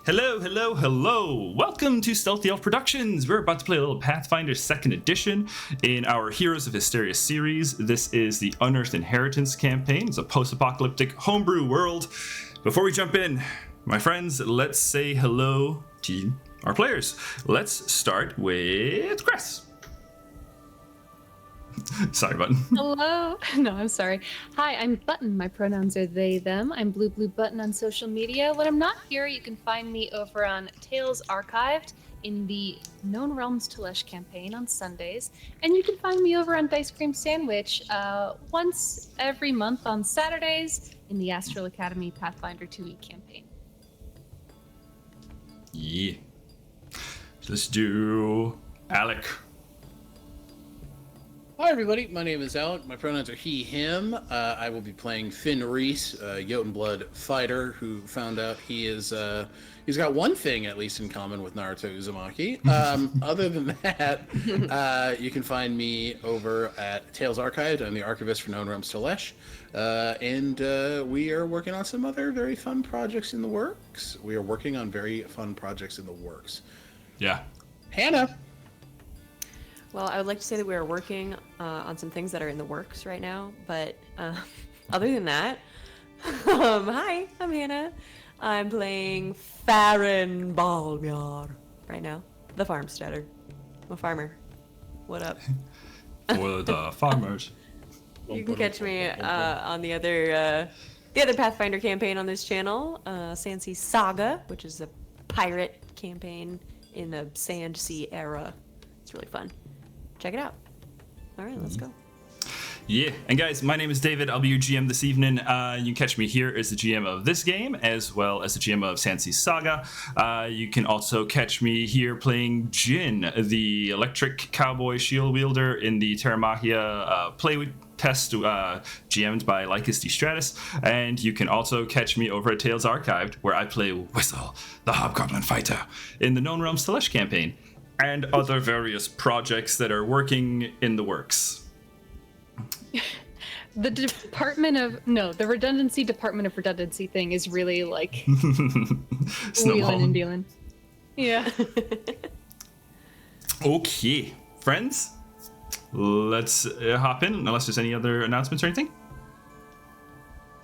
Hello, hello, hello! Welcome to Stealthy Elf Productions! We're about to play a little Pathfinder 2nd Edition in our Heroes of Histaeria series. This is the Unearthed Inheritance campaign. It's a post-apocalyptic homebrew world. Before we jump in, my friends, let's say hello to our players. Let's start with Cress. Sorry, Button. Hello. No, I'm sorry. Hi, I'm Button. My pronouns are they, them. I'm Blue Button on social media. When I'm not here, you can find me over on Tales Archived in the Known Realms to Lesh campaign on Sundays. And you can find me over on Dice Cream Sandwich once every month on Saturdays in the Astral Academy Pathfinder2e campaign. Yeah. Let's do Alec. Hi everybody, my name is Alec. My pronouns are he, him. I will be playing Finn Reese, a Jotunblood fighter who found out he's got one thing at least in common with Naruto Uzumaki. Other than that, you can find me over at Tales Archived. I'm the Archivist for Known Realms to Lesh. And we are working on some other very fun projects in the works. Yeah. Hannah! Well, I would like to say that we are working on some things that are in the works right now, but other than that, hi, I'm Hannah. I'm playing Farryn right now, the farmsteader. I'm a farmer. What up? For the farmers. You can catch me on the other Pathfinder campaign on this channel, Sansi Saga, which is a pirate campaign in the Sand Sea era. It's really fun. Check it out. All right, let's go. Yeah, and guys, my name is David. I'll be your GM this evening. You can catch me here as the GM of this game, as well as the GM of Sansi Saga. You can also catch me here playing Jin, the electric cowboy shield wielder in the Terramachia play test, GM'd by Lycus D. Stratus. And you can also catch me over at Tales Archived, where I play Whistle, the hobgoblin fighter, in the Known Realms to Lesh campaign, and other various projects that are working in the works. The redundancy department of redundancy thing is really like wheeling and dealing. Yeah. Okay, friends, let's hop in, unless there's any other announcements or anything.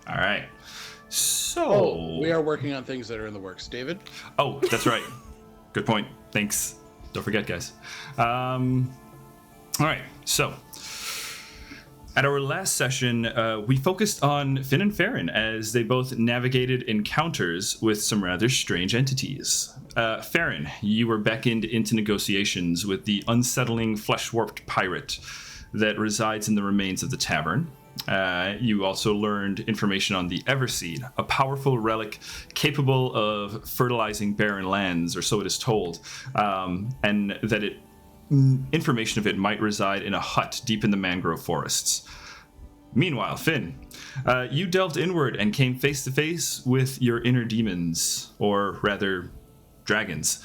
All right. So we are working on things that are in the works. David? Oh, that's right. Good point. Thanks. Don't forget, guys. All right, so at our last session, we focused on Finn and Farryn as they both navigated encounters with some rather strange entities. Farryn, you were beckoned into negotiations with the unsettling flesh-warped pirate that resides in the remains of the tavern. You also learned information on the Everseed, a powerful relic capable of fertilizing barren lands, or so it is told, and that information of it might reside in a hut deep in the mangrove forests. Meanwhile, Finn, you delved inward and came face to face with your inner demons, or rather, dragons.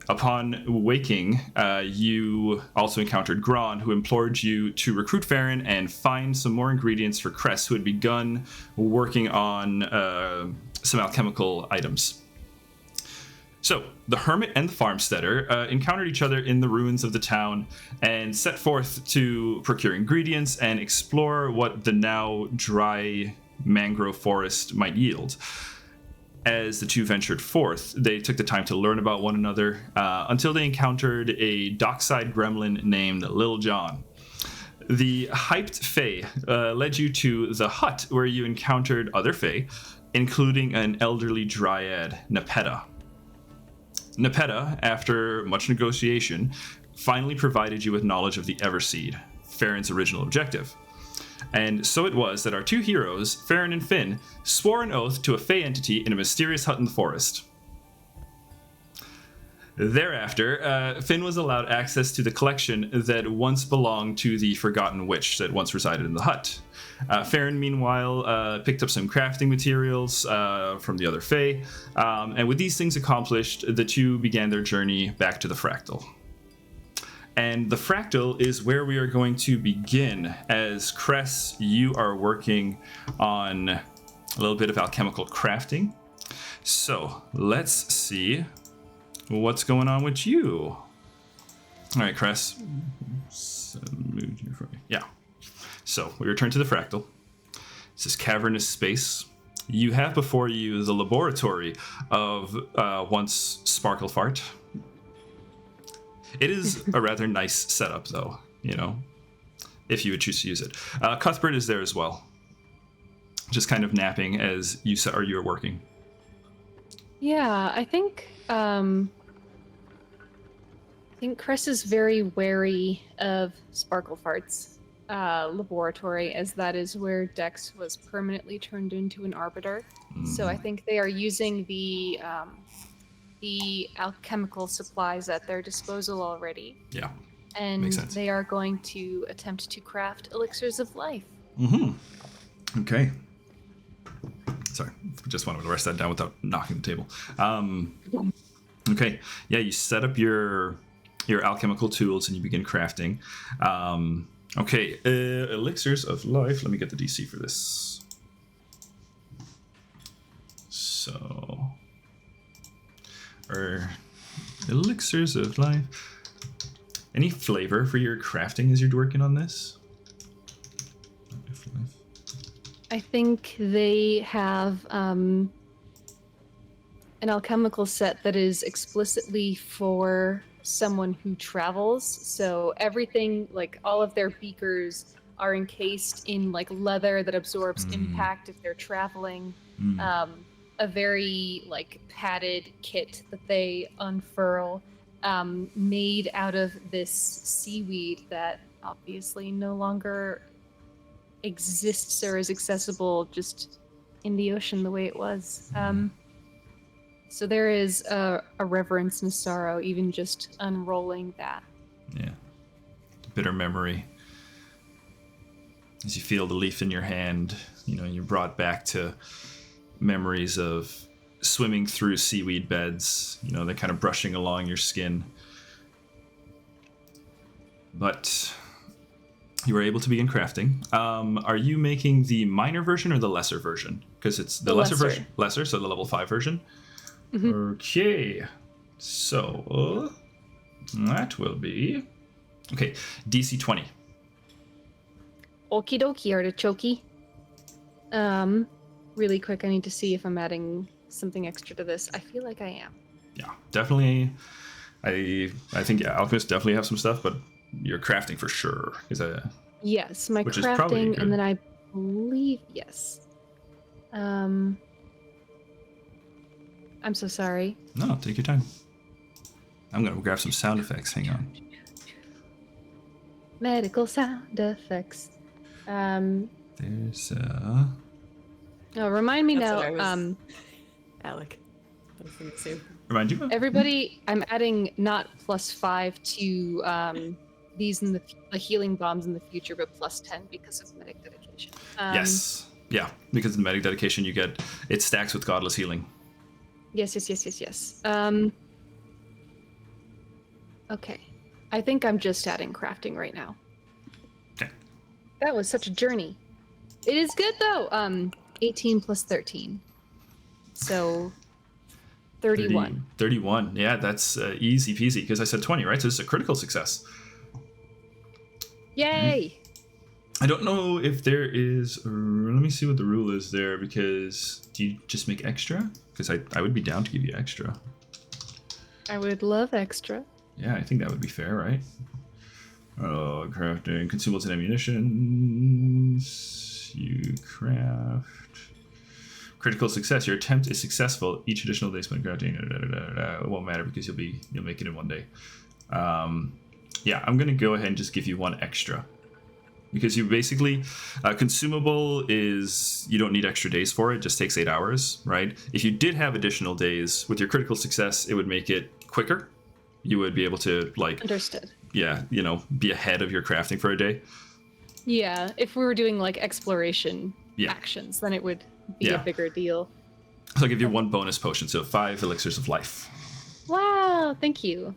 Upon waking, you also encountered Gron, who implored you to recruit Farryn and find some more ingredients for Cress, who had begun working on some alchemical items. So, the hermit and the farmsteader encountered each other in the ruins of the town and set forth to procure ingredients and explore what the now dry mangrove forest might yield. As the two ventured forth, they took the time to learn about one another until they encountered a dockside gremlin named Lil John. The hyped Fae led you to the hut where you encountered other Fae, including an elderly dryad, Nepeta. Nepeta, after much negotiation, finally provided you with knowledge of the Everseed, Farryn's original objective. And so it was that our two heroes, Farryn and Finn, swore an oath to a Fae entity in a mysterious hut in the forest. Thereafter, Finn was allowed access to the collection that once belonged to the Forgotten Witch that once resided in the hut. Farryn, meanwhile, picked up some crafting materials from the other Fae, and with these things accomplished, the two began their journey back to the Fractal. And the Fractal is where we are going to begin, as Cress, you are working on a little bit of alchemical crafting. So let's see what's going on with you. All right, Cress. Yeah. So we return to the fractal. This is cavernous space. You have before you the laboratory of once Sparklefart. It is a rather nice setup, though, you know, if you would choose to use it. Cuthbert is there as well, just kind of napping as you're working. Yeah, I think Cress is very wary of Sparklefart's laboratory, as that is where Dex was permanently turned into an arbiter. So I think they are using the alchemical supplies at their disposal already. Yeah, and makes sense. They are going to attempt to craft elixirs of life. Okay. Sorry, just wanted to write that down without knocking the table. Okay, yeah, you set up your alchemical tools and you begin crafting. Okay, elixirs of life. Let me get the DC for this. So, elixirs of life. Any flavor for your crafting as you're working on this? I think they have an alchemical set that is explicitly for someone who travels. So everything, like all of their beakers, are encased in like leather that absorbs impact if they're traveling. A very like padded kit that they unfurl, made out of this seaweed that obviously no longer exists or is accessible just in the ocean the way it was. So there is a reverence and a sorrow even just unrolling that. Yeah. Bitter memory. As you feel the leaf in your hand, you know, you're brought back to memories of swimming through seaweed beds. You know, they're kind of brushing along your skin. But you were able to begin crafting. Are you making the minor version or the lesser version? Because it's the lesser version. Lesser, so the level 5 version. Okay. So that will be okay. DC 20. Okie dokie, artichoke. Really quick, I need to see if I'm adding something extra to this. I feel like I am. Yeah, definitely. I think alchemists definitely have some stuff, but you're crafting for sure. Yes, my crafting, and then I believe yes. I'm so sorry. No, take your time. I'm gonna grab some sound effects. Hang on. Medical sound effects. There's Oh, remind me That's now. what I was... Alec. I was gonna say. Remind you. Everybody, I'm adding not +5 to these in the healing bombs in the future, but +10 because of medic dedication. Yes. Yeah, because of the medic dedication you get, it stacks with godless healing. Yes. Okay. I think I'm just adding crafting right now. Okay. That was such a journey. It is good though. 18 plus 13. So 31. 31. Yeah, that's easy peasy because I said 20, right? So this is a critical success. Yay! I don't know if there is. Let me see what the rule is there, because do you just make extra? Because I would be down to give you extra. I would love extra. Yeah, I think that would be fair, right? Crafting consumables and ammunition. You craft. Critical success. Your attempt is successful. Each additional day spent crafting. It won't matter because you'll make it in one day. Yeah, I'm gonna go ahead and just give you one extra. Because you basically, consumable is, you don't need extra days for it, just takes 8 hours, right? If you did have additional days, with your critical success, it would make it quicker. You would be able to, like... Understood. Yeah, be ahead of your crafting for a day. Yeah, if we were doing, like, exploration actions, then it would be a bigger deal. So I'll give you one bonus potion, so 5 elixirs of life. Wow, thank you.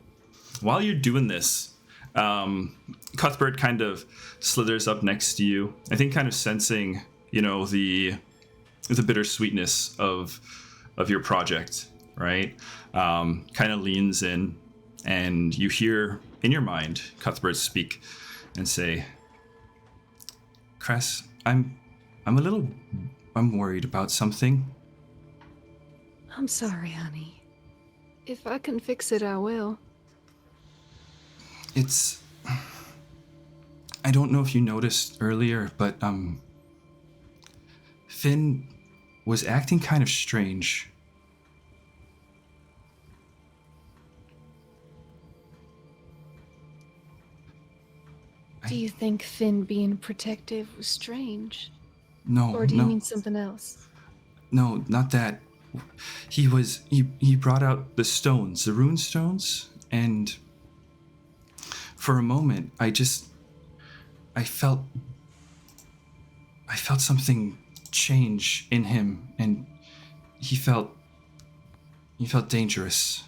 While you're doing this... Cuthbert kind of slithers up next to you. I think kind of sensing, the bittersweetness of of your project, right? Kind of leans in, and you hear in your mind Cuthbert speak and say, Cress, I'm worried about something. I'm sorry, honey. If I can fix it, I will. I don't know if you noticed earlier, but Finn was acting kind of strange. Do you think Finn being protective was strange? No, Or do you no. mean something else? No, not that. He brought out the stones, the rune stones, and for a moment I felt something change in him, and he felt dangerous.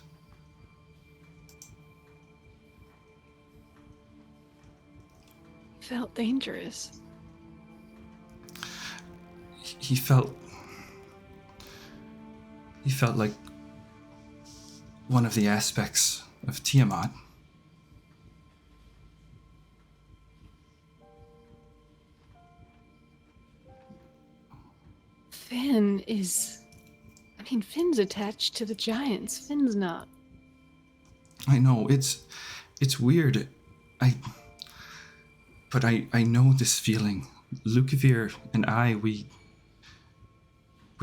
Felt dangerous. He felt like one of the aspects of Tiamat. Finn's attached to the giants. Finn's not. I know, it's weird. But I know this feeling. Lukavir and I, we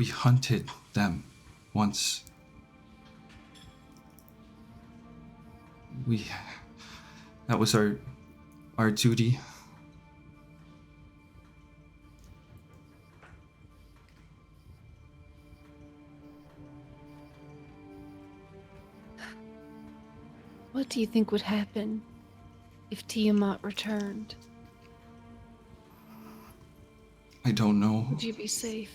hunted them once. That was our duty. What do you think would happen if Tiamat returned? I don't know. Would you be safe?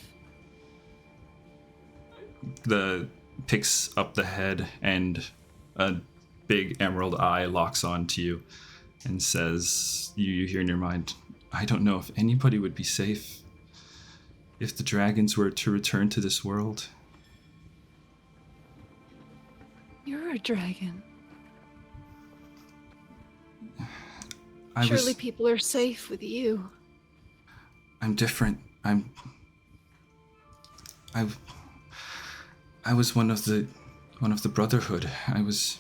Picks up the head, and a big emerald eye locks onto you and says, you hear in your mind, I don't know if anybody would be safe if the dragons were to return to this world. You're a dragon. Surely people are safe with you. I'm different. I was one of the Brotherhood. I was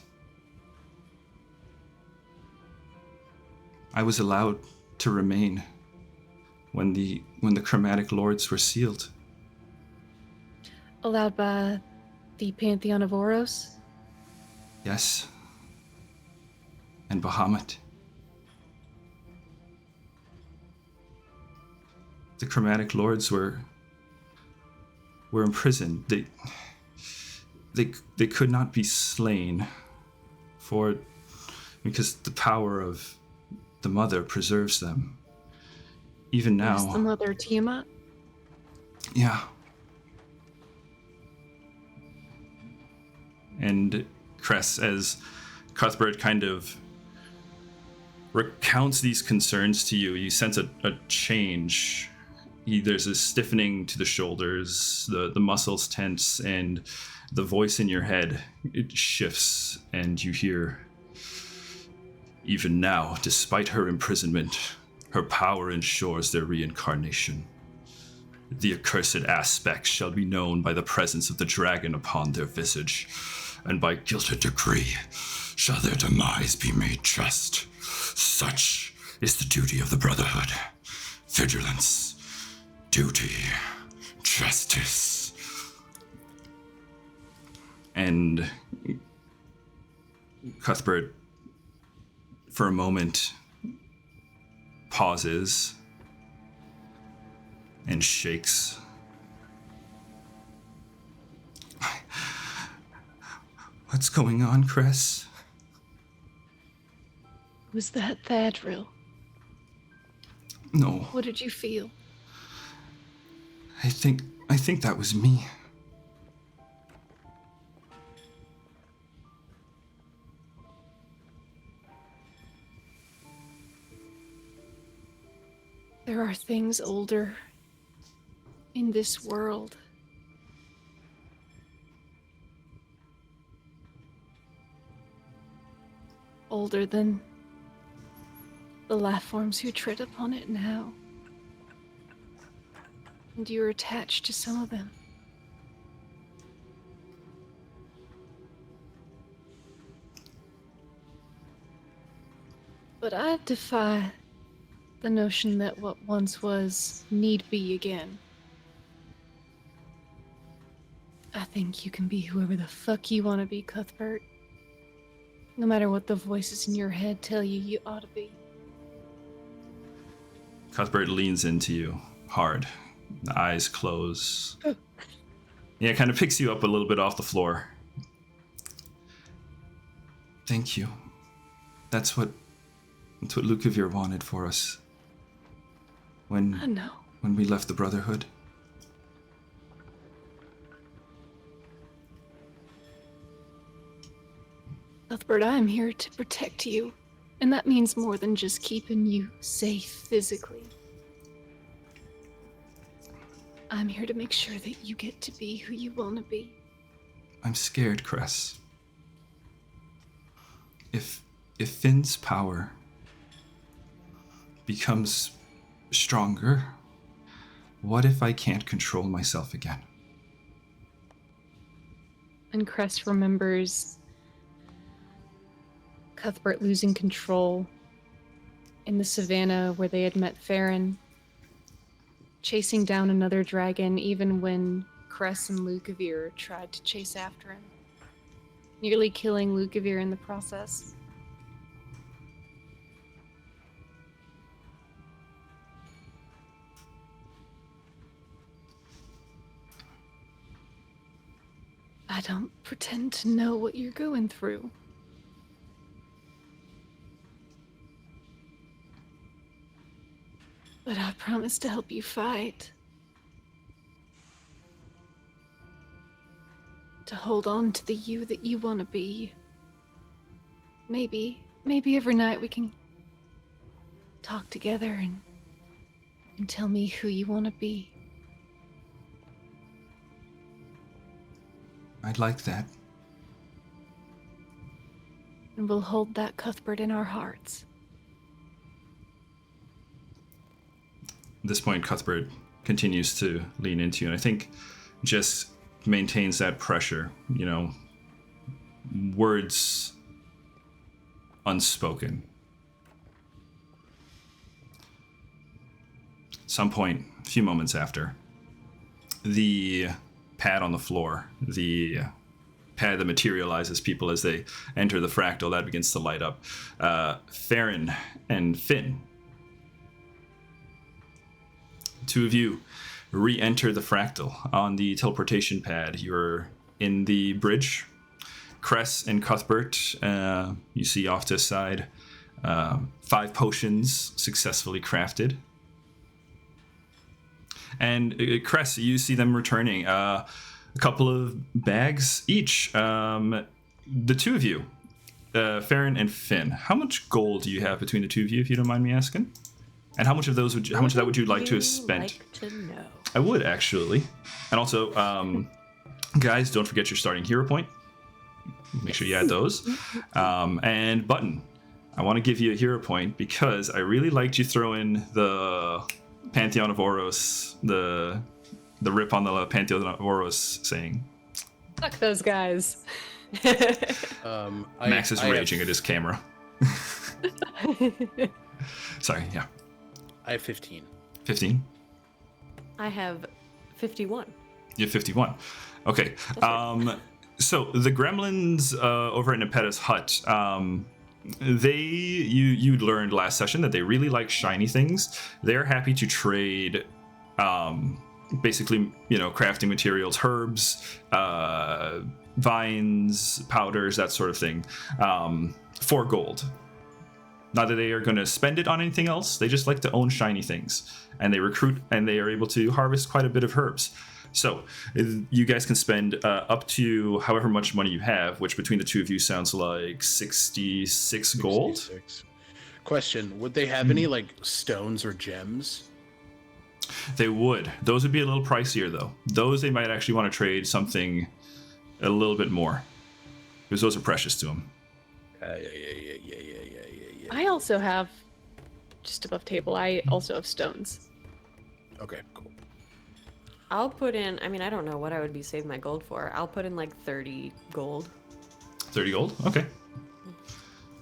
allowed to remain when the Chromatic Lords were sealed. Allowed by the Pantheon of Oros? Yes. And Bahamut. The Chromatic Lords were imprisoned. They could not be slain because the power of the Mother preserves them. Even now. Is the Mother Tiamat? Yeah. And Cress, as Cuthbert kind of recounts these concerns to you, you sense a change. There's a stiffening to the shoulders, the muscles tense, and the voice in your head, it shifts, and you hear, even now, despite her imprisonment, her power ensures their reincarnation. The accursed aspects shall be known by the presence of the dragon upon their visage, and by guilted decree shall their demise be made just. Such is the duty of the Brotherhood. Vigilance. Duty, justice. And Cuthbert, for a moment, pauses and shakes. What's going on, Cress? Was that Thadril? No. What did you feel? I think that was me. There are things older in this world older than the life forms who tread upon it now. And you're attached to some of them. But I defy the notion that what once was need be again. I think you can be whoever the fuck you want to be, Cuthbert. No matter what the voices in your head tell you you ought to be. Cuthbert leans into you hard. The eyes close. Yeah, it kind of picks you up a little bit off the floor. Thank you. That's what Lukavir wanted for us. I know. When we left the Brotherhood. Cuthbert, I am here to protect you. And that means more than just keeping you safe physically. I'm here to make sure that you get to be who you want to be. I'm scared, Cress. If Finn's power becomes stronger, what if I can't control myself again? And Cress remembers Cuthbert losing control in the savannah where they had met Farryn, chasing down another dragon even when Cress and Lukavir tried to chase after him, nearly killing Lukavir in the process. I don't pretend to know what you're going through. But I promise to help you fight. To hold on to the you that you want to be. Maybe every night we can talk together and tell me who you want to be. I'd like that. And we'll hold that, Cuthbert, in our hearts. At this point, Cuthbert continues to lean into you, and I think just maintains that pressure, words unspoken. At some point, a few moments after, the pad on the floor, the pad that materializes people as they enter the fractal, that begins to light up. Farryn and Finn, two of you re-enter the fractal on the teleportation pad. You're in the bridge. Cress and Cuthbert, you see off to the side, 5 potions successfully crafted. And Cress, you see them returning. A couple of bags each. The two of you, Farryn and Finn, how much gold do you have between the two of you, if you don't mind me asking? And how much of that would you like to have spent? Like to know. I would, actually. And also, guys, don't forget your starting hero point. Make sure you add those. And Button, I want to give you a hero point because I really liked you throw in the Pantheon of Oros, the rip on the Pantheon of Oros saying. Fuck those guys. Max is raging at his camera. Sorry, yeah. I have 15. 15? I have 51. You have 51. Okay. So the gremlins over at Nepeta's hut, you learned last session that they really like shiny things. They're happy to trade basically, crafting materials, herbs, vines, powders, that sort of thing, for gold. Not that they are going to spend it on anything else. They just like to own shiny things. And they recruit, and they are able to harvest quite a bit of herbs. So you guys can spend up to however much money you have, which between the two of you sounds like 66 gold. 66. Question, would they have any stones or gems? They would. Those would be a little pricier, though. Those they might actually want to trade something a little bit more, because those are precious to them. Yeah. I also have, just above table, I also have stones. Okay, cool. I'll put in, I mean, I don't know what I would be saving my gold for. I'll put in like 30 gold. 30 gold? Okay.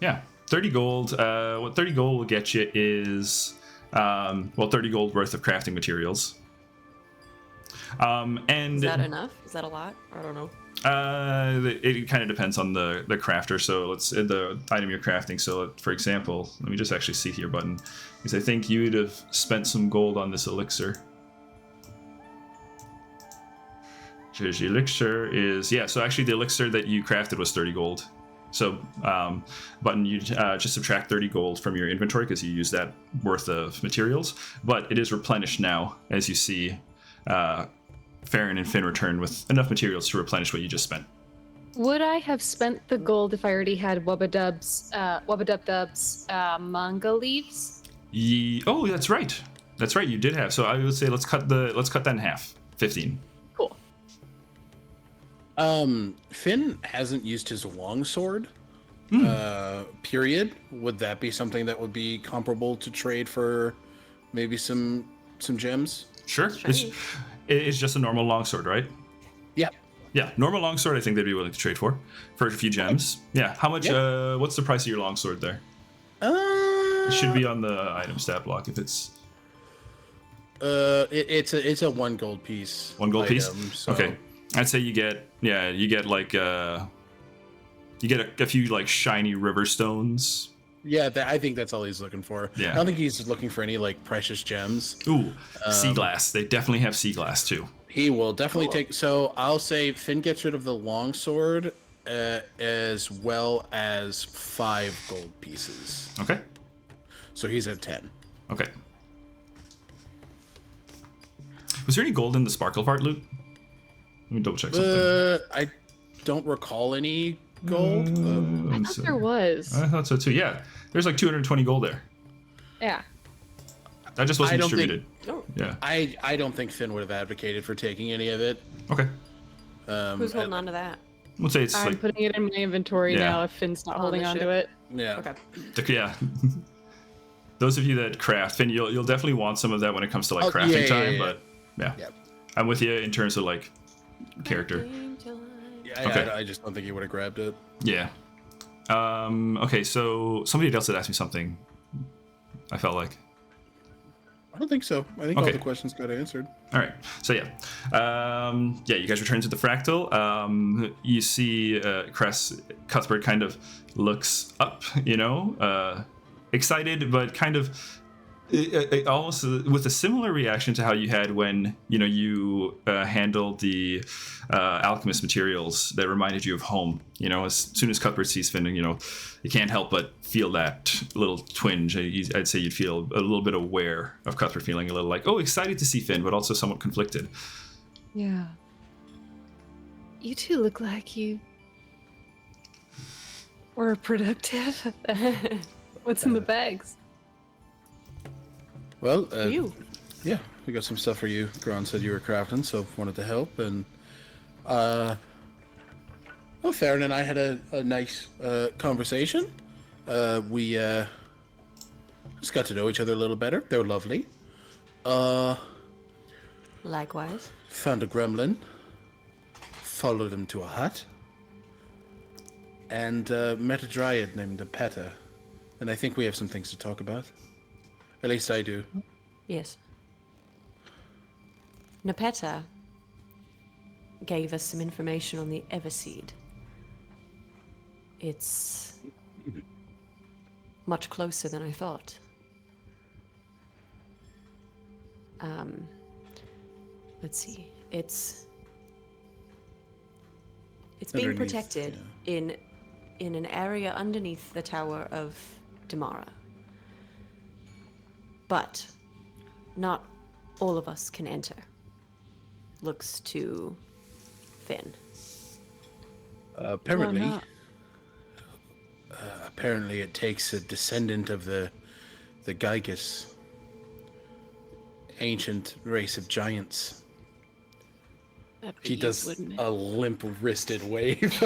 Yeah, 30 gold. What 30 gold will get you is, 30 gold worth of crafting materials. And Is that enough? Is that a lot? I don't know. It kind of depends on the crafter. So let's the item you're crafting. So for example, let me just actually see here, Button, because I think you would have spent some gold on this elixir. The elixir is so actually the elixir that you crafted was 30 gold. So Button, you just subtract 30 gold from your inventory because you use that worth of materials, but it is replenished now, as you see. Farryn and Finn return with enough materials to replenish what you just spent. Would I have spent the gold if I already had Wubba Dub's manga leaves? Oh, that's right. That's right. You did have. So I would say let's cut that in half. 15. Cool. Finn hasn't used his longsword. Period. Would that be something that would be comparable to trade for maybe some gems? Sure. It's just a normal longsword, right? Yeah. Yeah, normal longsword. I think they'd be willing to trade for a few gems. Yeah. How much? Yeah. What's the price of your longsword there? It should be on the item stat block if it's. It's a 1 gold piece. 1 gold piece. So. Okay. I'd say you get like you get a few like shiny river stones. Yeah, I think that's all he's looking for. Yeah. I don't think he's looking for any like precious gems. Ooh, sea glass. They definitely have sea glass too. He will definitely take. So I'll say Finn gets rid of the longsword, as well as 5 gold pieces. Okay. So he's at 10. Okay. Was there any gold in the sparkle part loot? Let me double check something. I don't recall any gold. I thought there was. I thought so too. Yeah, there's like 220 gold there. Yeah. That just wasn't I don't distributed. Oh. Yeah. I don't think Finn would have advocated for taking any of it. Okay. Who's holding on to that? We'll say it's I'm like putting it in my inventory Yeah. now if Finn's not On holding the on ship. to it. Yeah. Okay. yeah. Those of you that craft, Finn, you'll definitely want some of that when it comes to like Oh, crafting yeah, time. yeah. But yeah, Yep. I'm with you in terms of like character. Yeah, Okay. I just don't think he would have grabbed it. Yeah. Okay, so somebody else had asked me something. I felt like. I don't think so. I think all Okay. the questions got answered. All right. So yeah, you guys return to the fractal. You see Cuthbert kind of looks up, excited, but kind of almost with a similar reaction to how you had when you handled the alchemist materials that reminded you of home. As soon as Cuthbert sees Finn, you can't help but feel that little twinge. I'd say you'd feel a little bit aware of Cuthbert feeling a little like, oh, excited to see Finn, but also somewhat conflicted. Yeah. You two look like you were productive. What's in the bags? Well, You. yeah, we got some stuff for you. Gron said you were crafting, so wanted to help. And Farryn and I had a nice conversation. We just got to know each other a little better. They were lovely. Likewise. Found a gremlin, followed him to a hut, and met a dryad named Peta. And I think we have some things to talk about. At least I do. Yes. Nepeta gave us some information on the Everseed. It's much closer than I thought. Let's see. It's being Underneath, protected in an area underneath the Tower of Damara. But not all of us can enter. Looks to Finn. Apparently, Why not? apparently it takes a descendant of the Gygus, ancient race of giants. That'd be He you, does wouldn't it? a limp-wristed wave.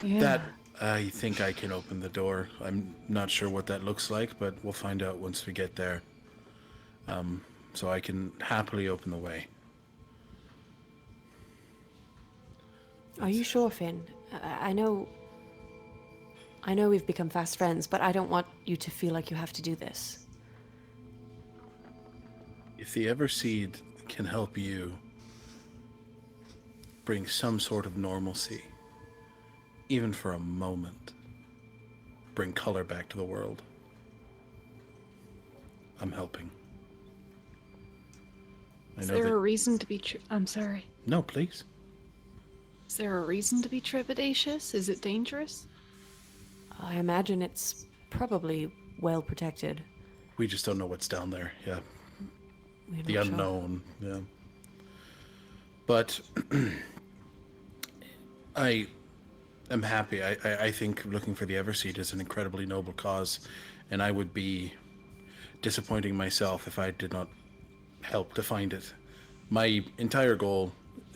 Yeah. That I think I can open the door. I'm not sure what that looks like, but we'll find out once we get there. So I can happily open the way. Are you sure, Finn? I know we've become fast friends, but I don't want you to feel like you have to do this. If the Everseed can help you bring some sort of normalcy, even for a moment, bring color back to the world, I'm helping. Is there a reason to be I'm sorry. No, please. Is there a reason to be trepidatious? Is it dangerous? I imagine it's probably well protected. We just don't know what's down there, yeah. We're The not sure. unknown, yeah. But I am happy. I think looking for the Everseed is an incredibly noble cause, and I would be disappointing myself if I did not help to find it. My entire goal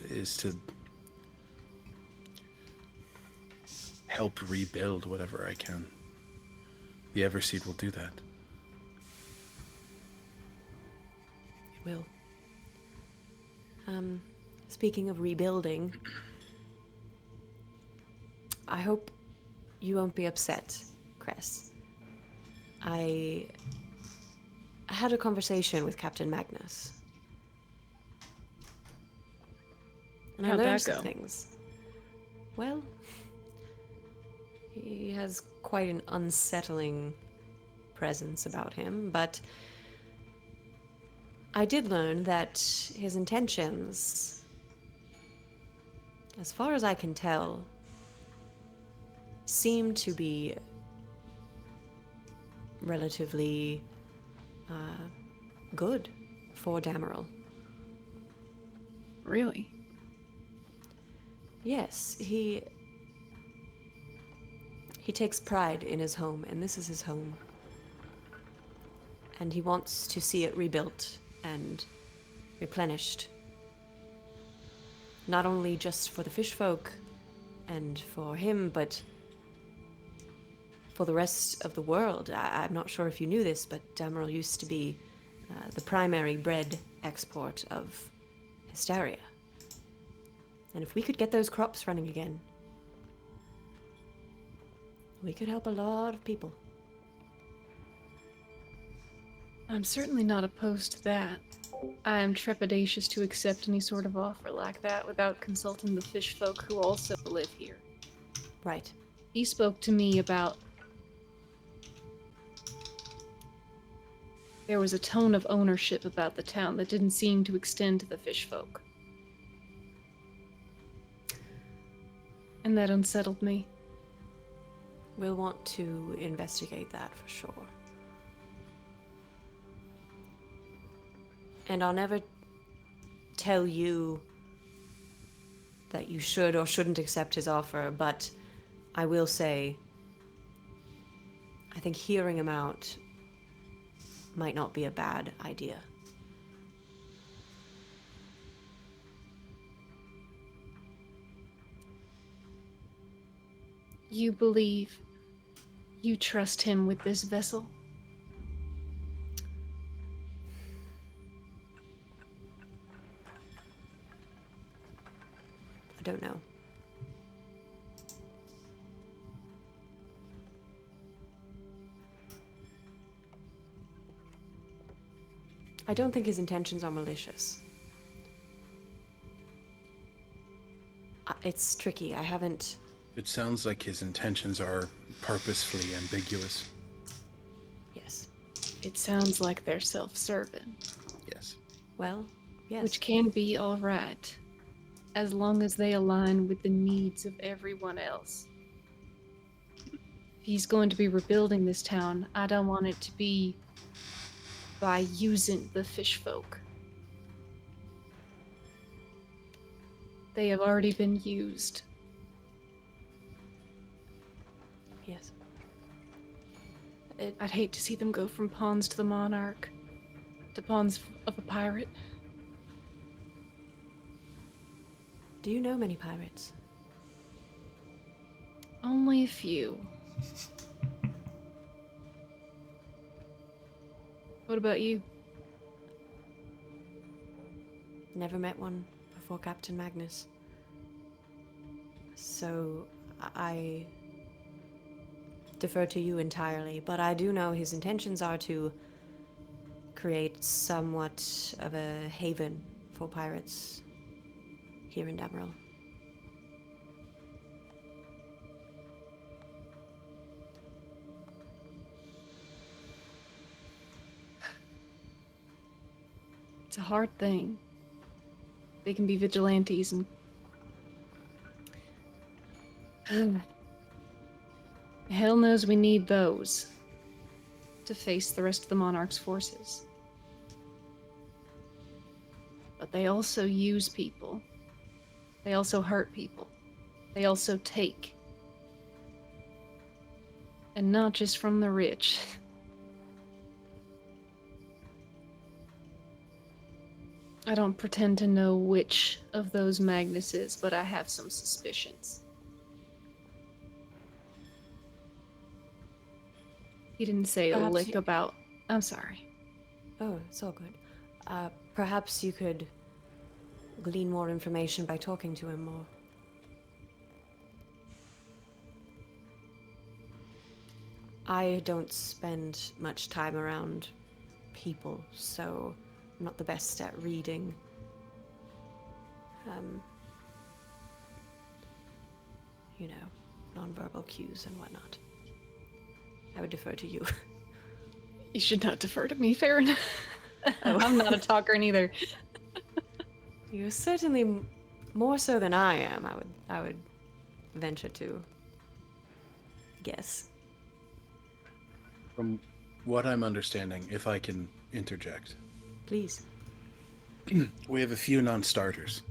is to help rebuild whatever I can. The Everseed will do that. It will. Speaking of rebuilding, I hope you won't be upset, Cress. I had a conversation with Captain Magnus. And How'd I that learned some go? things. Well, he has quite an unsettling presence about him, but I did learn that his intentions, as far as I can tell, seem to be relatively good for Dameril. Really? Yes, he takes pride in his home, and this is his home. And he wants to see it rebuilt and replenished. Not only just for the fishfolk and for him, but for the rest of the world. I'm not sure if you knew this, but Dameril used to be the primary bread export of Histaeria. And if we could get those crops running again, we could help a lot of people. I'm certainly not opposed to that. I am trepidatious to accept any sort of offer like that without consulting the fishfolk who also live here. Right. He spoke to me about... There was a tone of ownership about the town that didn't seem to extend to the fishfolk. And that unsettled me. We'll want to investigate that for sure. And I'll never tell you that you should or shouldn't accept his offer, but I will say, I think hearing him out might not be a bad idea. You believe you trust him with this vessel? I don't know. I don't think his intentions are malicious. It's tricky. I haven't... It sounds like his intentions are purposefully ambiguous. Yes. It sounds like they're self-serving. Yes. Well, yes. Which can be alright, as long as they align with the needs of everyone else. If he's going to be rebuilding this town, I don't want it to be by using the fishfolk. They have already been used. Yes. I'd hate to see them go from pawns to the monarch, to pawns of a pirate. Do you know many pirates? Only a few. What about you? Never met one before Captain Magnus. So I defer to you entirely, but I do know his intentions are to create somewhat of a haven for pirates here in Dameril. It's a hard thing. They can be vigilantes and hell knows we need those to face the rest of the Monarch's forces. But they also use people. They also hurt people. They also take. And not just from the rich. I don't pretend to know which of those Magnus is, but I have some suspicions. He didn't say a Perhaps lick you- about... I'm sorry. Oh, it's all good. Perhaps you could glean more information by talking to him more. I don't spend much time around people, so I'm not the best at reading. You know, nonverbal cues and whatnot. I would defer to you. You should not defer to me, Farryn. I'm not a talker neither. You're certainly more so than I am. I would venture to guess. From what I'm understanding, if I can interject, Please. we have a few non-starters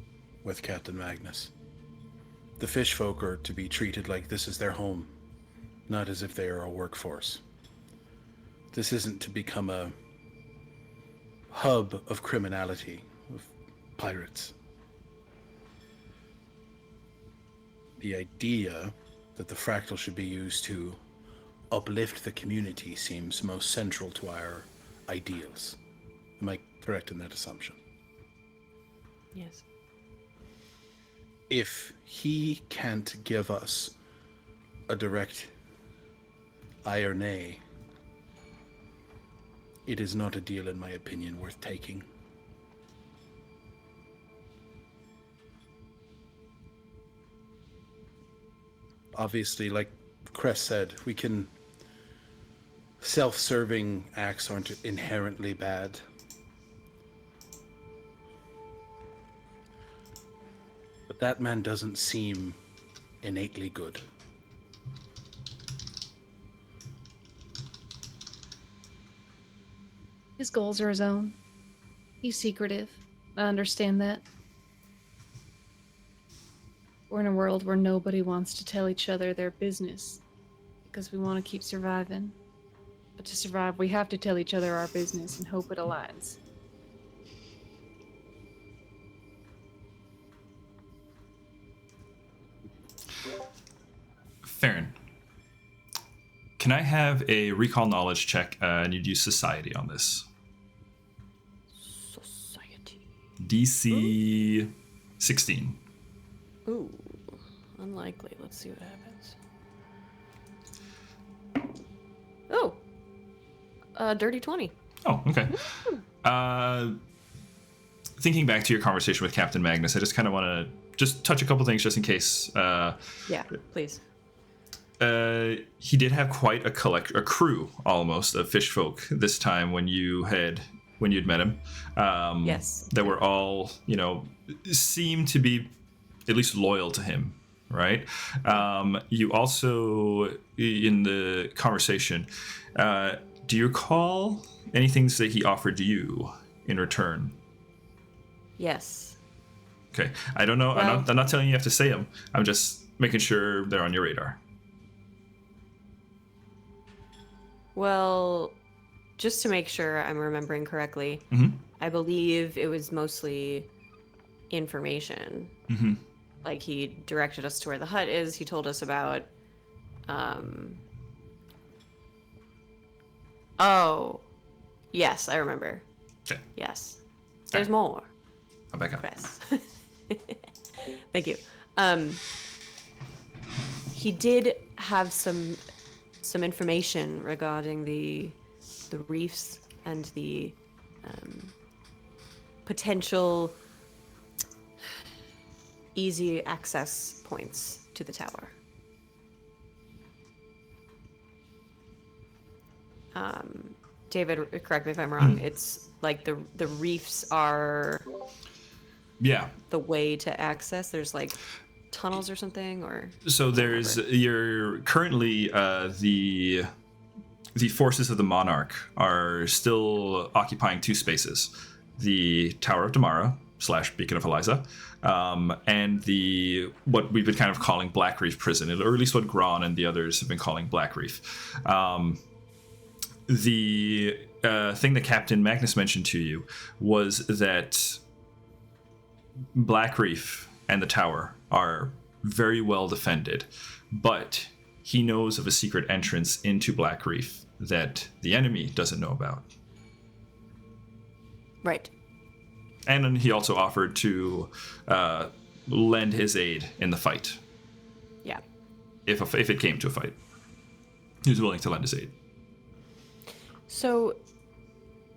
with Captain Magnus. The fishfolk are to be treated like this is their home, not as if they are a workforce. This isn't to become a hub of criminality, of pirates. The idea that the fractal should be used to uplift the community seems most central to our ideals. Am I correct in that assumption? Yes. If he can't give us a direct aye or nay, it is not a deal, in my opinion, worth taking. Obviously, like Cress said, we can... Self-serving acts aren't inherently bad. But that man doesn't seem innately good. His goals are his own. He's secretive. I understand that. We're in a world where nobody wants to tell each other their business because we want to keep surviving. But to survive, we have to tell each other our business and hope it aligns. Farryn, can I have a recall knowledge check? And you'd use society on this. Society. DC 16. Ooh. Unlikely. Let's see what happens. Oh. Dirty 20. Oh, okay. Thinking back to your conversation with Captain Magnus, I just kind of want to just touch a couple things just in case. Yeah, please. He did have quite a crew almost of fishfolk this time when you'd met him. Yes. That were all, seemed to be at least loyal to him, right? You also, in the conversation, do you recall anything that he offered you in return? Yes. Okay, I don't know. Well, I'm not telling you have to say them. I'm just making sure they're on your radar. Well, just to make sure I'm remembering correctly, I believe it was mostly information. Like, he directed us to where the hut is. He told us about Oh, yes, I remember. Okay. Yes. There's more. I'll back up. Cress. Thank you. He did have some information regarding the reefs and the potential easy access points to the tower. David, correct me if I'm wrong. It's like the reefs are the way to access. There's like tunnels or something, or so there's you're currently the forces of the Monarch are still occupying two spaces: the Tower of Damara / Beacon of Eliza, and the what we've been kind of calling Black Reef Prison, or at least what Gron and the others have been calling Black Reef. The thing that Captain Magnus mentioned to you was that Black Reef and the tower are very well defended, but he knows of a secret entrance into Black Reef that the enemy doesn't know about. Right. And then he also offered to lend his aid in the fight. Yeah. If it came to a fight, he was willing to lend his aid. So,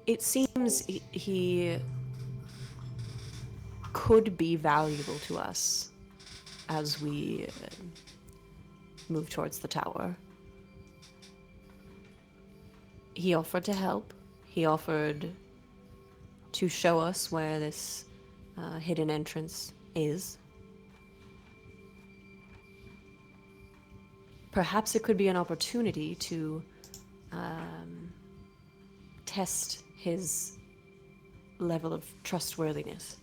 it seems he could be valuable to us as we move towards the tower. He offered to help. He offered to show us where this hidden entrance is. Perhaps it could be an opportunity to test his level of trustworthiness.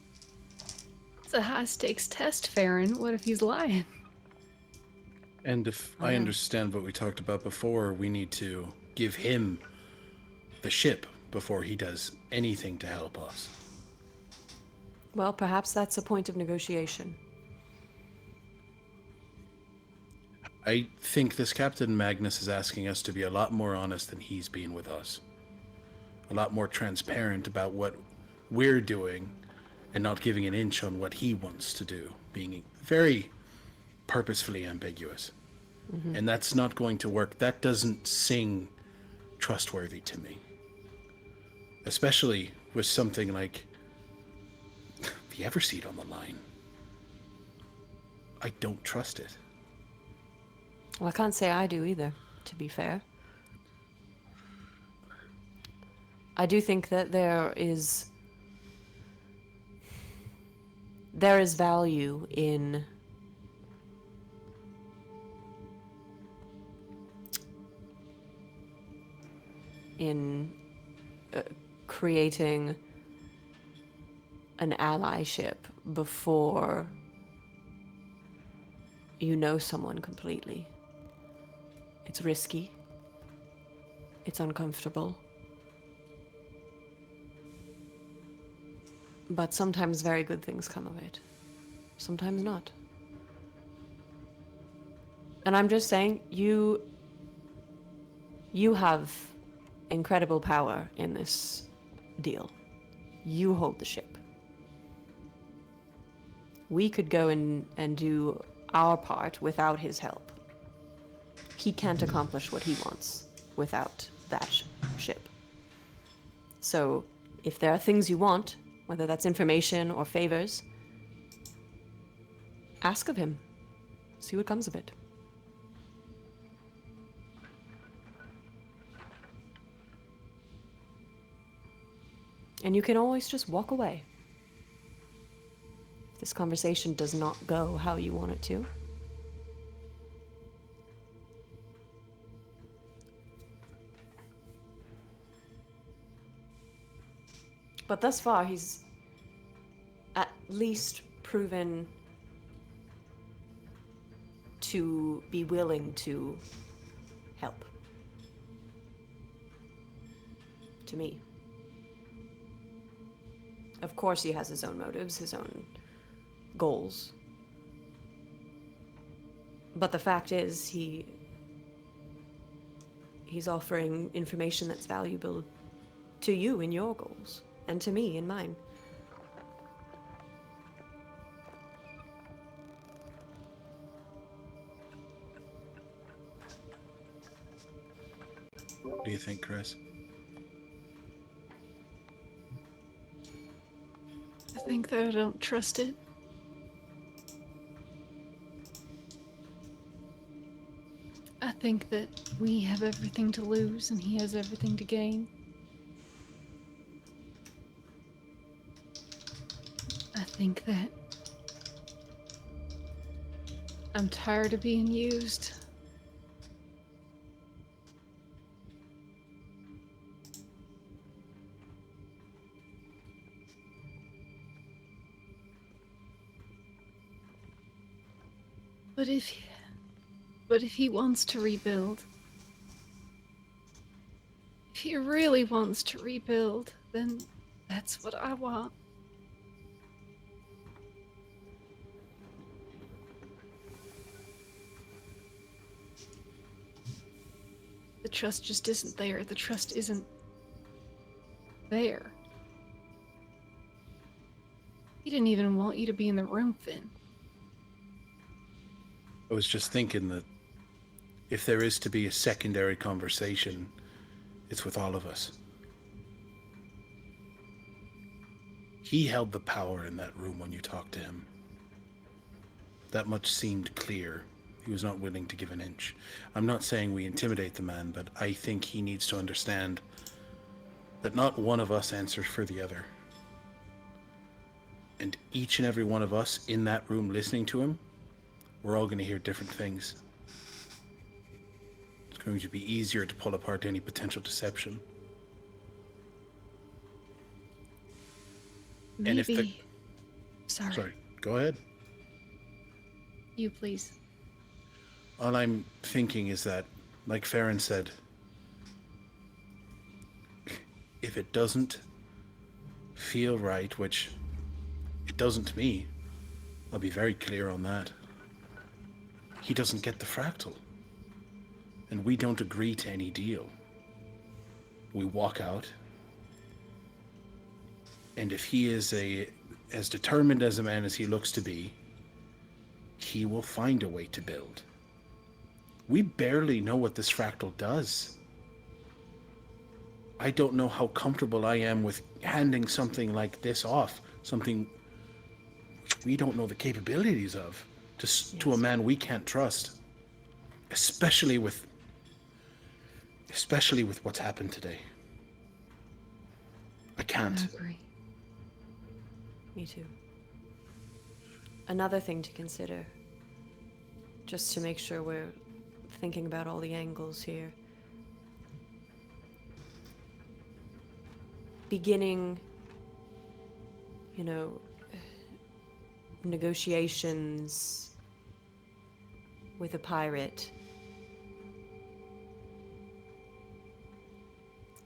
It's a high-stakes test, Farryn. What if he's lying? And if I understand what we talked about before, we need to give him the ship before he does anything to help us. Well, perhaps that's a point of negotiation. I think this Captain Magnus is asking us to be a lot more honest than he's been with us. A lot more transparent about what we're doing and not giving an inch on what he wants to do, being very purposefully ambiguous. Mm-hmm. And that's not going to work. That doesn't sing trustworthy to me. Especially with something like the Everseed on the line. I don't trust it. Well, I can't say I do either, to be fair. I do think that there is value in creating an allyship before you know someone completely. It's risky. It's uncomfortable. But sometimes very good things come of it. Sometimes not. And I'm just saying, you have incredible power in this deal. You hold the ship. We could go and do our part without his help. He can't accomplish what he wants without that ship. So, if there are things you want, whether that's information or favors, ask of him. See what comes of it. And you can always just walk away. If this conversation does not go how you want it to. But thus far, he's at least proven to be willing to help. To me. Of course, he has his own motives, his own goals. But the fact is, he he's offering information that's valuable to you in your goals, and to me in mine. What do you think, Chris? I think that I don't trust it. I think that we have everything to lose and he has everything to gain. I think that I'm tired of being used. But if he wants to rebuild, if he really wants to rebuild, then that's what I want. The trust just isn't there. The trust isn't there. He didn't even want you to be in the room, Finn. I was just thinking that if there is to be a secondary conversation, it's with all of us. He held the power in that room when you talked to him. That much seemed clear. He was not willing to give an inch. I'm not saying we intimidate the man, but I think he needs to understand that not one of us answers for the other. And each and every one of us in that room listening to him, we're all going to hear different things. It's going to be easier to pull apart any potential deception. Maybe. And if the... Sorry. Go ahead. You please. All I'm thinking is that, like Farryn said, if it doesn't feel right, which it doesn't to me, I'll be very clear on that. He doesn't get the fractal. And we don't agree to any deal. We walk out. And if he is as determined as a man as he looks to be, he will find a way to build. We barely know what this fractal does. I don't know how comfortable I am with handing something like this off, something which we don't know the capabilities of, to a man we can't trust, especially with what's happened today. I can't. I agree. Me too. Another thing to consider, just to make sure we're thinking about all the angles here. Beginning, negotiations with a pirate,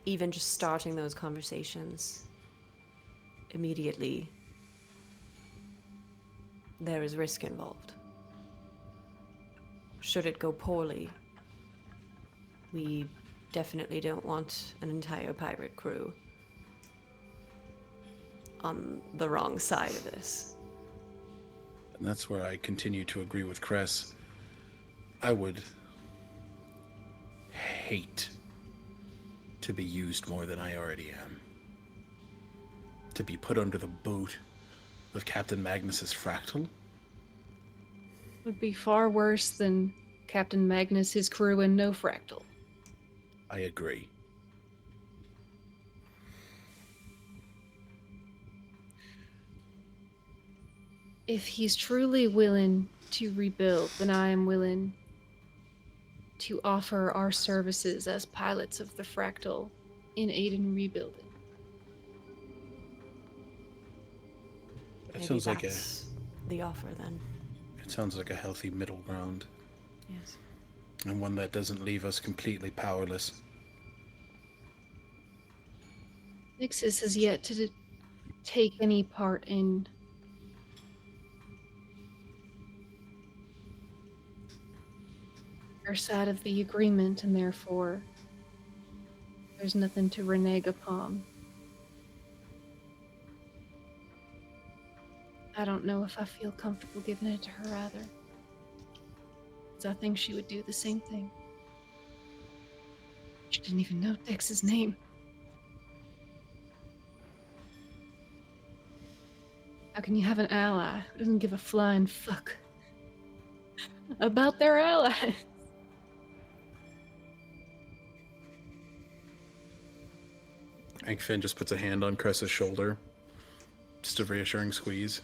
even just starting those conversations immediately, there is risk involved. Should it go poorly, we definitely don't want an entire pirate crew on the wrong side of this. And that's where I continue to agree with Cress. I would hate to be used more than I already am. To be put under the boot of Captain Magnus's fractal? Would be far worse than Captain Magnus, his crew, and no fractal. I agree. If he's truly willing to rebuild, then I am willing to offer our services as pilots of the fractal in aid in rebuilding. It Maybe sounds like that's the offer then. it sounds like a healthy middle ground, Yes. and one that doesn't leave us completely powerless. Nixus has yet to take any part in our side of the agreement, and therefore There's nothing to renege upon. I don't know if I feel comfortable giving it to her either. Because I think she would do the same thing. She didn't even know Dex's name. How can you have an ally who doesn't give a flying fuck about their allies? I think Finn just puts a hand on Cress's shoulder. Just a reassuring squeeze.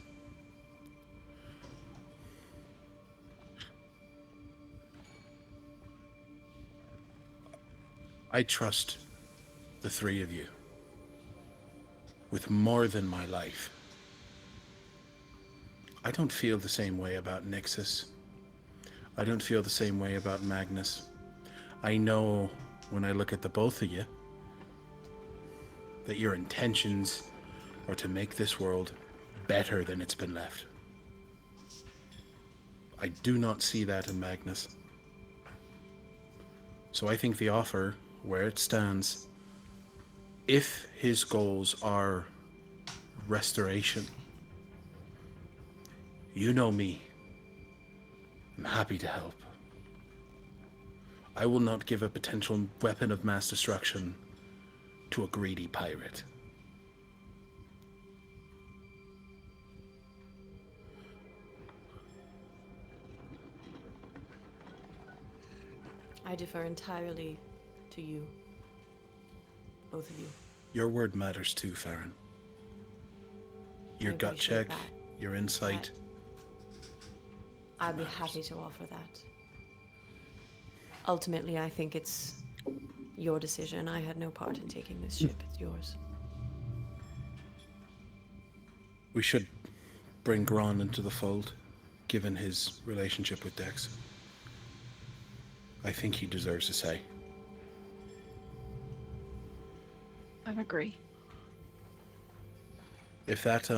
I trust the three of you with more than my life. I don't feel the same way about Nixus. I don't feel the same way about Magnus. I know when I look at the both of you that your intentions are to make this world better than it's been left. I do not see that in Magnus. So I think the offer, where it stands, if his goals are restoration, you know me. I'm happy to help. I will not give a potential weapon of mass destruction to a greedy pirate. I defer entirely to you. Both of you. Your word matters too, Farryn. Your I gut appreciate check, that. your insight. I'd be happy to offer that. Ultimately, I think it's your decision. I had no part in taking this ship. It's yours. We should bring Gron into the fold, given his relationship with Dex. I think he deserves a say. I agree. If that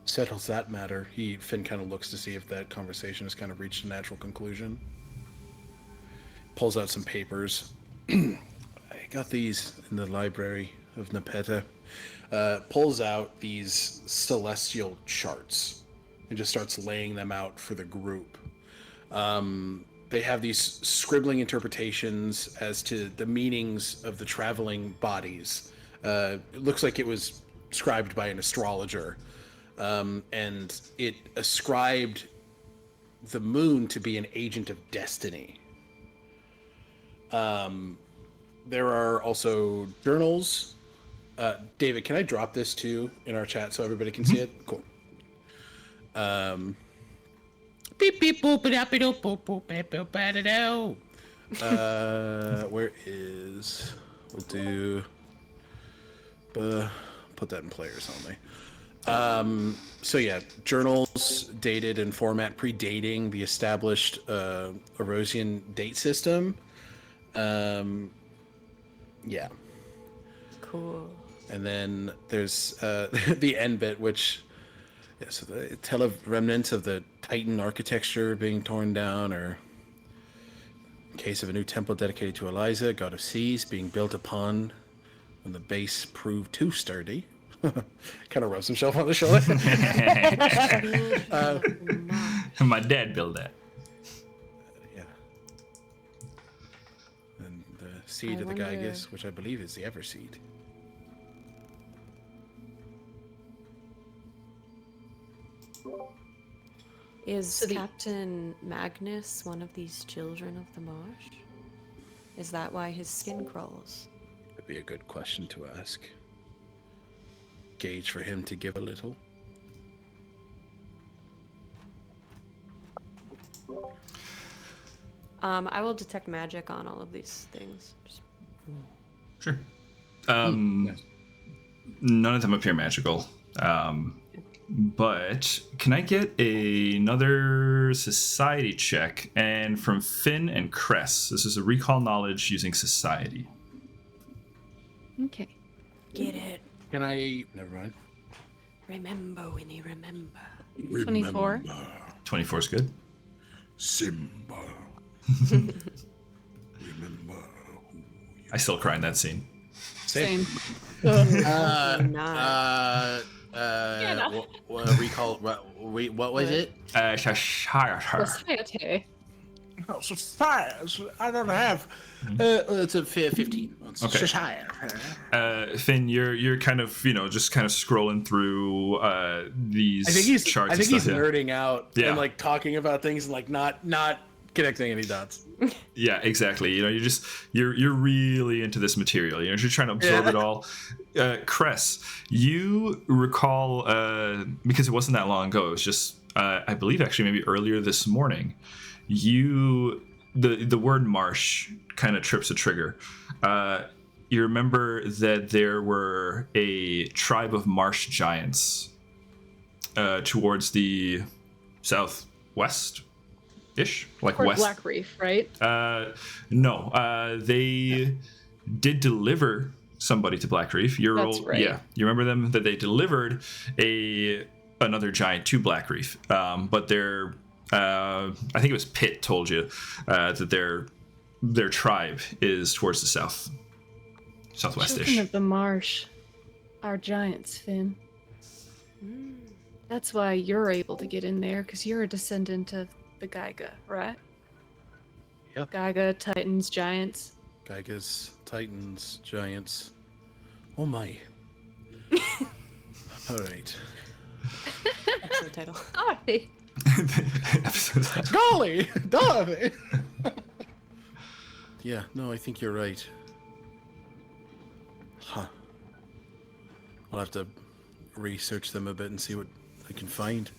settles that matter, Finn kind of looks to see if that conversation has kind of reached a natural conclusion. Pulls out some papers. I got these in the library of Nepeta. Pulls out these celestial charts and just starts laying them out for the group. They have these scribbling interpretations as to the meanings of the traveling bodies. It looks like it was scribed by an astrologer. And it ascribed the moon to be an agent of destiny. There are also journals. David, can I drop this too in our chat so everybody can see it? Cool. Beep beep boop it up it boop boop beep boop bad it out. Where is? We'll do. Put that in players only. So yeah, journals dated in format predating the established Erosian date system. Yeah. Cool. And then there's the end bit, which so the tell of remnants of the Titan architecture being torn down, or in case of a new temple dedicated to Eliza, god of seas, being built upon when the base proved too sturdy. Kind of rubs himself on the shoulder. My dad built that. Yeah. And the seed of the Gygus, which I believe is the Everseed. Is Captain Magnus one of these children of the marsh? Is that why his skin crawls? That'd be a good question to ask. Gauge for him to give a little. I will detect magic on all of these things. Sure. None of them appear magical. But can I get another society check? And from Finn and Cress. This is a recall knowledge using society. Okay. Get it. Can I? Never mind. Remember, Winnie, remember. 24. 24 is good. Simba. Remember who I still cry in that scene. Same. Recall. What was it? Society. Oh, society. I don't have. It's a 15. Okay. Society. Finn, you're kind of just kind of scrolling through these charts. I think he's and stuff, nerding out and like talking about things and like not connecting any dots. Yeah, exactly. You're really into this material. You're trying to absorb it all. Cress, you recall because it wasn't that long ago. It was just I believe actually maybe earlier this morning. The word marsh kind of trips a trigger. You remember that there were a tribe of marsh giants towards the southwest ish, like Or west. Black Reef, right? No, they did deliver somebody to Black Reef. That's right. Yeah, you remember them, that they delivered another giant to Black Reef. But their I think it was Pitt told you that their tribe is towards the southwest-ish. Children of the marsh are giants, Finn. That's why you're able to get in there, because you're a descendant of the Gaiga, right? Yep. Gaiga, Titans, giants. Gaigas, Titans, giants. Oh my. All right. Episode title. Sorry. Golly, Dorothy. Yeah, no, I think you're right. Huh. I'll have to research them a bit and see what I can find.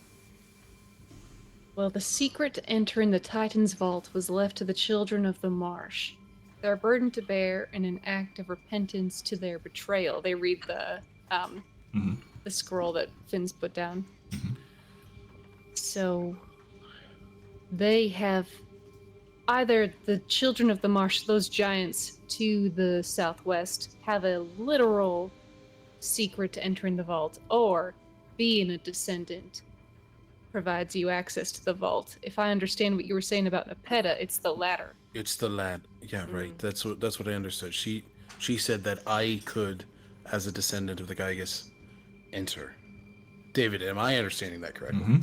Well, the secret to entering the Titan's vault was left to the children of the marsh. Their burden to bear in an act of repentance to their betrayal. They read the scroll that Finn's put down. So they have either the children of the marsh, those giants to the southwest, have a literal secret to entering the vault, or being a descendant provides you access to the vault. If I understand what you were saying about Nepeta, it's the latter. It's the lad. Yeah, right. That's what I understood. She said that I could, as a descendant of the Gaigas, enter. David, am I understanding that correctly?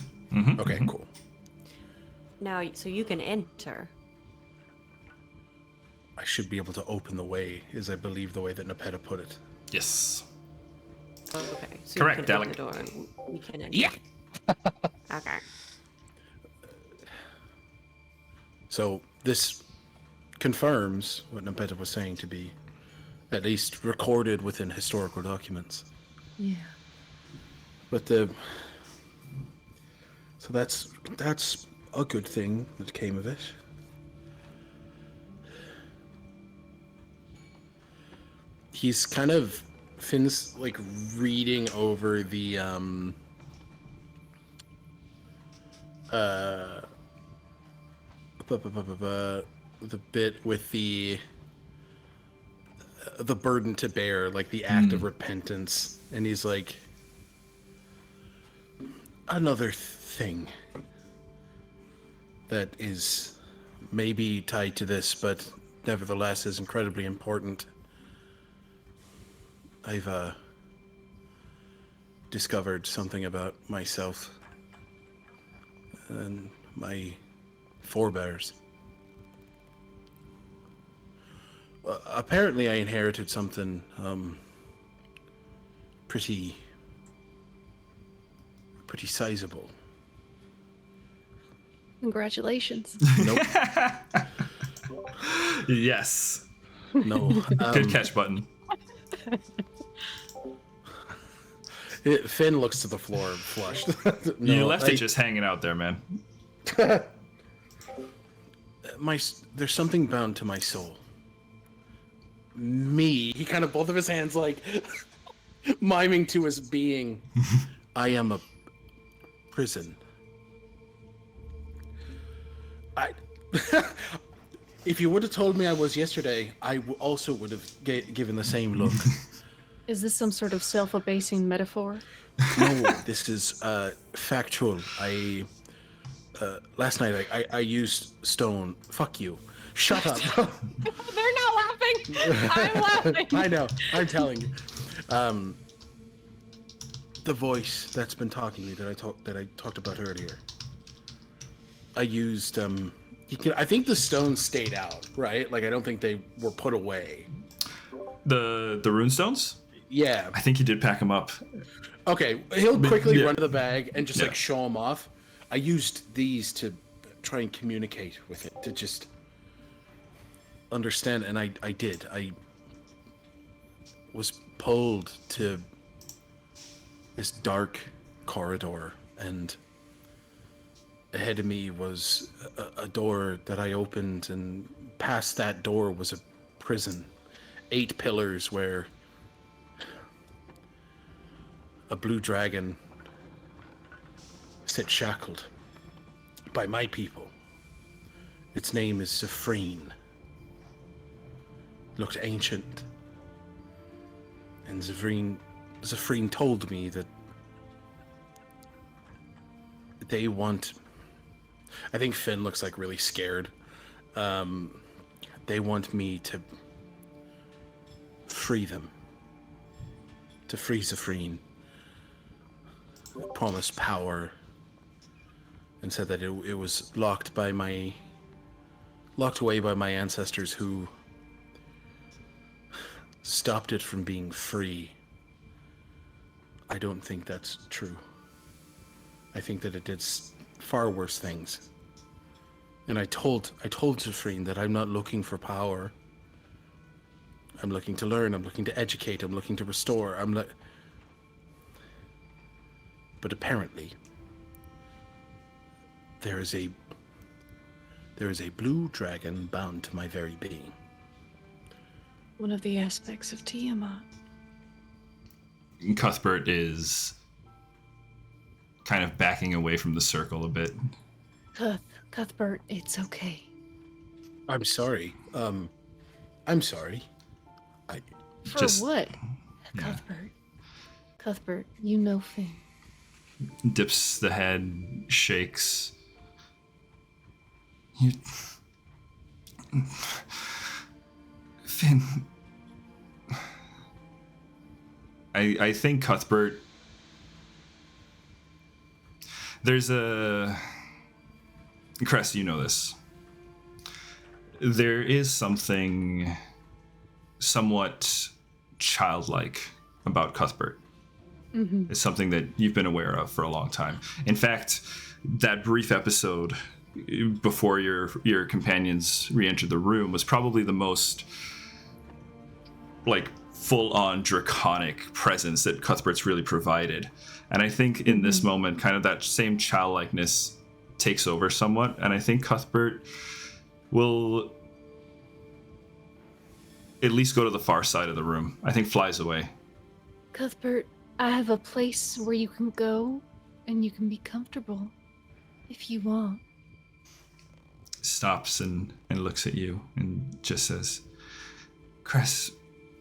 Okay, cool. Now, so you can enter. I should be able to open the way, is I believe the way that Nepeta put it. Yes. Okay. So Correct, you can Alec. open the door and we can enter. Yeah. Okay. So this confirms what Nepeta was saying to be at least recorded within historical documents. Yeah. But so that's a good thing that came of it. He's kind of Finn's like reading over the bit with the burden to bear, like the act of repentance, and he's like, another thing that is maybe tied to this, but nevertheless is incredibly important. I've discovered something about myself and my forebears. Apparently I inherited something pretty sizable. Congratulations. Nope. Yes. No. Good catch, Button. Finn looks to the floor flushed. No, You left it just hanging out there, man. There's something bound to my soul. Me. He kind of both of his hands like miming to his being. I am a prison. If you would have told me I was yesterday, I also would have given the same look. Is this some sort of self-abasing metaphor? No, this is factual. Last night I used stone. Fuck you. Shut up. They're not laughing. laughing. I'm laughing. I know. I'm telling you. The voice that's been talking to me that I talked about earlier. I used I think the stones stayed out, right? Like I don't think they were put away. The rune stones? Yeah. I think he did pack them up. Okay, he'll quickly Yeah. run to the bag and just Yeah. like show him off. I used these to try and communicate with it, to just understand, and I did. I was pulled to this dark corridor, and ahead of me was a door that I opened, and past that door was a prison. 8 pillars where a blue dragon sit shackled by my people. Its name is Zephrine. Looked ancient. And Zephrine told me that they want... I think Finn looks like really scared. They want me to free them. To free Zephrine. Promised power, and said that it was locked away by my ancestors who stopped it from being free. I don't think that's true. I think that it did far worse things. And I told Zephrine that I'm not looking for power. I'm looking to learn, I'm looking to educate, I'm looking to restore, But apparently, there is a blue dragon bound to my very being. One of the aspects of Tiamat. Cuthbert is kind of backing away from the circle a bit. Cuthbert, it's okay. I'm sorry. I'm sorry. For Just- what? yeah. Cuthbert, you know Finn. Dips the head, shakes. You... Finn... I think Cuthbert... There's a... Cress, you know this. There is something somewhat childlike about Cuthbert. Mm-hmm. It's something that you've been aware of for a long time. In fact, that brief episode before your companions re-entered the room was probably the most like full-on draconic presence that Cuthbert's really provided. And I think in this moment, kind of that same childlikeness takes over somewhat, and I think Cuthbert will at least go to the far side of the room. I think flies away. Cuthbert, I have a place where you can go and you can be comfortable if you want. Stops and looks at you and just says, Cress,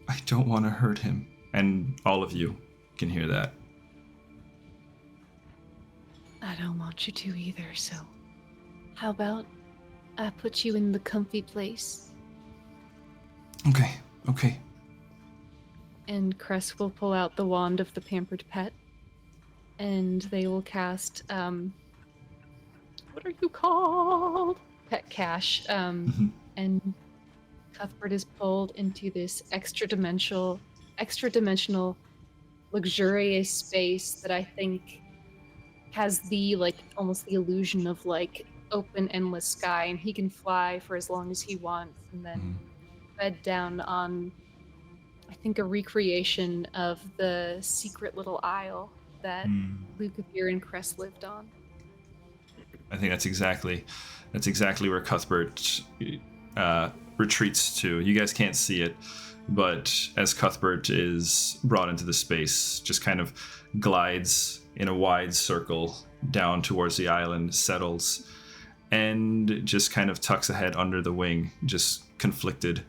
I don't want to hurt him. And all of you can hear that. I don't want you to either, so how about I put you in the comfy place? Okay. And Cress will pull out the wand of the pampered pet, and they will cast, what are you called? Pet Cash. And Cuthbert is pulled into this extra-dimensional, luxurious space that I think has the, like, almost the illusion of, like, open, endless sky, and he can fly for as long as he wants, and then bed down on, I think, a recreation of the secret little isle that Lucavir and Cress lived on. I think that's exactly where Cuthbert retreats to. You guys can't see it, but as Cuthbert is brought into the space, just kind of glides in a wide circle down towards the island, settles, and just kind of tucks a head under the wing, just conflicted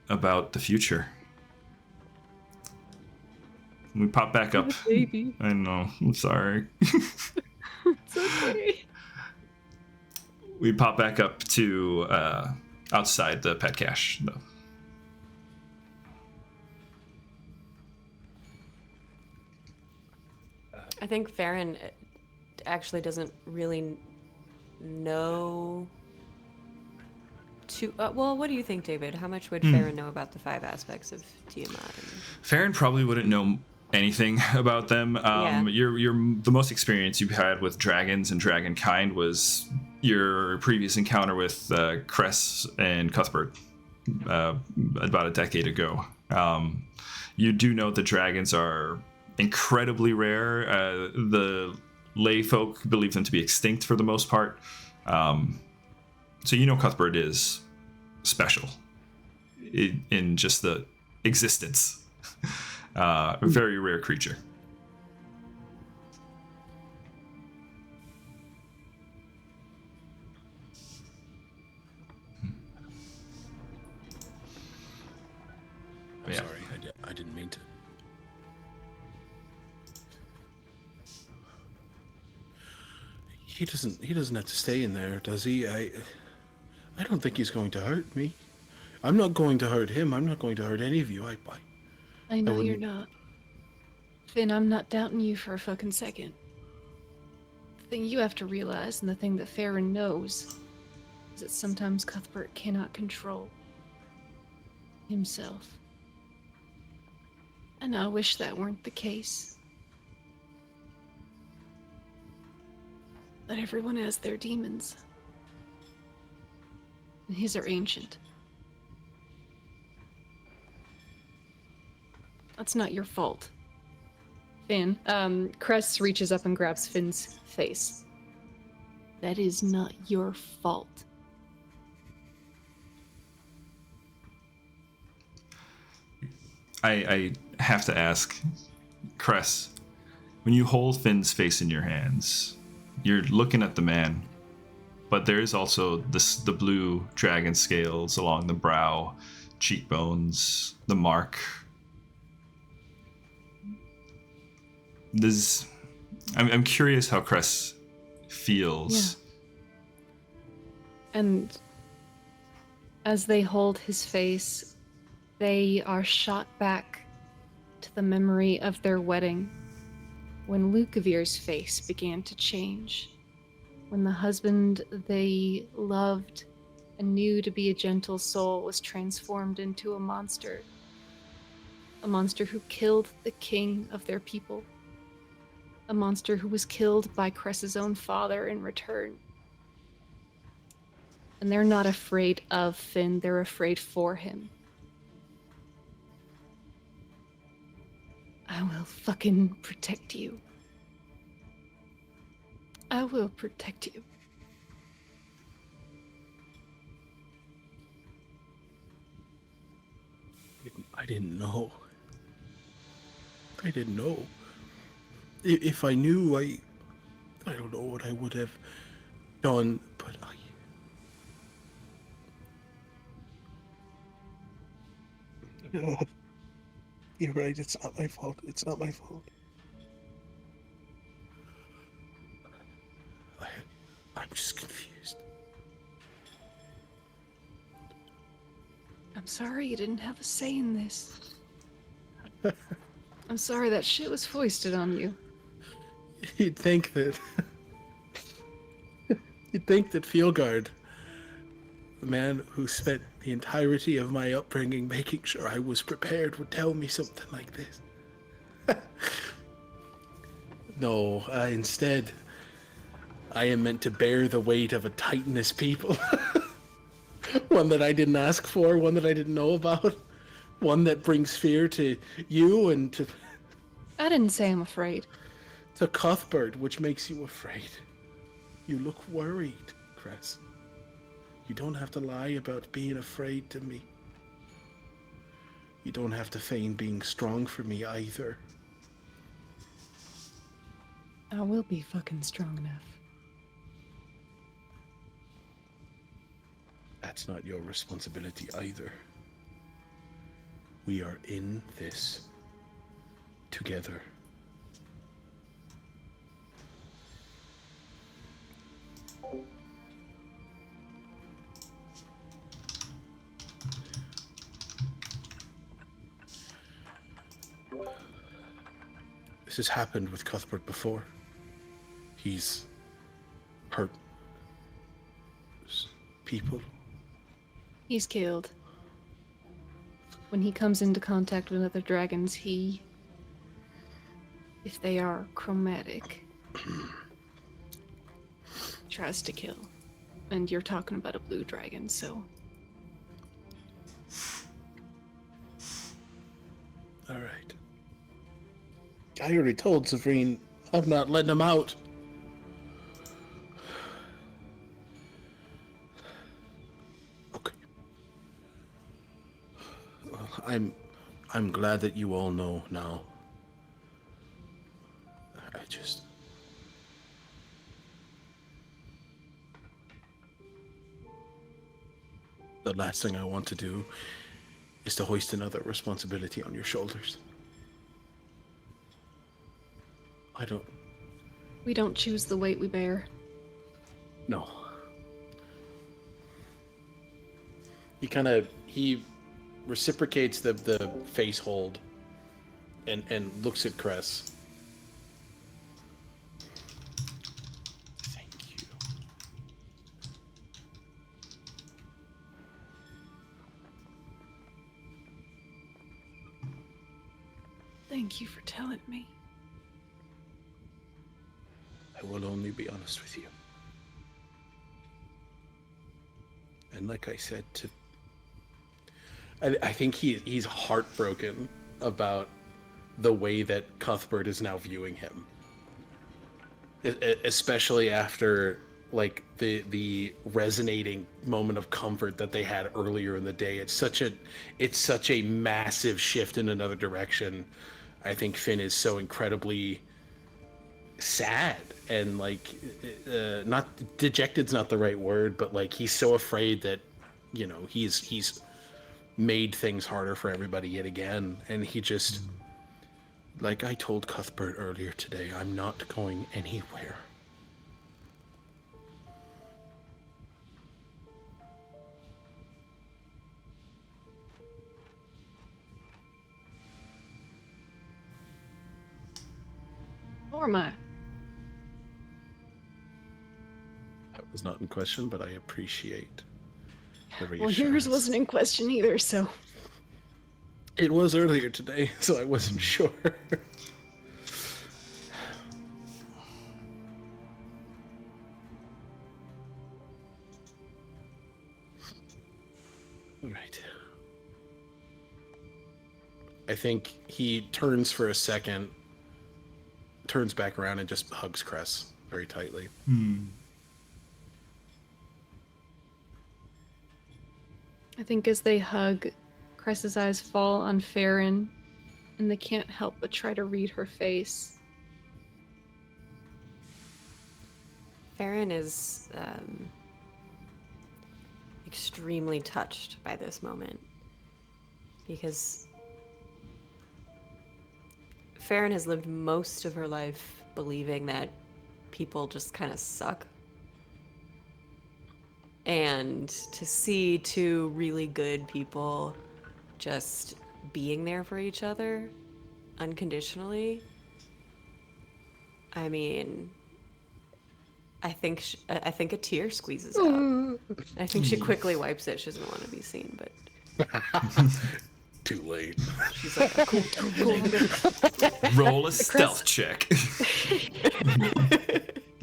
about the future. We pop back up. Baby. I know, I'm sorry. It's okay. We pop back up to outside the pet cache, though. I think Farryn actually doesn't really know too... well, what do you think, David? How much would Farryn know about the 5 aspects of Tiamat? Farryn probably wouldn't know anything about them. Yeah. You're the most experience you've had with dragons and dragonkind was your previous encounter with Cress and Cuthbert about a decade ago. You do know that dragons are incredibly rare. The lay folk believe them to be extinct for the most part. So you know Cuthbert is special in just the existence. A very rare creature. I'm Yeah. sorry, I didn't mean to. He doesn't have to stay in there, does he? I don't think he's going to hurt me. I'm not going to hurt him. I'm not going to hurt any of you. I know you're wouldn't- not. Finn, I'm not doubting you for a fucking second. The thing you have to realize, and the thing that Farryn knows, is that sometimes Cuthbert cannot control himself. And I wish that weren't the case. But everyone has their demons. And his are ancient. That's not your fault. Finn, Cress reaches up and grabs Finn's face. That is not your fault. I have to ask, Cress, when you hold Finn's face in your hands, you're looking at the man, but there is also the blue dragon scales along the brow, cheekbones, the mark. I'm curious how Cress feels. Yeah. And as they hold his face, they are shot back to the memory of their wedding, when Lucavir's face began to change, when the husband they loved and knew to be a gentle soul was transformed into a monster who killed the king of their people, a monster who was killed by Cress's own father in return. And they're not afraid of Finn, they're afraid for him. I will fucking protect you. I will protect you. I didn't know. I didn't know. If I knew, I don't know what I would have done, but No, you're right. It's not my fault. It's not my fault. I'm just confused. I'm sorry you didn't have a say in this. I'm sorry that shit was foisted on you. You'd think that. You'd think that Fieldguard, the man who spent the entirety of my upbringing making sure I was prepared, would tell me something like this. No, instead, I am meant to bear the weight of a titanous people. One that I didn't ask for, one that I didn't know about, one that brings fear to you and to I didn't say I'm afraid. Cuthbert, which makes you afraid. You look worried, Cress. You don't have to lie about being afraid to me. You don't have to feign being strong for me either. I will be fucking strong enough. That's not your responsibility either. We are in this together. This has happened with Cuthbert before. He's hurt people. He's killed. When he comes into contact with other dragons, if they are chromatic, tries to kill. And you're talking about a blue dragon, so... All right. I already told Savrine I'm not letting him out. Okay. Well, I'm glad that you all know now. The last thing I want to do is to hoist another responsibility on your shoulders. We don't choose the weight we bear. No. He reciprocates the face hold and looks at Cress. Thank you. Thank you for telling me. I will only be honest with you. And like I said, I think he's heartbroken about the way that Cuthbert is now viewing him. Especially after like the resonating moment of comfort that they had earlier in the day. It's such a massive shift in another direction. I think Finn is so incredibly sad and like not dejected's not the right word, but like he's so afraid that, you know, he's made things harder for everybody yet again. And he just, like I told Cuthbert earlier today, I'm not going anywhere. Or am I? That was not in question, but I appreciate the Well, reassurance. yours wasn't in question either, so... It was earlier today, so I wasn't sure. All right. I think he turns for a second, turns back around and just hugs Cress very tightly. I think as they hug, Cress's eyes fall on Farryn, and they can't help but try to read her face. Farryn is extremely touched by this moment because Farryn has lived most of her life believing that people just kind of suck. And to see two really good people just being there for each other unconditionally, I mean, I think a tear squeezes out. I think she quickly wipes it. She doesn't want to be seen, but Too late. she's like, cool. Roll a stealth check.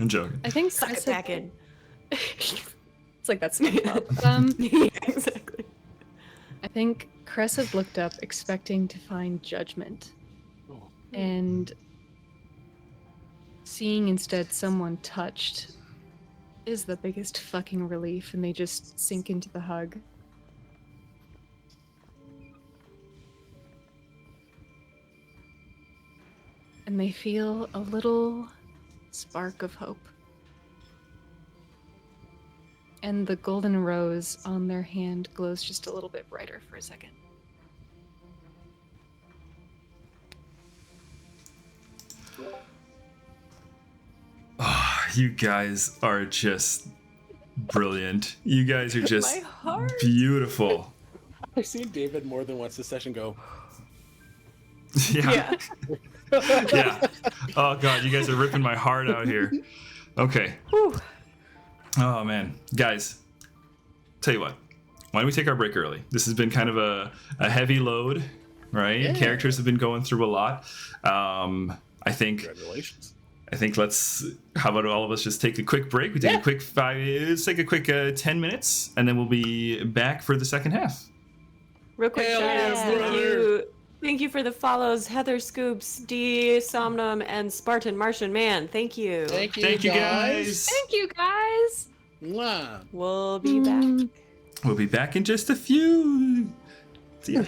I'm joking. I think Suck it back in. It's like that's SpongeBob. Yeah, exactly. I think Cress had looked up expecting to find judgment. And seeing instead someone touched is the biggest fucking relief, and they just sink into the hug. And they feel a little spark of hope. And the golden rose on their hand glows just a little bit brighter for a second. Oh, you guys are just brilliant. You guys are just My heart. beautiful. I've seen David more than once this session go, Yeah. Yeah. Oh god, you guys are ripping my heart out here. Okay. Whew. Oh man, guys. Tell you what. Why don't we take our break early? This has been kind of a heavy load, right? Yeah. Characters have been going through a lot. I think. Congratulations. How about all of us just take a quick break? We take a quick 10 minutes, and then we'll be back for the second half. Real quick, Hell shout yeah, outs. Thank brother. you. Thank you for the follows, Heather Scoops, D, Somnum, and Spartan Martian Man. Thank you. Thank you, Thank you, guys. Thank you, guys. Mwah. We'll be back. We'll be back in just a few. See ya.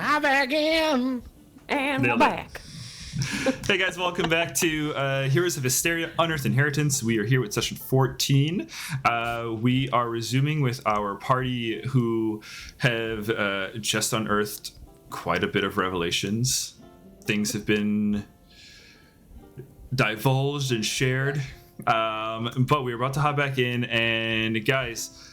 Hi back in. And Nailed we're it. back. Hey guys, welcome back to Heroes of Histaeria, Unearthed Inheritance. We are here with session 14. We are resuming with our party who have just unearthed quite a bit of revelations. Things have been divulged and shared, but we're about to hop back in, and guys,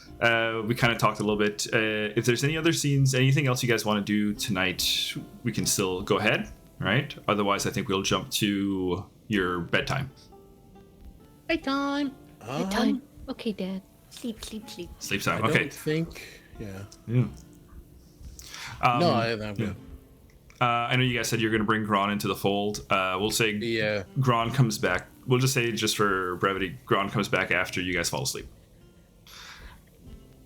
we kind of talked a little bit. If there's any other scenes, anything else you guys want to do tonight, we can still go ahead. Right? Otherwise, I think we'll jump to your bedtime. Bedtime. Bedtime. Okay, Dad. Sleep. Sleep time. I Okay. don't think. Yeah. Yeah. No, I'm good. I know you guys said you're going to bring Gron into the fold. We'll say Yeah. Gron comes back. We'll just say, just for brevity, Gron comes back after you guys fall asleep.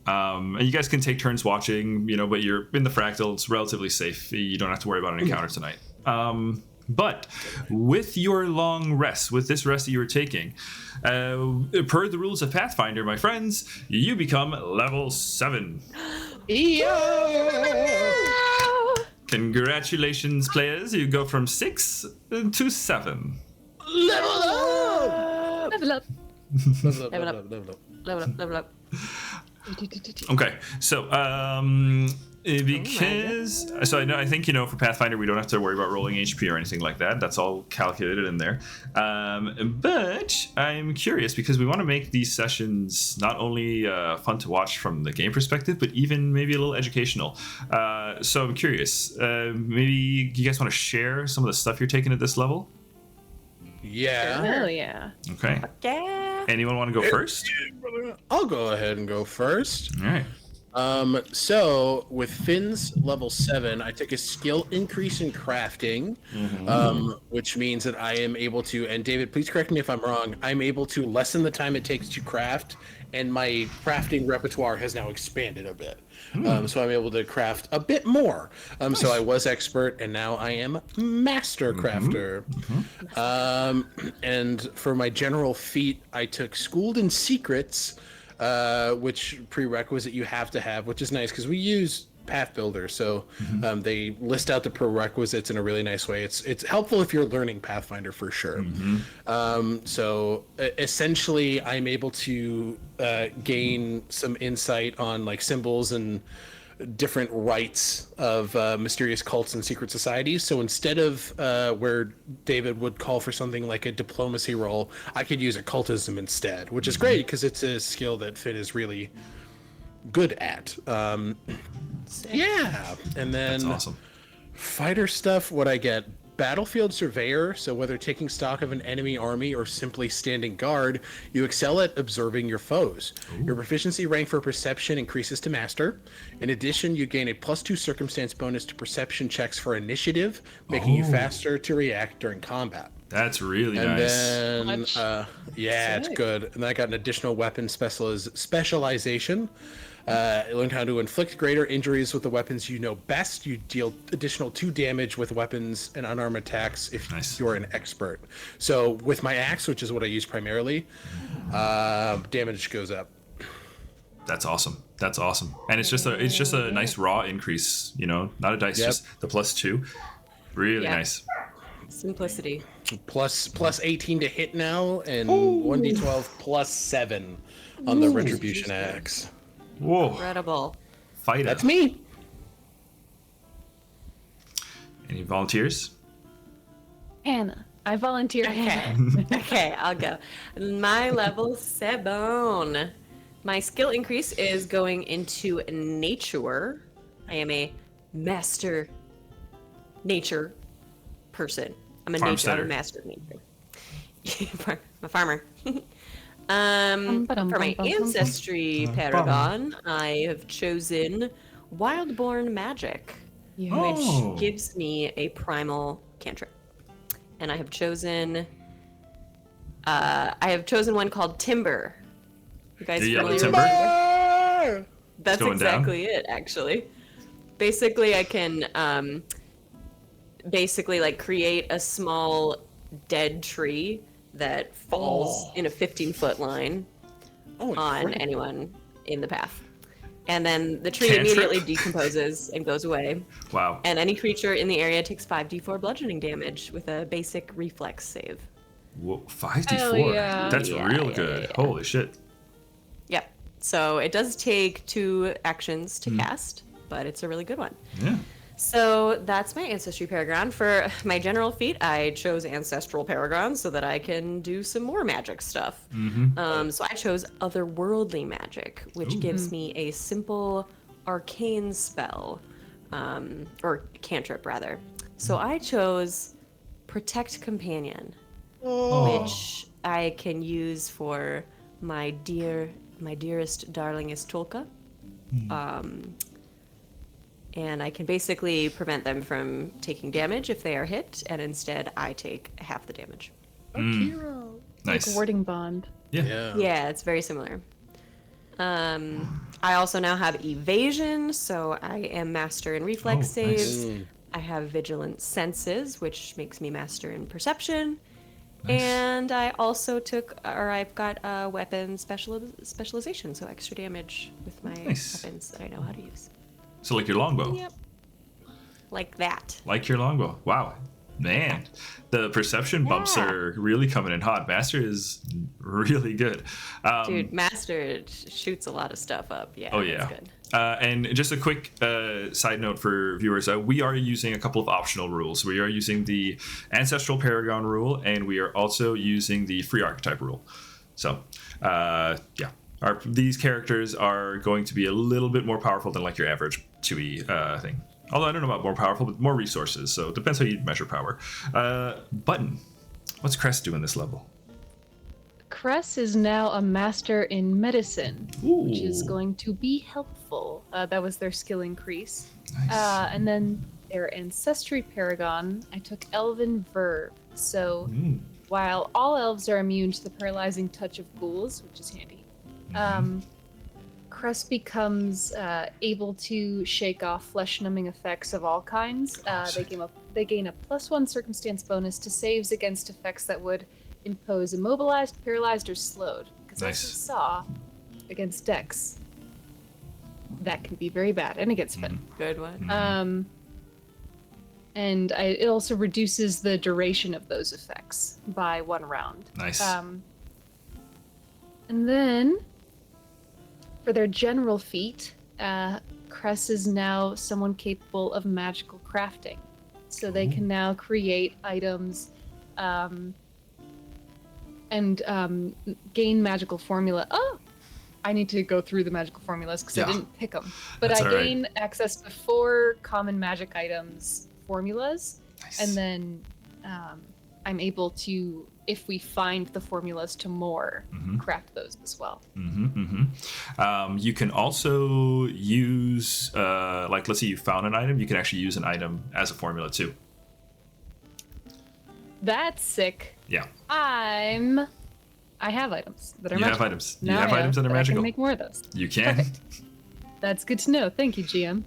And you guys can take turns watching, but you're in the fractal. It's relatively safe. You don't have to worry about an encounter tonight. But with your long rest, with this rest that you were taking, per the rules of Pathfinder, my friends, you become level 7. Yeah. Congratulations, players. You go from 6 to 7. Level up. Level up. Level up. Okay, so because I think for Pathfinder we don't have to worry about rolling HP or anything like that. That's all calculated in there. But I'm curious because we want to make these sessions not only fun to watch from the game perspective, but even maybe a little educational. So I'm curious. Maybe you guys want to share some of the stuff you're taking at this level? Yeah. Hell yeah. Okay. Yeah. Anyone want to go first? I'll go ahead and go first. All right. So with Finn's level 7, I took a skill increase in crafting, which means that I am able to, and David, please correct me if I'm wrong, I'm able to lessen the time it takes to craft, and my crafting repertoire has now expanded a bit. So I'm able to craft a bit more. So I was expert, and now I am master crafter. And for my general feat, I took Schooled in Secrets, which prerequisite you have to have, which is nice because we use Path Builder, so they list out the prerequisites in a really nice way. It's helpful if you're learning Pathfinder for sure. So essentially, I'm able to gain some insight on like symbols and different rites of mysterious cults and secret societies. So instead of where David would call for something like a diplomacy roll, I could use occultism instead, which is great because it's a skill that Finn is really good at. Yeah, and then That's awesome. fighter stuff, what I get, Battlefield Surveyor, so whether taking stock of an enemy army or simply standing guard, you excel at observing your foes. Your proficiency rank for perception increases to master. In addition, you gain a +2 circumstance bonus to perception checks for initiative, making you faster to react during combat. That's really And nice. then, it's good. And then I got an additional weapon specialization. Learn how to inflict greater injuries with the weapons you know best. You deal additional 2 damage with weapons and unarmed attacks if you're an expert. So with my axe, which is what I use primarily, damage goes up. That's awesome. And it's just a nice raw increase, not a dice, just the +2. Really nice. Simplicity. Plus 18 to hit now, and 1d12 +7 on the Retribution axe. Whoa. Incredible. Fight. That's me. Any volunteers? Hannah. I volunteer Hannah. Okay, I'll go. My level 7. My skill increase is going into nature. I am a master nature person. I'm a master of nature. I'm a farmer. For my ancestry paragon, I have chosen Wildborn Magic, which gives me a primal cantrip. And I have chosen one called Timber. You guys The familiar yellow with timber? Timber? That's going exactly it, actually. Basically, I can create a small dead tree that falls in a 15-foot line on anyone in the path. And then the tree Cantrip? immediately decomposes and goes away. Wow. And any creature in the area takes 5d4 bludgeoning damage with a basic reflex save. Whoa, 5d4. Hell yeah. That's Yeah, real yeah, good. yeah. Holy shit. Yep. So it does take 2 actions to cast, but it's a really good one. Yeah. So that's my Ancestry Paragon. For my general feat, I chose Ancestral Paragon so that I can do some more magic stuff. So I chose Otherworldly Magic, which gives me a simple arcane spell, or cantrip rather. So I chose Protect Companion, which I can use for my dearest, darlingest Tolka. And I can basically prevent them from taking damage if they are hit, and instead I take half the damage. Hero. Nice. Like warding bond. Yeah. Yeah, it's very similar. I also now have evasion, so I am master in reflex Oh, nice. saves. I have vigilant senses, which makes me master in perception. Nice. And I also I've got a weapon specialization, so extra damage with my Nice. weapons that I know how to use. So like your longbow. Yep. Like that. Like your longbow. Wow. Man, the perception bumps Yeah. are really coming in hot. Master is really good. Dude, Master shoots a lot of stuff up. Yeah. Oh, that's yeah. good. And just a quick side note for viewers, we are using a couple of optional rules. We are using the Ancestral Paragon rule, and we are also using the Free Archetype rule. So, yeah. These characters are going to be a little bit more powerful than like your average 2e thing. Although I don't know about more powerful, but more resources. So it depends how you measure power. Button. What's Cress doing this level? Cress is now a master in medicine, which is Ooh. going to be helpful. That was their skill increase. Nice. And then their Ancestry Paragon, I took Elven Verb. So while all elves are immune to the paralyzing touch of ghouls, which is handy, Cress becomes able to shake off flesh-numbing effects of all kinds. They gain a +1 circumstance bonus to saves against effects that would impose immobilized, paralyzed, or slowed. Because Nice. as we saw against Dex, that can be very bad, and it gets fit. Good one. And it also reduces the duration of those effects by 1 round. Nice. And then, for their general feat, Cress is now someone capable of magical crafting. So they can now create items and gain magical formula. Oh! I need to go through the magical formulas because Yeah. I didn't pick them. But That's I all right. gain access to 4 common magic items formulas. Nice. And then I'm able to, if we find the formulas to more, craft those as well. You can also use, like, let's say you found an item, you can actually use an item as a formula too. That's sick. Yeah. I have items that are You have magical. items. You Now have I know items that are I magical. can make more of those. You can. That's good to know. Thank you, GM.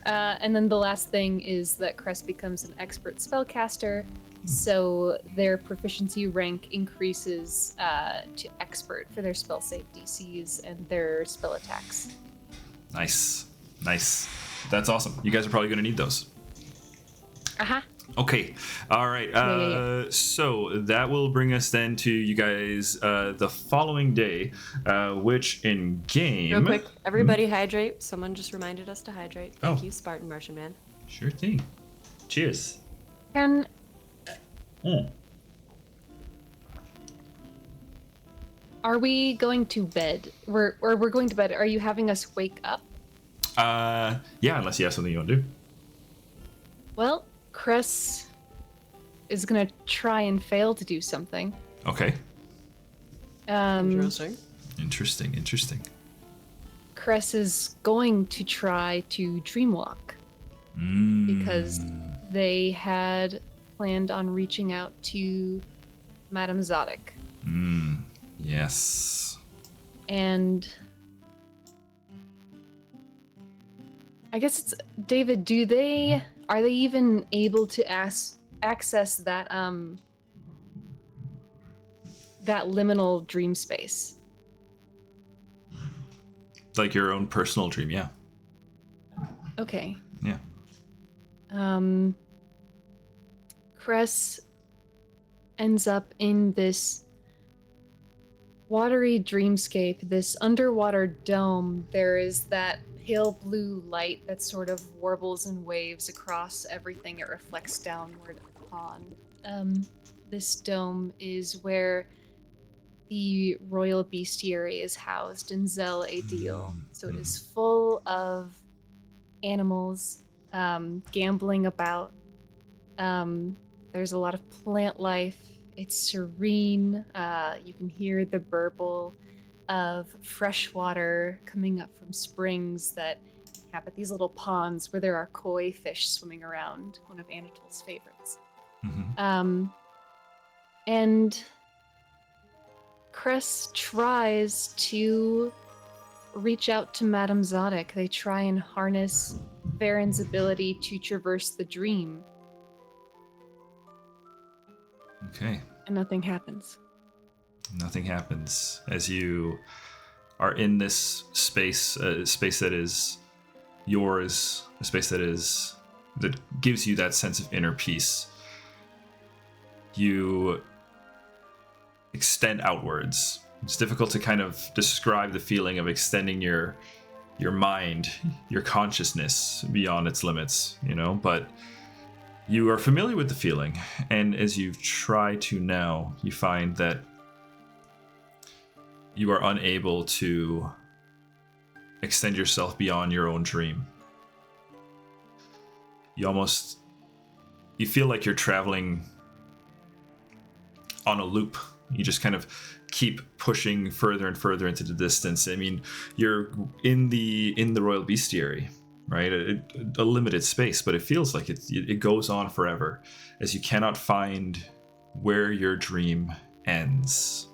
And then the last thing is that Cress becomes an expert spellcaster, so their proficiency rank increases to expert for their spell save DCs and their spell attacks. Nice. That's awesome. You guys are probably going to need those. Aha. Okay. All right. Yeah. So that will bring us then to you guys the following day, which in game. Real quick, everybody hydrate. Someone just reminded us to hydrate. Thank Oh. you, Spartan Martian Man. Sure thing. Cheers. And are we going to bed? We're going to bed. Are you having us wake up? Yeah, unless you have something you want to do. Well, Cress is gonna try and fail to do something. Okay. Interesting. Interesting. Cress is going to try to dreamwalk because they had planned on reaching out to Madame Zadek. Yes. And I guess it's David, are they even able to access that that liminal dream space? like your own personal dream, yeah. Okay. Yeah. Cress ends up in this watery dreamscape, this underwater dome. There is that pale blue light that sort of warbles and waves across everything it reflects downward upon. This dome is where the royal bestiary is housed in Zel Adil. So it is full of animals gambling about. There's a lot of plant life. It's serene. You can hear the burble of fresh water coming up from springs that inhabit these little ponds where there are koi fish swimming around, one of Anatol's favorites. And Cress tries to reach out to Madame Zadek. They try and harness Farron's ability to traverse the dream. Okay. And nothing happens. Nothing happens as you are in this space, a space that is yours, a space that gives you that sense of inner peace. You extend outwards. It's difficult to kind of describe the feeling of extending your mind, your consciousness beyond its limits, but you are familiar with the feeling, and as you try to now, you find that you are unable to extend yourself beyond your own dream. You feel like you're traveling on a loop. You just kind of keep pushing further and further into the distance. I mean, you're in the royal bestiary, right? A limited space, but it feels like it goes on forever as you cannot find where your dream ends.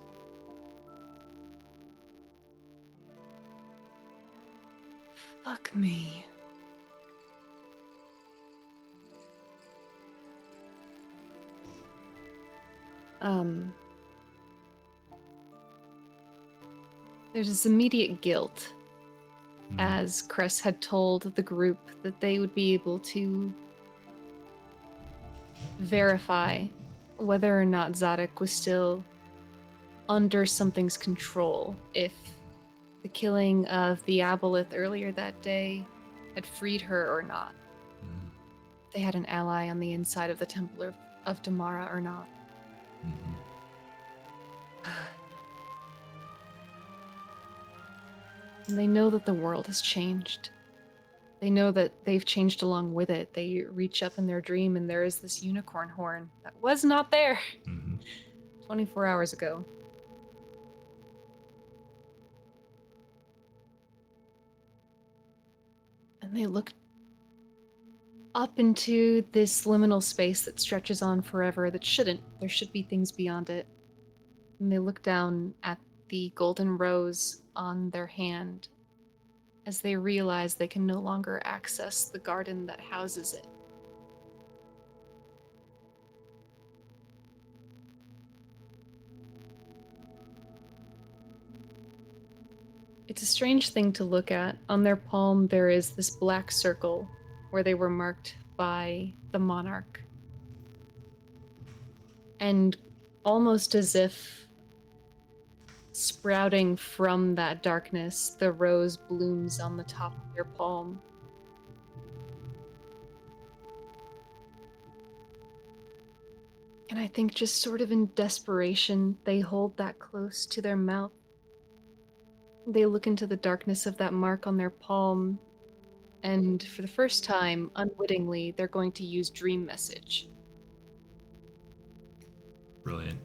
Fuck me. There's this immediate guilt, as Cress had told the group that they would be able to verify whether or not Zadek was still under something's control, if the killing of the aboleth earlier that day had freed her or not. They had an ally on the inside of the Temple of Damara or not. And they know that the world has changed. They know that they've changed along with it. They reach up in their dream and there is this unicorn horn that was not there 24 hours ago. And they look up into this liminal space that stretches on forever, that shouldn't. There should be things beyond it. And they look down at the golden rose on their hand as they realize they can no longer access the garden that houses it. It's a strange thing to look at. On their palm, there is this black circle where they were marked by the monarch. And almost as if sprouting from that darkness, the rose blooms on the top of your palm. And I think just sort of in desperation, they hold that close to their mouth. They look into the darkness of that mark on their palm, and for the first time, unwittingly, they're going to use Dream Message. Brilliant.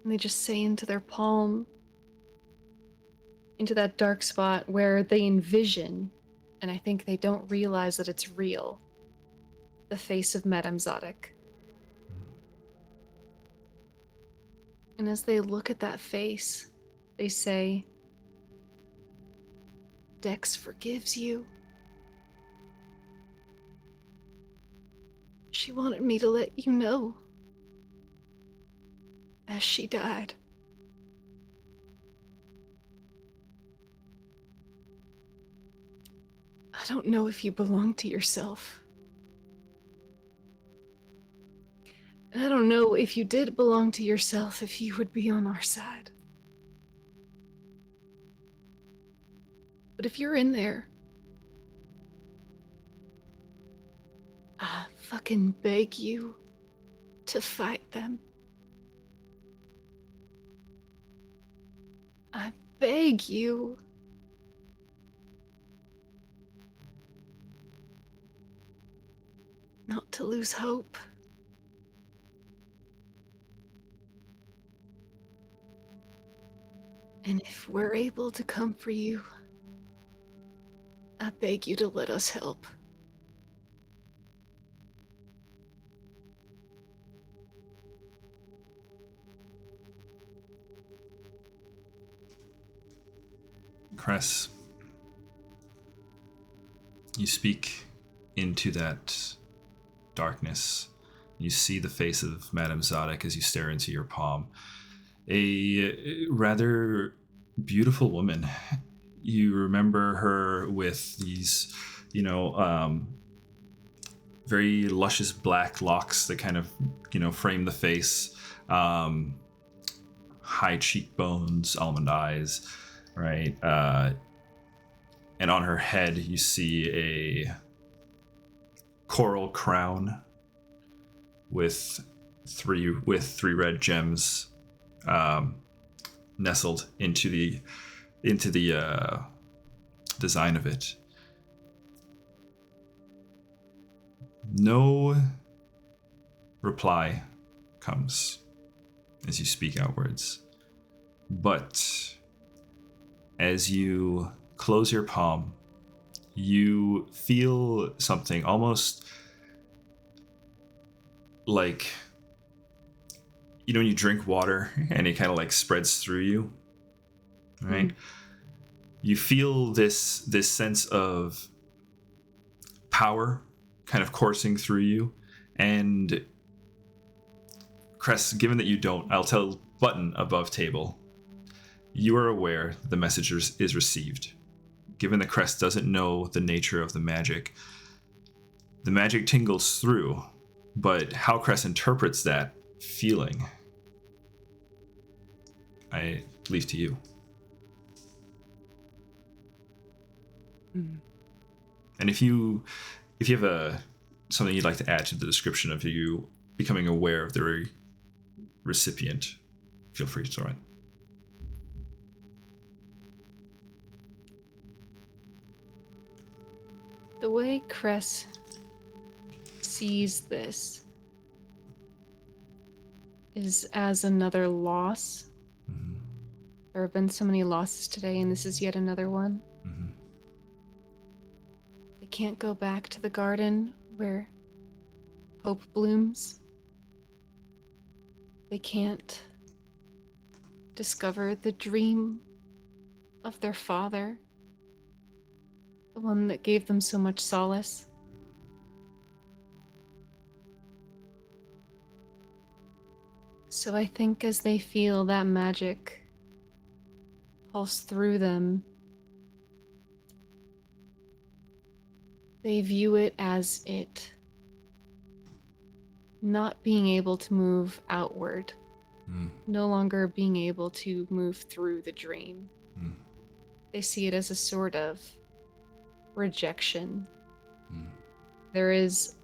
And they just say into their palm, into that dark spot where they envision, and I think they don't realize that it's real, the face of Madame Zadek. And as they look at that face, they say, Dex forgives you. She wanted me to let you know. As she died. don't know if you belong to yourself. And I don't know if you did belong to yourself, if you would be on our side. But if you're in there, I fucking beg you to fight them. I beg you. Not to lose hope. And if we're able to come for you, I beg you to let us help. Cress, you speak into that darkness. You see the face of Madame Zadek as you stare into your palm. A rather beautiful woman. You remember her with these, very luscious black locks that kind of, frame the face. High cheekbones, almond eyes, right? And on her head, you see a coral crown with three red gems nestled into the design of it. No reply comes as you speak outwards, but as you close your palm, you feel something almost like, when you drink water and it kind of like spreads through you, right? You feel this sense of power kind of coursing through you. And Cress, given that you don't, I'll tell Button above table, you are aware the message is received. Given that Cress doesn't know the nature of the magic tingles through, but how Cress interprets that feeling, I leave to you. And if you have something you'd like to add to the description of you becoming aware of the recipient, feel free to throw it. The way Cress sees this is as another loss. Mm-hmm. There have been so many losses today, and this is yet another one. Mm-hmm. They can't go back to the garden where hope blooms. They can't discover the dream of their father, the one that gave them so much solace. So I think as they feel that magic pulse through them, they view it as it not being able to move outward, no longer being able to move through the dream. They see it as a sort of rejection. There is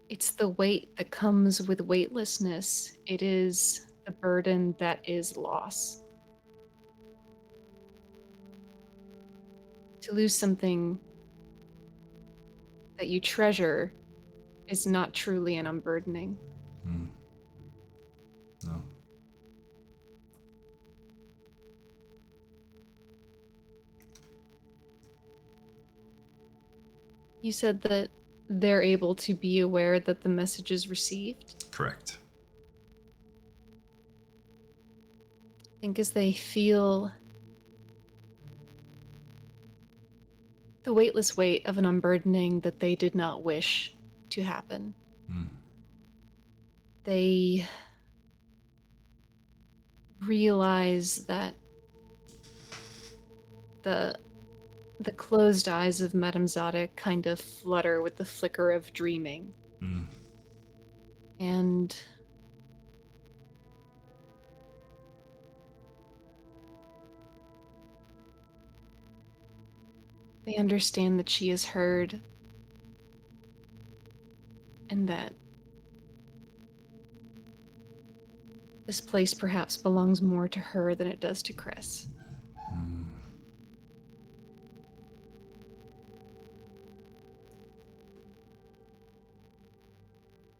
it's the weight that comes with weightlessness. It is the burden that is loss. To lose something that you treasure is not truly an unburdening. No. You said that they're able to be aware that the message is received? Correct. I think as they feel the weightless weight of an unburdening that they did not wish to happen, they realize that the closed eyes of Madame Zadek kind of flutter with the flicker of dreaming. Mm. And they understand that she is heard and that this place perhaps belongs more to her than it does to Cress. Mm.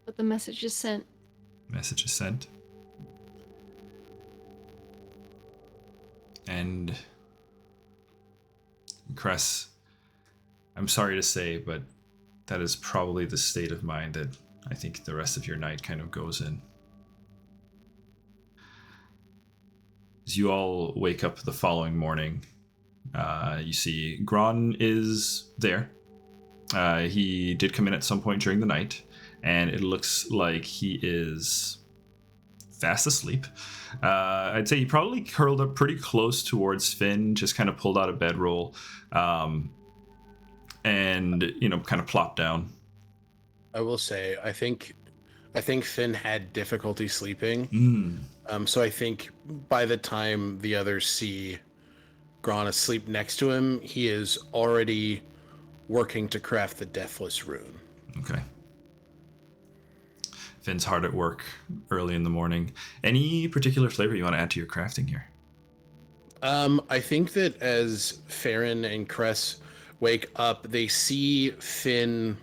But the message is sent. Message is sent. And Cress, I'm sorry to say, but that is probably the state of mind that I think the rest of your night kind of goes in. As you all wake up the following morning, you see Gron is there. He did come in at some point during the night, and it looks like he is fast asleep. I'd say he probably curled up pretty close towards Finn, just kind of pulled out a bedroll, and kind of plopped down. I will say, I think Finn had difficulty sleeping. So I think by the time the others see Gron asleep next to him, he is already working to craft the Deathless Rune. Okay. Finn's hard at work early in the morning. Any particular flavor you want to add to your crafting here? I think that as Farryn and Cress wake up, they see Finn.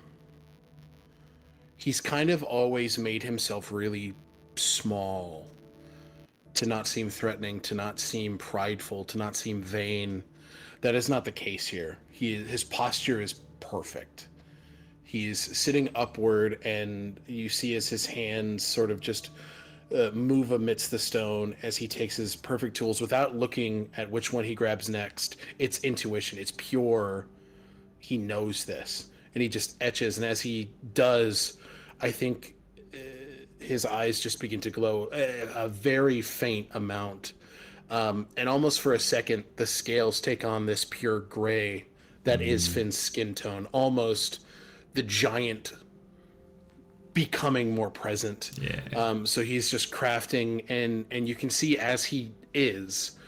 He's kind of always made himself really small to not seem threatening, to not seem prideful, to not seem vain. That is not the case here. His posture is perfect. He's sitting upward, and you see as his hands sort of just move amidst the stone as he takes his perfect tools without looking at which one he grabs next. It's intuition. It's pure. He knows this, and he just etches. And as he does, I think his eyes just begin to glow a very faint amount. And almost for a second, the scales take on this pure gray that is Finn's skin tone. Almost the giant becoming more present. Yeah. So he's just crafting, and you can see as he is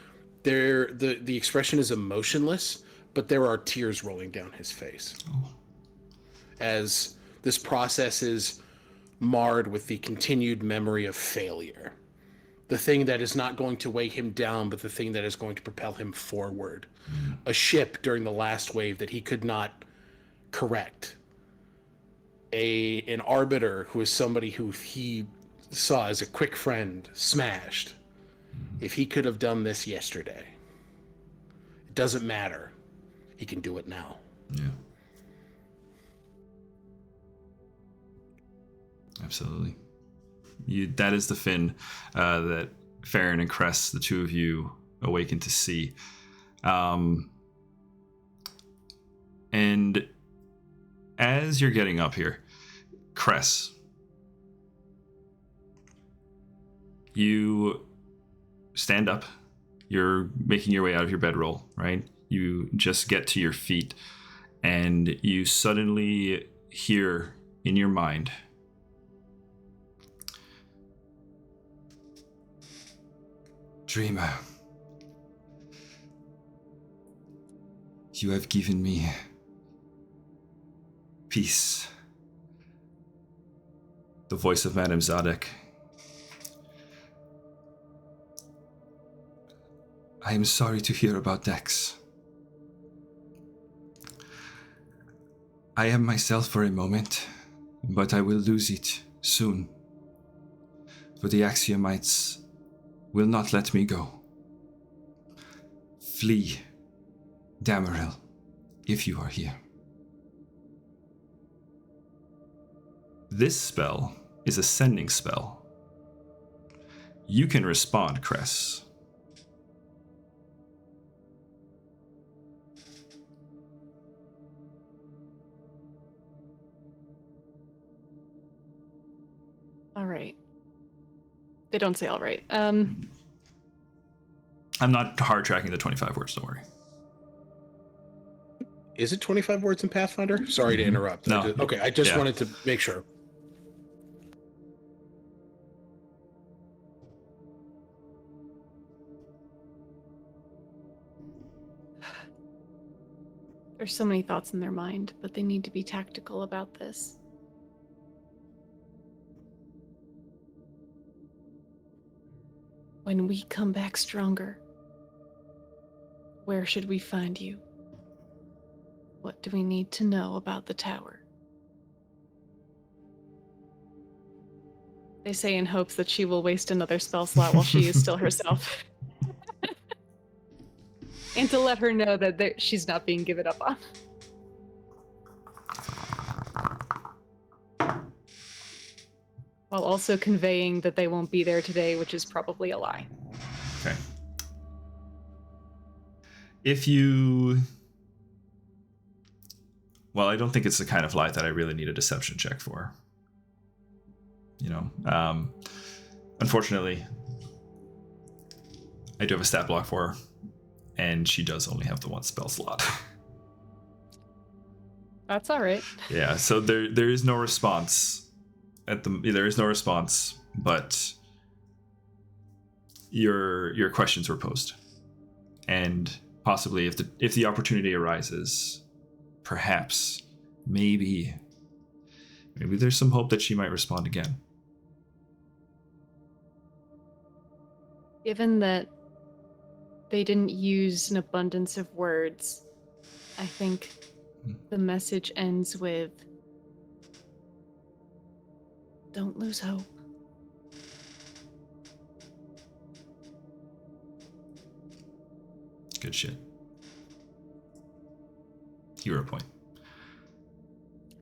there, the expression is emotionless, but there are tears rolling down his face. As this process is marred with the continued memory of failure. The thing that is not going to weigh him down, but the thing that is going to propel him forward. A ship during the last wave that he could not correct. An arbiter who is somebody who he saw as a quick friend smashed. If he could have done this yesterday, it doesn't matter. He can do it now. Yeah. Absolutely. That is the Finn that Farryn and Cress, the two of you, awaken to see. And as you're getting up here, Cress, you stand up. You're making your way out of your bedroll, right? You just get to your feet, and you suddenly hear in your mind, "Dreamer, you have given me peace." The voice of Madame Zadek. "I am sorry to hear about Dex. I am myself for a moment, but I will lose it soon. For the Axiomites will not let me go. Flee, Damaril, if you are here." This spell is a sending spell. You can respond, Cress. All right. They don't say all right. I'm not hard tracking the 25 words, don't worry. Is it 25 words in Pathfinder? Sorry to interrupt. No. I just Yeah. wanted to make sure. There's so many thoughts in their mind, but they need to be tactical about this. When we come back stronger, where should we find you? What do we need to know about the tower? They say in hopes that she will waste another spell slot while she is still herself. And to let her know that she's not being given up on. While also conveying that they won't be there today, which is probably a lie. Okay. If you... Well, I don't think it's the kind of lie that I really need a deception check for. You know, unfortunately, I do have a stat block for her, and she does only have the one spell slot. That's all right. Yeah, so there is no response there is no response, but your questions were posed, and possibly if the opportunity arises, perhaps maybe there's some hope that she might respond again. Given that they didn't use an abundance of words, I think the message ends with, "Don't lose hope." Good shit. Hero point.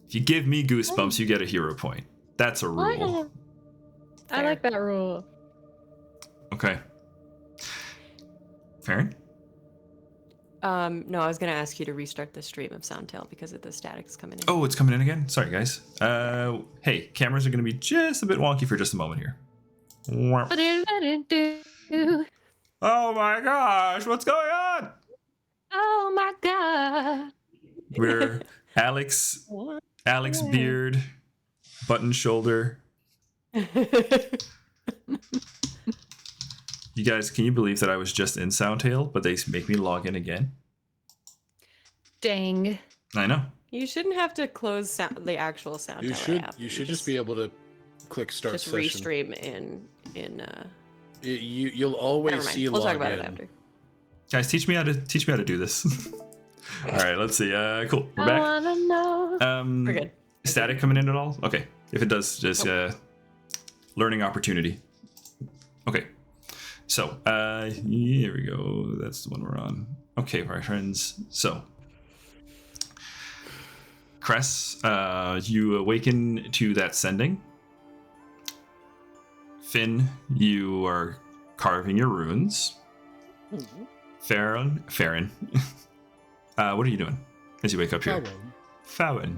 If you give me goosebumps, you get a hero point. That's a rule. I like that rule. Okay. Farryn? No, I was going to ask you to restart the stream of Soundtale because of the static's coming in. Oh, it's coming in again? Sorry, guys. Hey, cameras are going to be just a bit wonky for just a moment here. Oh my gosh, what's going on? Oh my god. We're Alex Beard, Button Shoulder. You guys, can you believe that I was just in Soundtale, but they make me log in again? Dang. I know. You shouldn't have to close the actual Soundtale app. You should just be able to click start just session. restream in You'll always never mind. see We'll login. talk about it after. Guys, teach me how to do this. All right, let's see. Cool. We're back. I wanna know. We're good. Static coming in at all? Okay. If it does, just learning opportunity. Okay. So, here we go. That's the one we're on. Okay, my friends. So, Cress, you awaken to that sending. Finn, you are carving your runes. Farryn, what are you doing as you wake up here? Farryn.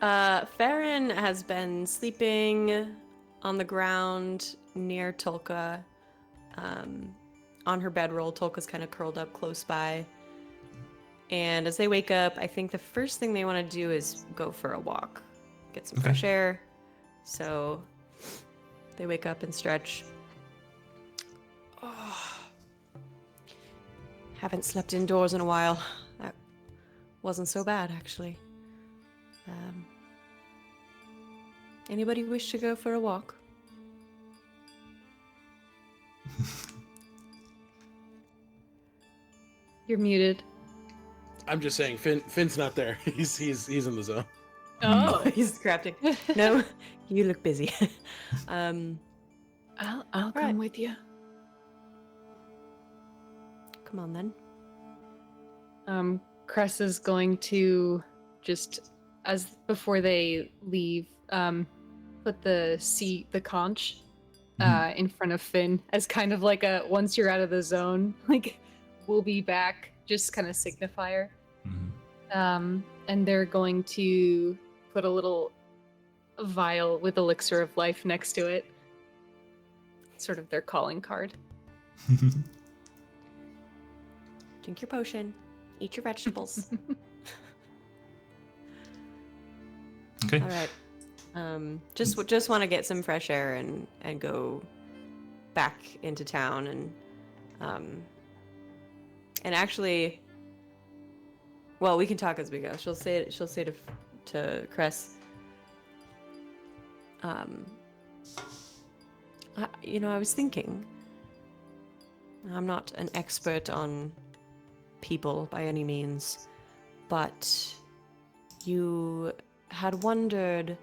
Farryn has been sleeping on the ground near Tolka, on her bedroll. Tolka's kind of curled up close by. And as they wake up, I think the first thing they want to do is go for a walk, get some fresh air. So they wake up and stretch. Oh, haven't slept indoors in a while. That wasn't so bad, actually. Anybody wish to go for a walk? You're muted. I'm just saying, Finn's not there. He's in the zone. Oh, he's crafting. No, you look busy. I'll come with you. Come on then. Cress is going to just, as before they leave, put the conch in front of Finn as kind of like a, once you're out of the zone, like, we'll be back, just kind of signifier. And they're going to put a little vial with elixir of life next to it. Sort of their calling card. Drink your potion. Eat your vegetables. Okay. All right. Just want to get some fresh air and go back into town and actually, well, we can talk as we go. She'll say to Cress, I was thinking, I'm not an expert on people by any means, but you had wondered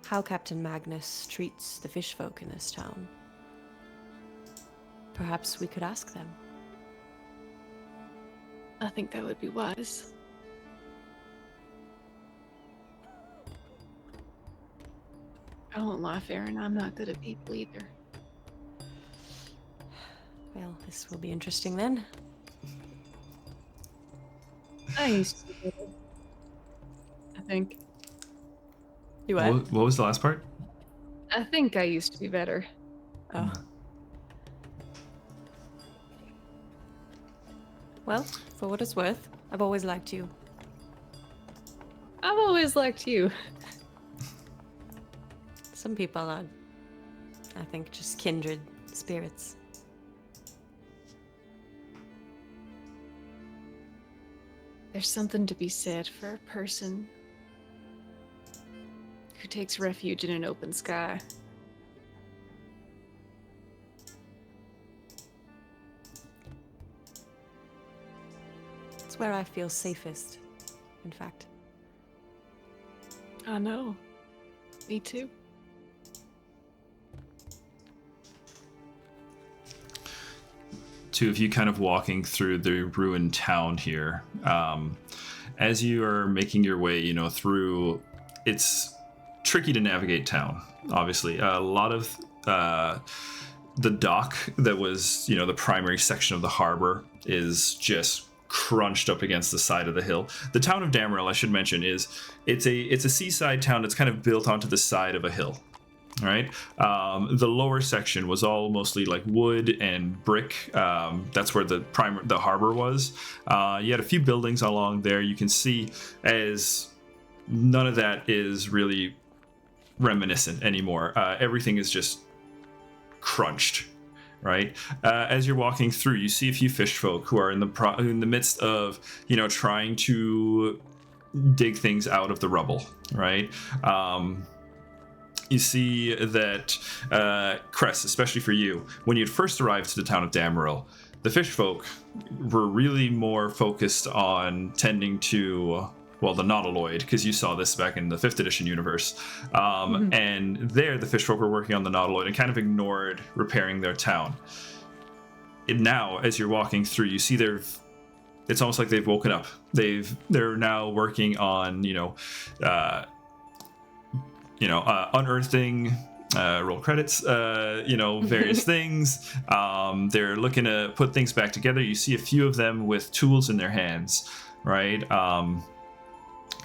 how Captain Magnus treats the fishfolk in this town. Perhaps we could ask them. I think that would be wise. I won't lie, Farryn. I'm not good at people either. Well, this will be interesting then. I used to be better. I think. You what? What was the last part? I think I used to be better. Oh. Well, for what it's worth, I've always liked you. I've always liked you. Some people are, I think, just kindred spirits. There's something to be said for a person who takes refuge in an open sky. It's where I feel safest, in fact. I know. Me too. Two of you kind of walking through the ruined town here. As you are making your way, through, it's tricky to navigate town, obviously. A lot of the dock that was, the primary section of the harbor is just crunched up against the side of the hill. The town of Damrell, I should mention, it's a seaside town that's kind of built onto the side of a hill. All right. The lower section was all mostly like wood and brick. That's where the harbor was. You had a few buildings along there. You can see as none of that is really reminiscent anymore. Everything is just crunched. Right. As you're walking through, you see a few fishfolk who are in the midst of trying to dig things out of the rubble. Right. You see that, Cress, especially for you, when you'd first arrived to the town of Damrell, the fishfolk were really more focused on tending to, the nautiloid, because you saw this back in the 5th edition universe. And there, the fishfolk were working on the nautiloid and kind of ignored repairing their town. And now, as you're walking through, you see it's almost like they've woken up. They're now working on, unearthing, roll credits, various things. They're looking to put things back together. You see a few of them with tools in their hands, right?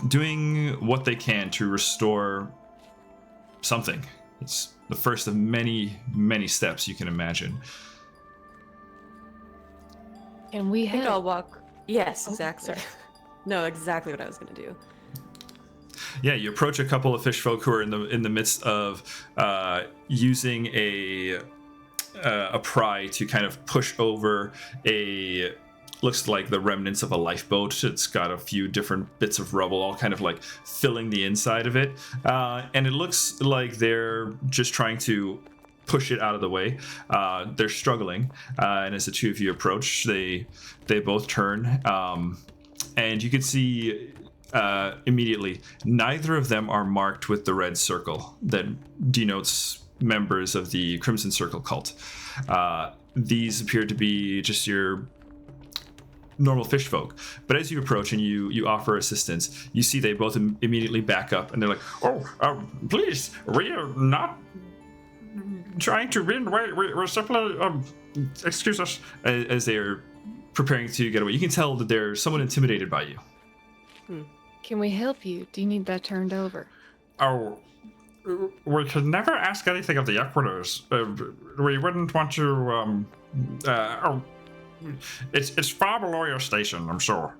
Doing what they can to restore something. It's the first of many, many steps you can imagine. And we I think help. I'll walk. Yes, Oh, exactly. sorry. No, exactly what I was going to do. Yeah, you approach a couple of fishfolk who are in the midst of using a pry to kind of push over looks like the remnants of a lifeboat. It's got a few different bits of rubble, all kind of like filling the inside of it, and it looks like they're just trying to push it out of the way. They're struggling, and as the two of you approach, they both turn, and you can see. Immediately, neither of them are marked with the red circle that denotes members of the Crimson Circle cult. These appear to be just your normal fishfolk. But as you approach and you offer assistance, you see they both immediately back up and they're like, please, we are not trying to win. We're simply, excuse us, as they're preparing to get away. You can tell that they're somewhat intimidated by you. Can we help you? Do you need that turned over? Oh, we could never ask anything of the Equitors. We wouldn't want to, it's far below your station, I'm sure.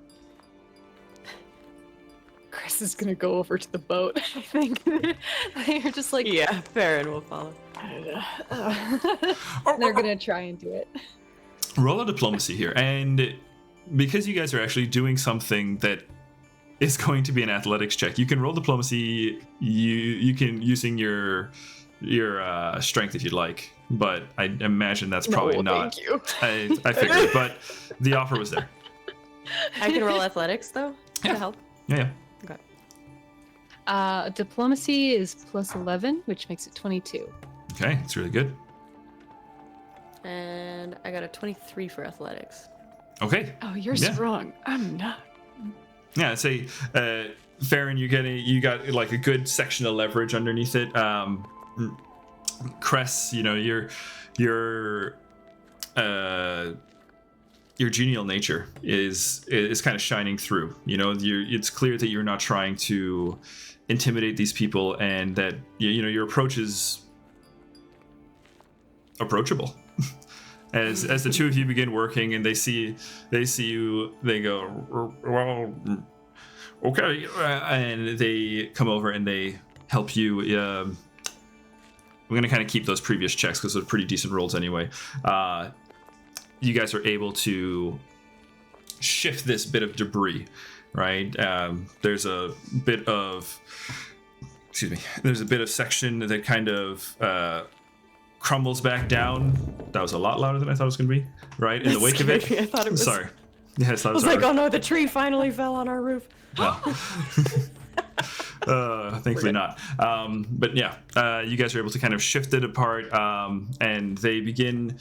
Chris is gonna go over to the boat. I think they're just like, Yeah, Farryn will follow. they're gonna try and do it. Roll a diplomacy here, and because you guys are actually doing something that is going to be an athletics check, you can roll diplomacy. You can using your strength if you'd like, but I imagine that's probably not. Thank you. I figured, but the offer was there. I can roll athletics though Yeah. to help. Yeah. Okay. Diplomacy is plus 11, which makes it 22. Okay, it's really good. And I got a 23 for athletics. Okay. Oh, you're Yeah. strong. I'm not. Yeah, I'd say, Farryn, you got like a good section of leverage underneath it. Cress, your genial nature is kind of shining through. It's clear that you're not trying to intimidate these people, and that your approach is approachable. As the two of you begin working, and they see you, they go, well, okay, and they come over and they help you. I'm gonna kind of keep those previous checks because they're pretty decent rolls anyway. You guys are able to shift this bit of debris, right? There's a bit of section that kind of crumbles back down. That was a lot louder than I thought it was going to be, right? In the wake of it. I thought it was. Sorry. Yes, I was like, oh no, the tree finally fell on our roof. Well, thankfully not. But yeah, you guys are able to kind of shift it apart, and they begin,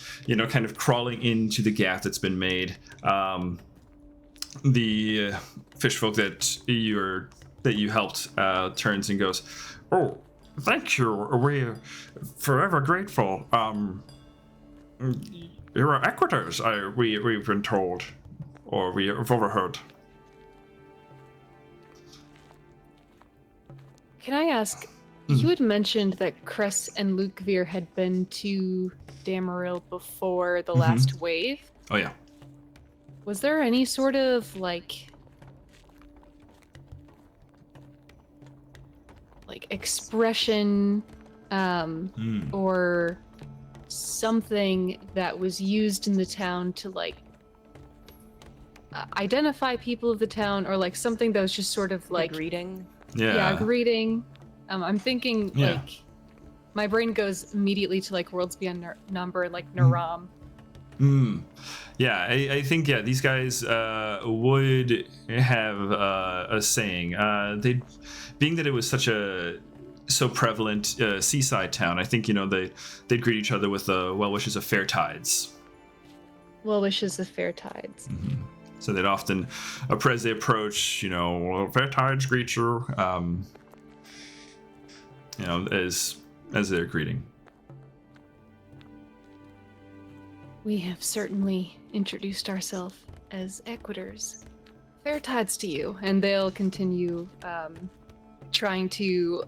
kind of crawling into the gap that's been made. The fishfolk that you helped turns and goes, Oh, thank you. We're forever grateful. You're equitors, we've been told, or we have overheard. Can I ask? You had mentioned that Cress and Lukevir had been to Damaril before the last wave. oh yeah. Was there any sort of like expression or something that was used in the town to identify people of the town, or something that was just sort of Like reading. yeah, greeting. I'm thinking my brain goes immediately to worlds beyond number, Naram. Yeah, I think these guys would have a saying. Being that it was so prevalent seaside town, I think they'd greet each other with well wishes of fair tides. Well wishes of fair tides. So they'd often, as they approach, well, fair tides greet you, as they're greeting. We have certainly introduced ourselves as equitors. Fair tides to you, and they'll continue trying to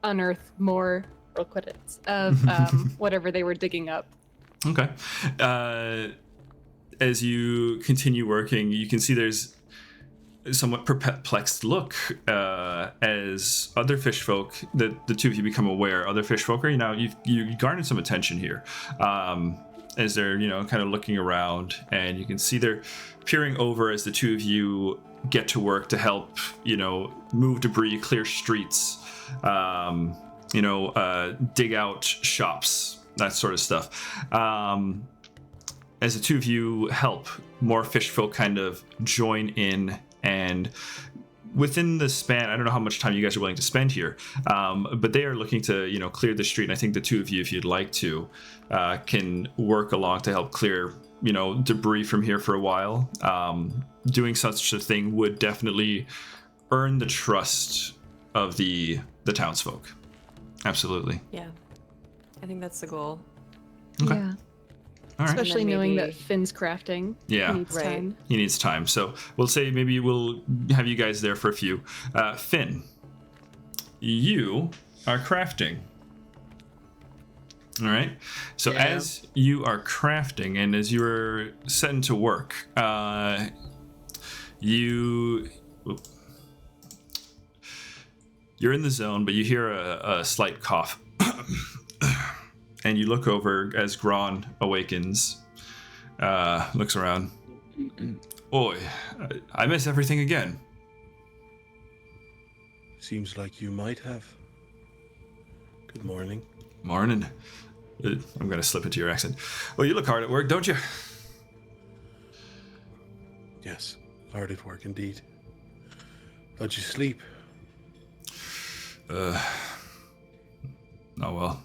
unearth more requisites of whatever they were digging up. Okay. As you continue working, you can see there's a somewhat perplexed look as other fishfolk, the two of you become aware. Other fishfolk are, you garnered some attention here. As they're, kind of looking around, and you can see they're peering over as the two of you get to work to help, move debris, clear streets, dig out shops, that sort of stuff. As the two of you help, more fishfolk kind of join in, and within the span, I don't know how much time you guys are willing to spend here, but they are looking to, clear the street. And I think the two of you, if you'd like to, can work along to help clear, debris from here for a while. Doing such a thing would definitely earn the trust of the townsfolk. Absolutely. Yeah, I think that's the goal. Okay. Yeah. All right. Especially And then knowing maybe- that Finn's crafting. Yeah. Needs Right. time. He needs time. So we'll say maybe we'll have you guys there for a few. Finn, you are crafting. All right. So as you are crafting and as you're setting to work, you're in the zone, but you hear a slight cough. And you look over as Gron awakens, looks around. Oi, I miss everything again. Seems like you might have. Good morning. Morning. I'm going to slip into your accent. Well, you look hard at work, don't you? Yes, hard at work indeed. How'd you sleep? Oh, well.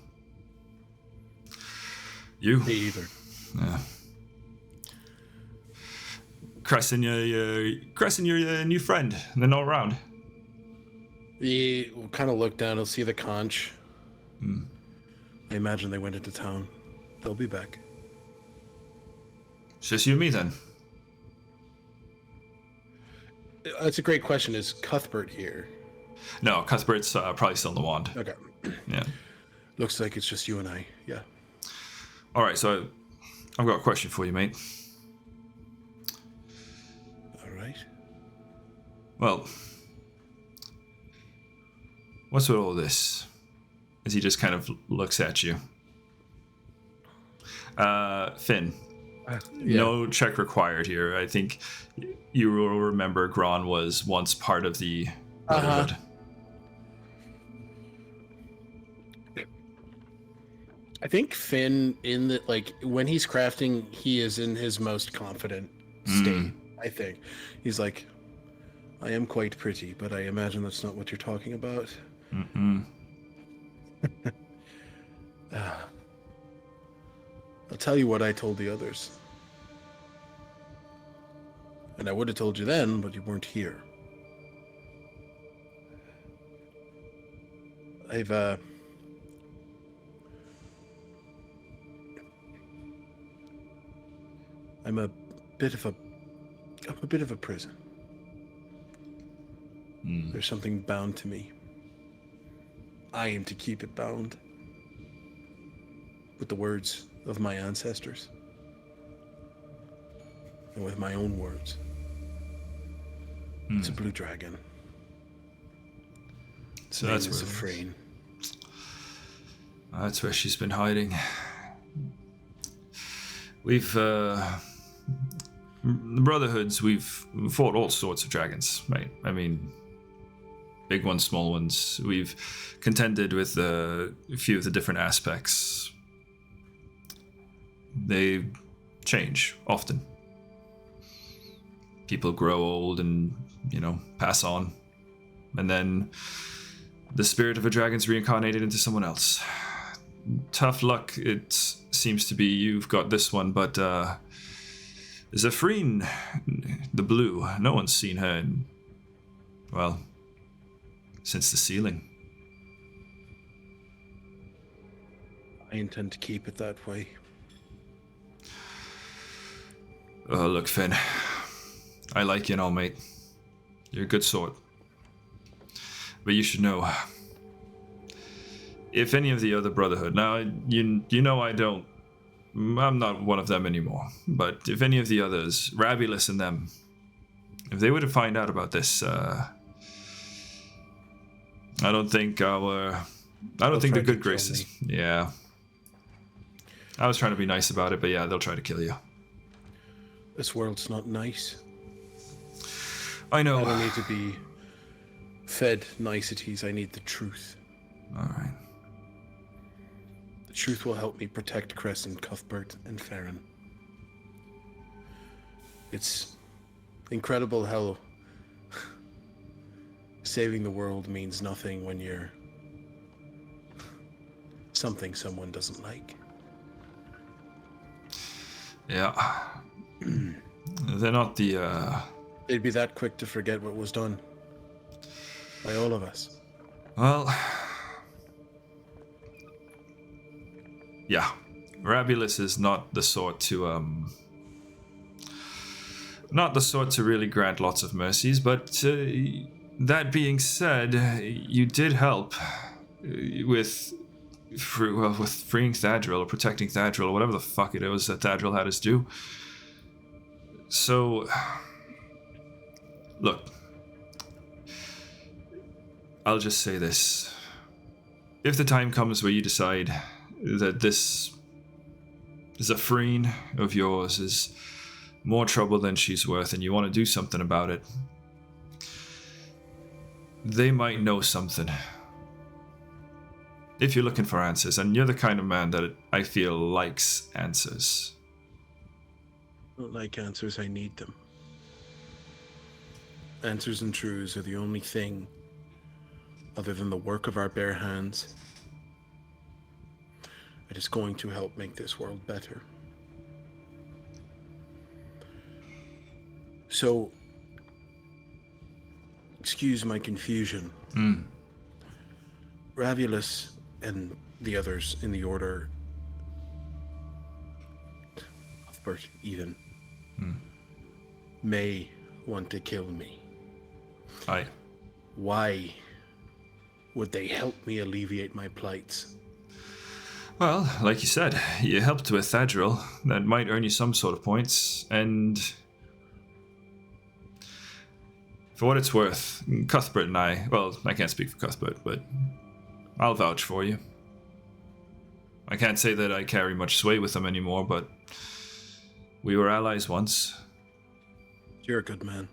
You? Me either. Yeah. Cress and your new friend. They're not around. He will kind of look down. He'll see the conch. I imagine they went into town. They'll be back. It's just you and me then. That's a great question. Is Cuthbert here? No, Cuthbert's probably still in the wand. Okay. Yeah. Looks like it's just you and I. Yeah. All right, so I've got a question for you, mate. All right. Well, what's with all this? As he just kind of looks at you. Finn, no check required here. I think you will remember Gron was once part of the Brotherhood. I think Finn, in the when he's crafting, he is in his most confident state. I think he's like, I am quite pretty, but I imagine that's not what you're talking about. I'll tell you what I told the others, and I would have told you then, but you weren't here. I'm a bit of a prison. There's something bound to me. I aim to keep it bound with the words of my ancestors and with my own words. It's a blue dragon. So Name that's is where Farryn. that's where she's been hiding. We've the Brotherhoods. We've fought all sorts of dragons, right? I mean, big ones, small ones. We've contended with a few of the different aspects. They change often. People grow old and, pass on. And then the spirit of a dragon's reincarnated into someone else. Tough luck, it seems to be you've got this one, but Zephrine, the blue, no one's seen her in, well, since the sealing. I intend to keep it that way. Oh, look, Finn. I like you and all, mate. You're a good sort. But you should know, if any of the other Brotherhood, now, I'm not one of them anymore, but if any of the others, Rabulus and them, if they were to find out about this, I don't think the good graces. Yeah. I was trying to be nice about it, but yeah, they'll try to kill you. This world's not nice. I know. I don't need to be fed niceties. I need the truth. All right. The truth will help me protect Cress and Cuthbert and Farryn. It's incredible how saving the world means nothing when you're something someone doesn't like. Yeah. They're not the, They'd be that quick to forget what was done by all of us. Well, yeah. Rabulus is not the sort to really grant lots of mercies, but that being said, you did help with with freeing Thadril or protecting Thadril or whatever the fuck it was that Thadril had us do. So, look, I'll just say this. If the time comes where you decide that this Zafreen of yours is more trouble than she's worth and you want to do something about it, they might know something. If you're looking for answers, and you're the kind of man that I feel likes answers. I don't like answers, I need them. Answers and truths are the only thing, other than the work of our bare hands, that is going to help make this world better. So, excuse my confusion. Ravulus and the others in the order, Cuthbert even, may want to kill me. Aye. Why would they help me alleviate my plights? Well, like you said, you helped with Thadril. That might earn you some sort of points, and for what it's worth, Cuthbert and I, well, I can't speak for Cuthbert, but I'll vouch for you. I can't say that I carry much sway with them anymore, but we were allies once. You're a good man.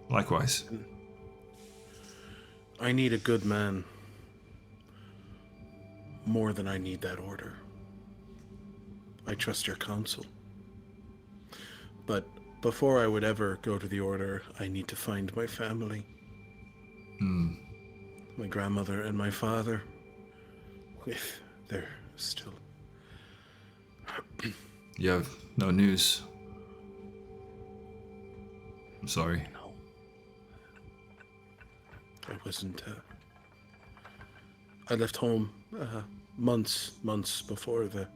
Likewise. I need a good man more than I need that order. I trust your counsel. But before I would ever go to the order, I need to find my family. My grandmother and my father, if they're still... You have no news. I'm sorry. No. I wasn't... I left home months before the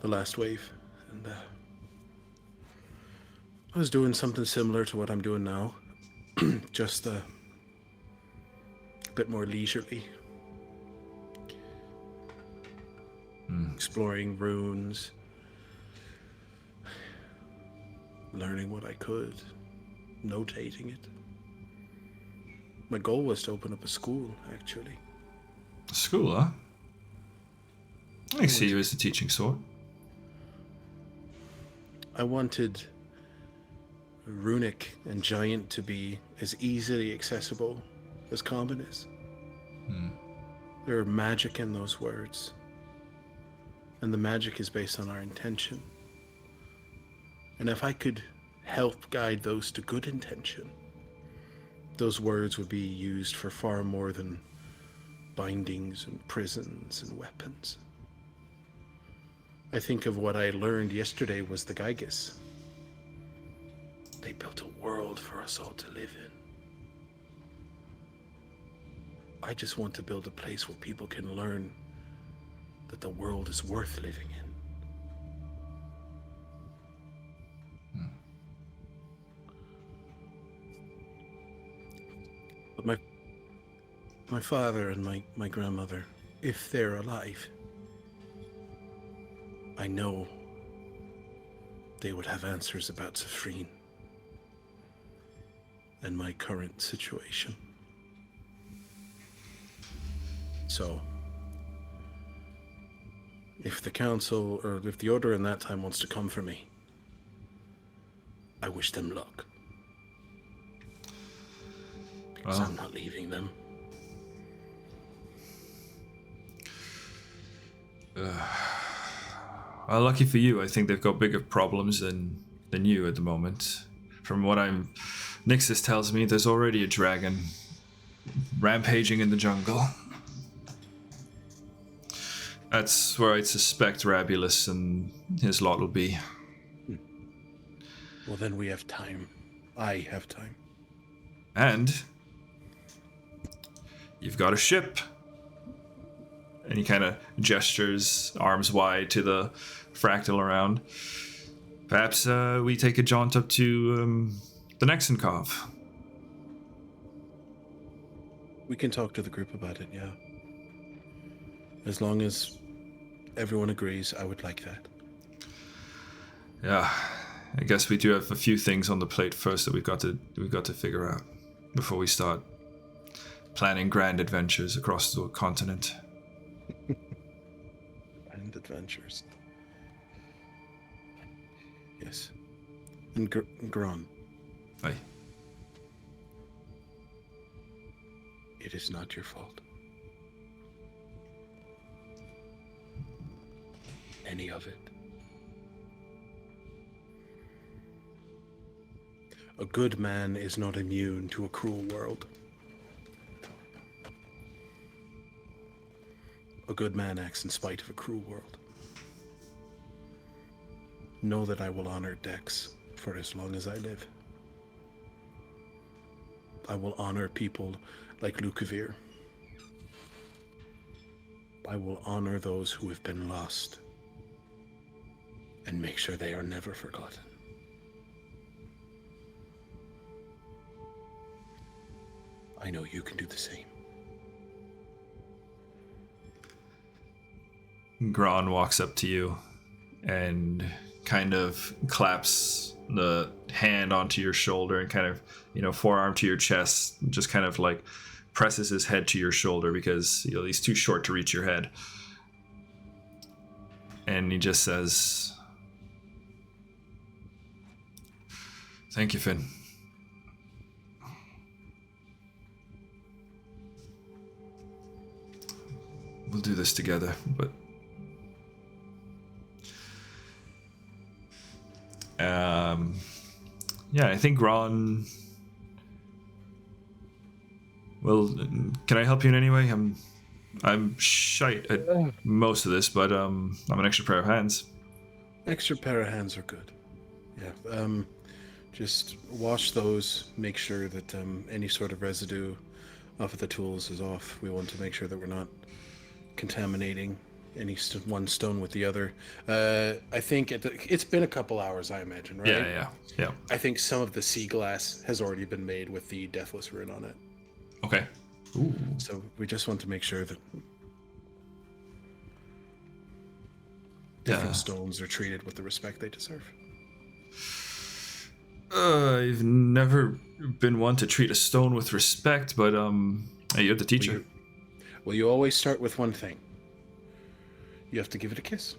last wave, and I was doing something similar to what I'm doing now, just a bit more leisurely. Exploring runes, learning what I could, notating it. My goal was to open up a school, actually. School, huh? I see you as the teaching sort. I wanted Runic and Giant to be as easily accessible as Common is. There are magic in those words. And the magic is based on our intention. And if I could help guide those to good intention, those words would be used for far more than bindings and prisons and weapons. I think of what I learned yesterday was the Gygus. They built a world for us all to live in. I just want to build a place where people can learn that the world is worth living in. But my father and my grandmother, if they're alive, I know they would have answers about Zafreen and my current situation. So, if the council, or if the order in that time wants to come for me, I wish them luck. Because I'm not leaving them. Well, lucky for you, I think they've got bigger problems than you at the moment. From what Nixus tells me, there's already a dragon rampaging in the jungle. That's where I'd suspect Rabulus and his lot will be. Well, then we have time. I have time. And you've got a ship. And he kind of gestures arms wide to the fractal around. Perhaps we take a jaunt up to the Nexenkov. We can talk to the group about it, yeah. As long as everyone agrees, I would like that. Yeah, I guess we do have a few things on the plate first that we've got to figure out before we start planning grand adventures across the continent. Grand adventures. Yes. And Gron. Aye. It is not your fault. Any of it. A good man is not immune to a cruel world. A good man acts in spite of a cruel world. Know that I will honor Dex for as long as I live. I will honor people like Lukavir. I will honor those who have been lost and make sure they are never forgotten. I know you can do the same. Gron walks up to you and kind of claps the hand onto your shoulder and kind of, forearm to your chest, just kind of like presses his head to your shoulder because he's too short to reach your head. And he just says, "Thank you, Finn. We'll do this together, but yeah, I think Ron. Well, can I help you in any way? I'm shite at most of this, but I'm an extra pair of hands. Extra pair of hands are good. Yeah. Just wash those. Make sure that any sort of residue off of the tools is off. We want to make sure that we're not contaminating any one stone with the other. I think it's been a couple hours, I imagine, right? Yeah. I think some of the sea glass has already been made with the Deathless rune on it. Okay. Ooh. So we just want to make sure that different stones are treated with the respect they deserve. I've never been one to treat a stone with respect, but hey, you're the teacher. Well, you always start with one thing. You have to give it a kiss.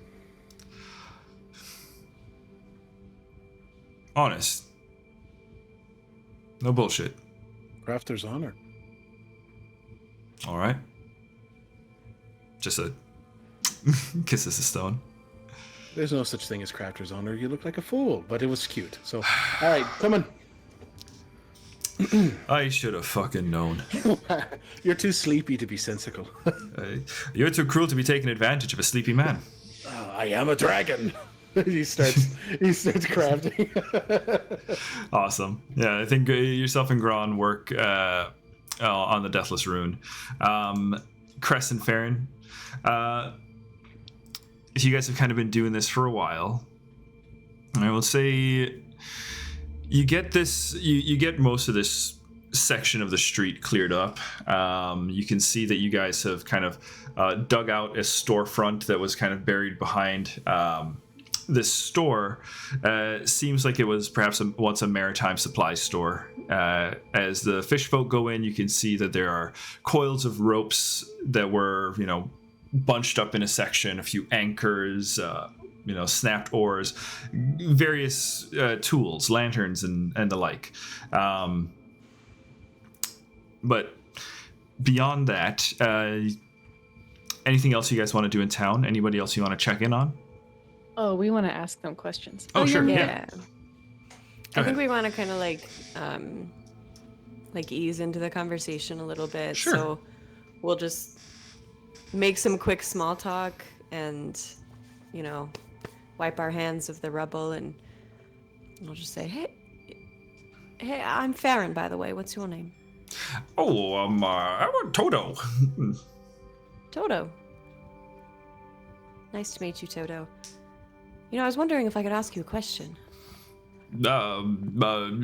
Honest. No bullshit. Crafter's honor. All right. Just a kisses a stone. There's no such thing as crafter's honor. You look like a fool, but it was cute. So, all right, come on. I should have fucking known. You're too sleepy to be sensical. You're too cruel to be taking advantage of a sleepy man. I am a dragon. he starts crafting. Awesome. Yeah, I think yourself and Gron work on the Deathless Rune. Cress and Farryn, you guys have kind of been doing this for a while. I will say you get this. You get most of this section of the street cleared up. You can see that you guys have kind of dug out a storefront that was kind of buried behind this store. Seems like it was perhaps once a maritime supply store. As the fishfolk go in, you can see that there are coils of ropes that were, bunched up in a section, a few anchors, snapped oars, various tools, lanterns, and the like. But beyond that, anything else you guys want to do in town? Anybody else you want to check in on? Oh, we want to ask them questions. Oh, sure. Yeah. I Okay. think we want to kind of like ease into the conversation a little bit. Sure. So we'll just make some quick small talk and, wipe our hands of the rubble, and we'll just say, hey, I'm Farryn, by the way. What's your name? Oh, I'm Toto. Toto. Nice to meet you, Toto. I was wondering if I could ask you a question.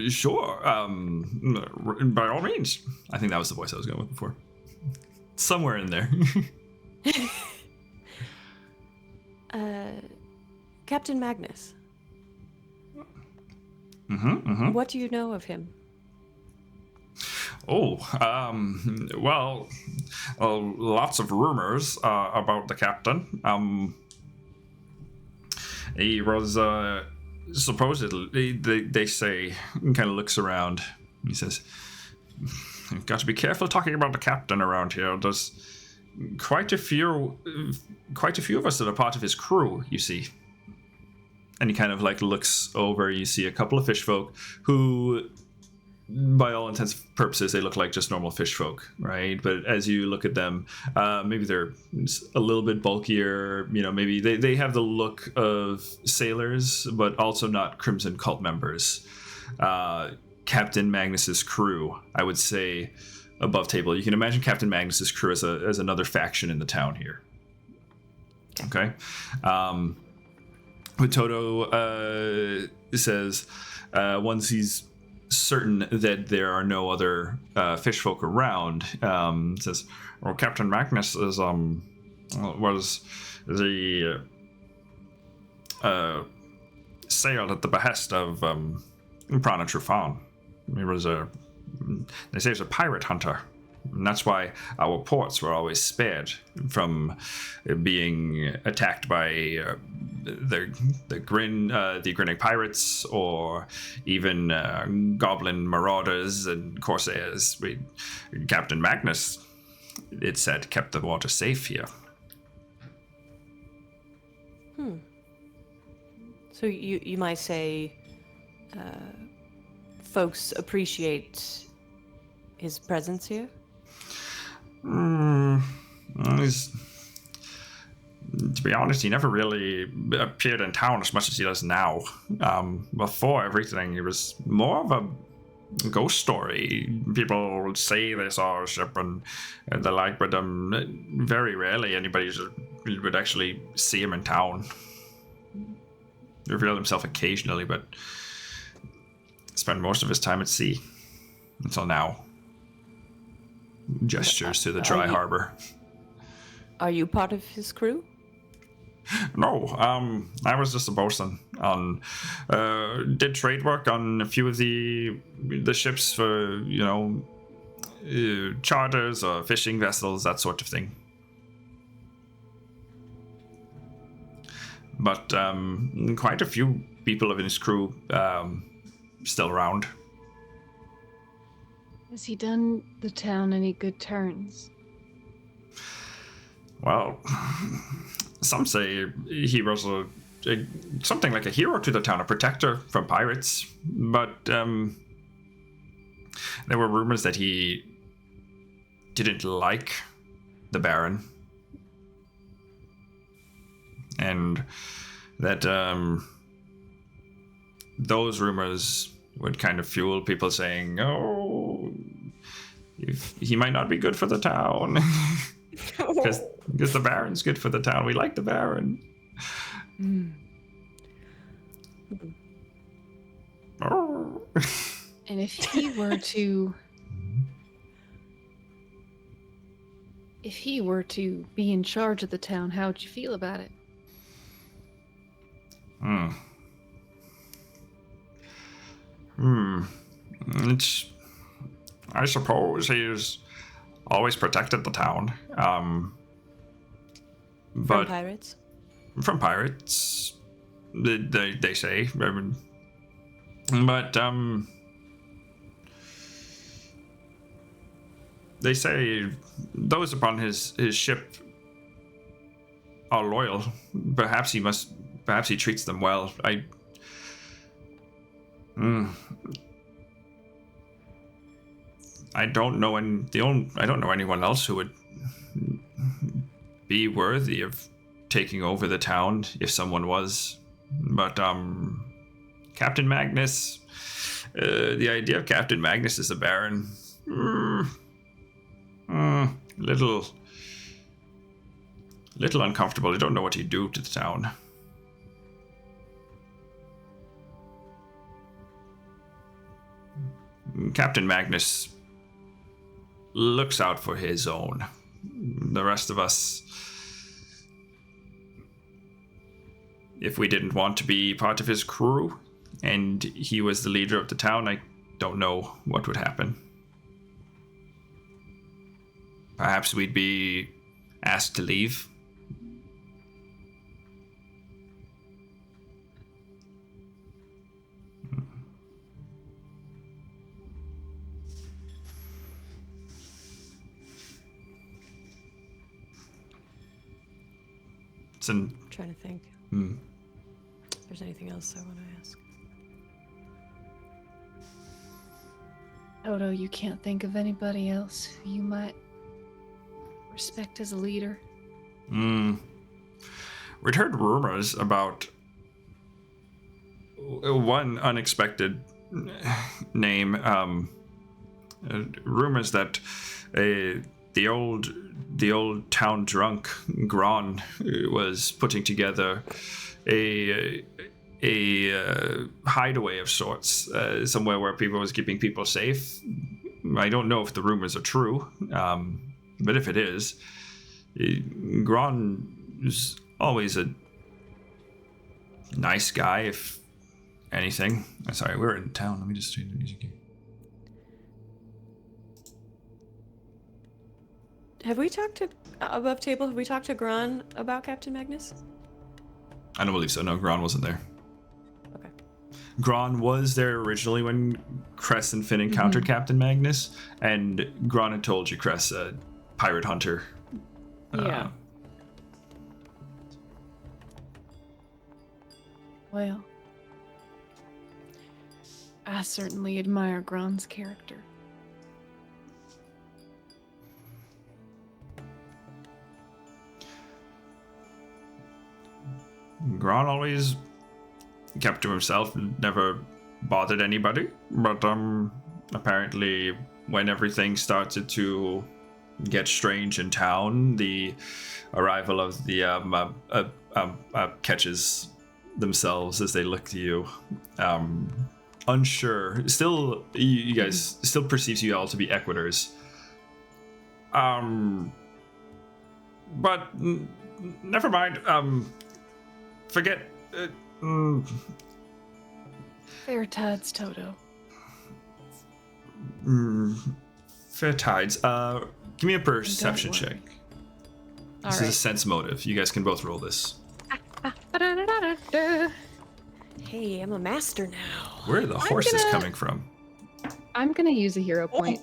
Sure. By all means. I think that was the voice I was going with before. Somewhere in there. Captain Magnus. What do you know of him? Oh, well, lots of rumors about the captain. He was supposedly, they say, kind of looks around. He says, "You've got to be careful talking about the captain around here. There's quite a few of us that are part of his crew, you see." And he kind of like looks over. You see a couple of fishfolk who, by all intents and purposes, they look like just normal fishfolk, right? But as you look at them, maybe they're a little bit bulkier. You know, maybe they have the look of sailors, but also not Crimson Cult members. Captain Magnus's crew, I would say, above table. You can imagine Captain Magnus's crew as another faction in the town here. Okay. But Toto says once he's certain that there are no other fishfolk around, says, "Well, Captain Magnus is was the sailed at the behest of Prana Trufan. He was they say he's a pirate hunter, and that's why our ports were always spared from being attacked by the grinning pirates, or even goblin marauders and corsairs. Captain Magnus, it said, kept the water safe here." So you might say folks appreciate his presence here? To be honest, he never really appeared in town as much as he does now. Before everything, he was more of a ghost story. People would say they saw a ship and the like, but very rarely anybody would actually see him in town. He revealed himself occasionally, but spent most of his time at sea until now. Gestures to the dry harbor. Are you part of his crew? No, I was just a bosun. Did trade work on a few of the ships for, charters or fishing vessels, that sort of thing. But quite a few people of his crew still around. Has he done the town any good turns? Well, some say he was something like a hero to the town, a protector from pirates. But there were rumors that he didn't like the Baron. And that those rumors would kind of fuel people saying, "Oh, he might not be good for the town." Because the Baron's good for the town. We like the Baron. Oh. And if he were to be in charge of the town, how would you feel about it? I suppose he's always protected the town. But from pirates? From pirates, they say. But they say those upon his ship are loyal. Perhaps he treats them well. I don't know I don't know anyone else who would be worthy of taking over the town if someone was. But Captain Magnus, the idea of Captain Magnus as a Baron, little uncomfortable. I don't know what he'd do to the town. Captain Magnus looks out for his own. The rest of us, if we didn't want to be part of his crew and he was the leader of the town, I don't know what would happen. Perhaps we'd be asked to leave. I'm trying to think. If there's anything else I want to ask. Toto, you can't think of anybody else who you might respect as a leader? We'd heard rumors about one unexpected name. Rumors that the old town drunk Gron was putting together a hideaway of sorts, somewhere where people was keeping people safe. I don't know if the rumors are true, but if it is, Gron is always a nice guy, if anything. Sorry, we're in town. Let me just change the music here. Have we talked to above table? Have we talked to Gron about Captain Magnus? I don't believe so. No, Gron wasn't there. Okay. Gron was there originally when Cress and Finn encountered Captain Magnus, and Gron had told you Cress, a pirate hunter. Yeah. Well, I certainly admire Gron's character. Gron always kept to himself and never bothered anybody, but apparently when everything started to get strange in town, the arrival of the catches themselves as they look to you, unsure. Still, you guys still perceives you all to be Equitors. But never mind. Forget. Fair tides, Toto. Fair tides. Give me a perception check. All This is a sense motive. You guys can both roll this. Hey, I'm a master now. Where are the horses coming from? I'm gonna use a hero point.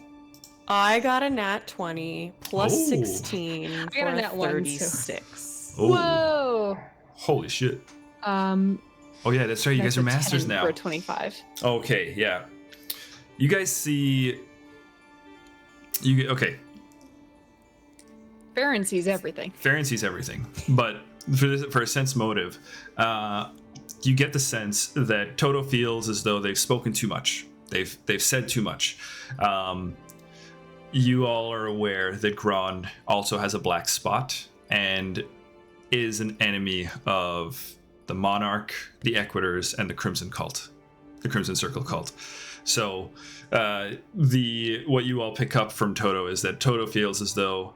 I got a nat 20 plus Oh. 16 I got for a nat 1, so- 36. Oh, Whoa! holy shit. Um, Oh yeah, that's right. You that's guys are a masters 10 now. For a 25. Okay, yeah. You guys see. Okay. Farryn sees everything. Farryn sees everything, but for a sense motive, you get the sense that Toto feels as though they've spoken too much. They've said too much. You all are aware that Gron also has a black spot and is an enemy of the Monarch, the Equitors, and the Crimson Cult, the Crimson Circle Cult. So, what you all pick up from Toto is that Toto feels as though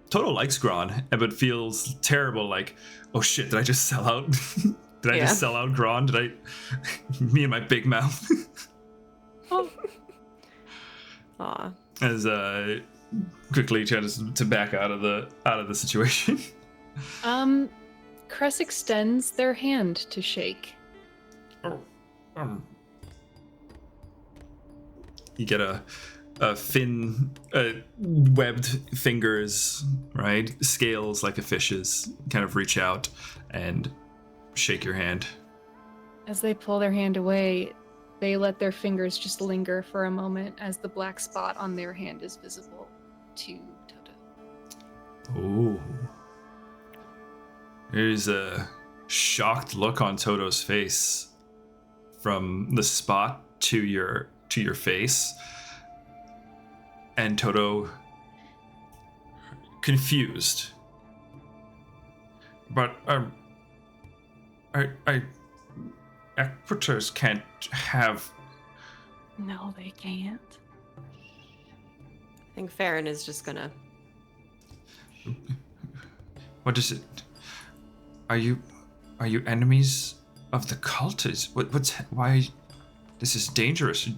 Toto likes Gron, but feels terrible. Like, oh shit, did I just sell out? Did I just sell out Gron? Did I? Me and my big mouth. Aw. As quickly tries to back out of the situation. Cress extends their hand to shake. You get a thin, webbed fingers, right? Scales like a fish's, kind of reach out and shake your hand. As they pull their hand away, they let their fingers just linger for a moment as the black spot on their hand is visible to Toto. Oh. There's a shocked look on Toto's face from the spot to your face. And Toto confused. But Equitors can't have. No, they can't. I think Farryn is just gonna. What is it? Are you Are you enemies of the cult? Why? This is dangerous.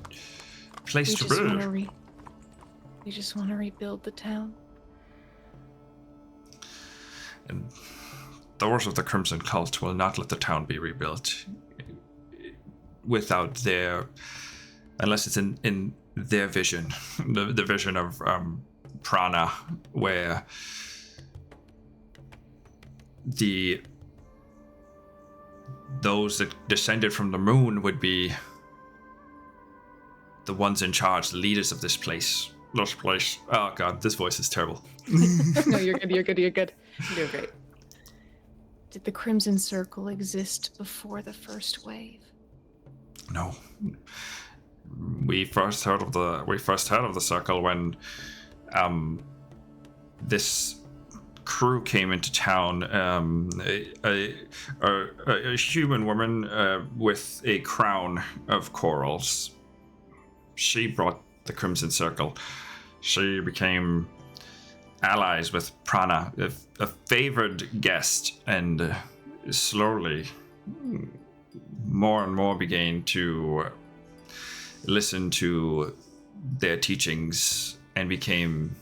Place to live. We just want to rebuild the town. And those of the Crimson Cult will not let the town be rebuilt without unless it's in their vision, the vision of Prana, where those that descended from the moon would be the ones in charge, the leaders of this place. This place. Oh god, this voice is terrible. No, you're good. You're doing great. Did the Crimson Circle exist before the first wave? No. We first heard of the circle when this crew came into town. A human woman with a crown of corals. She brought the Crimson Circle. She became allies with Prana, a favored guest, and slowly more and more began to listen to their teachings and became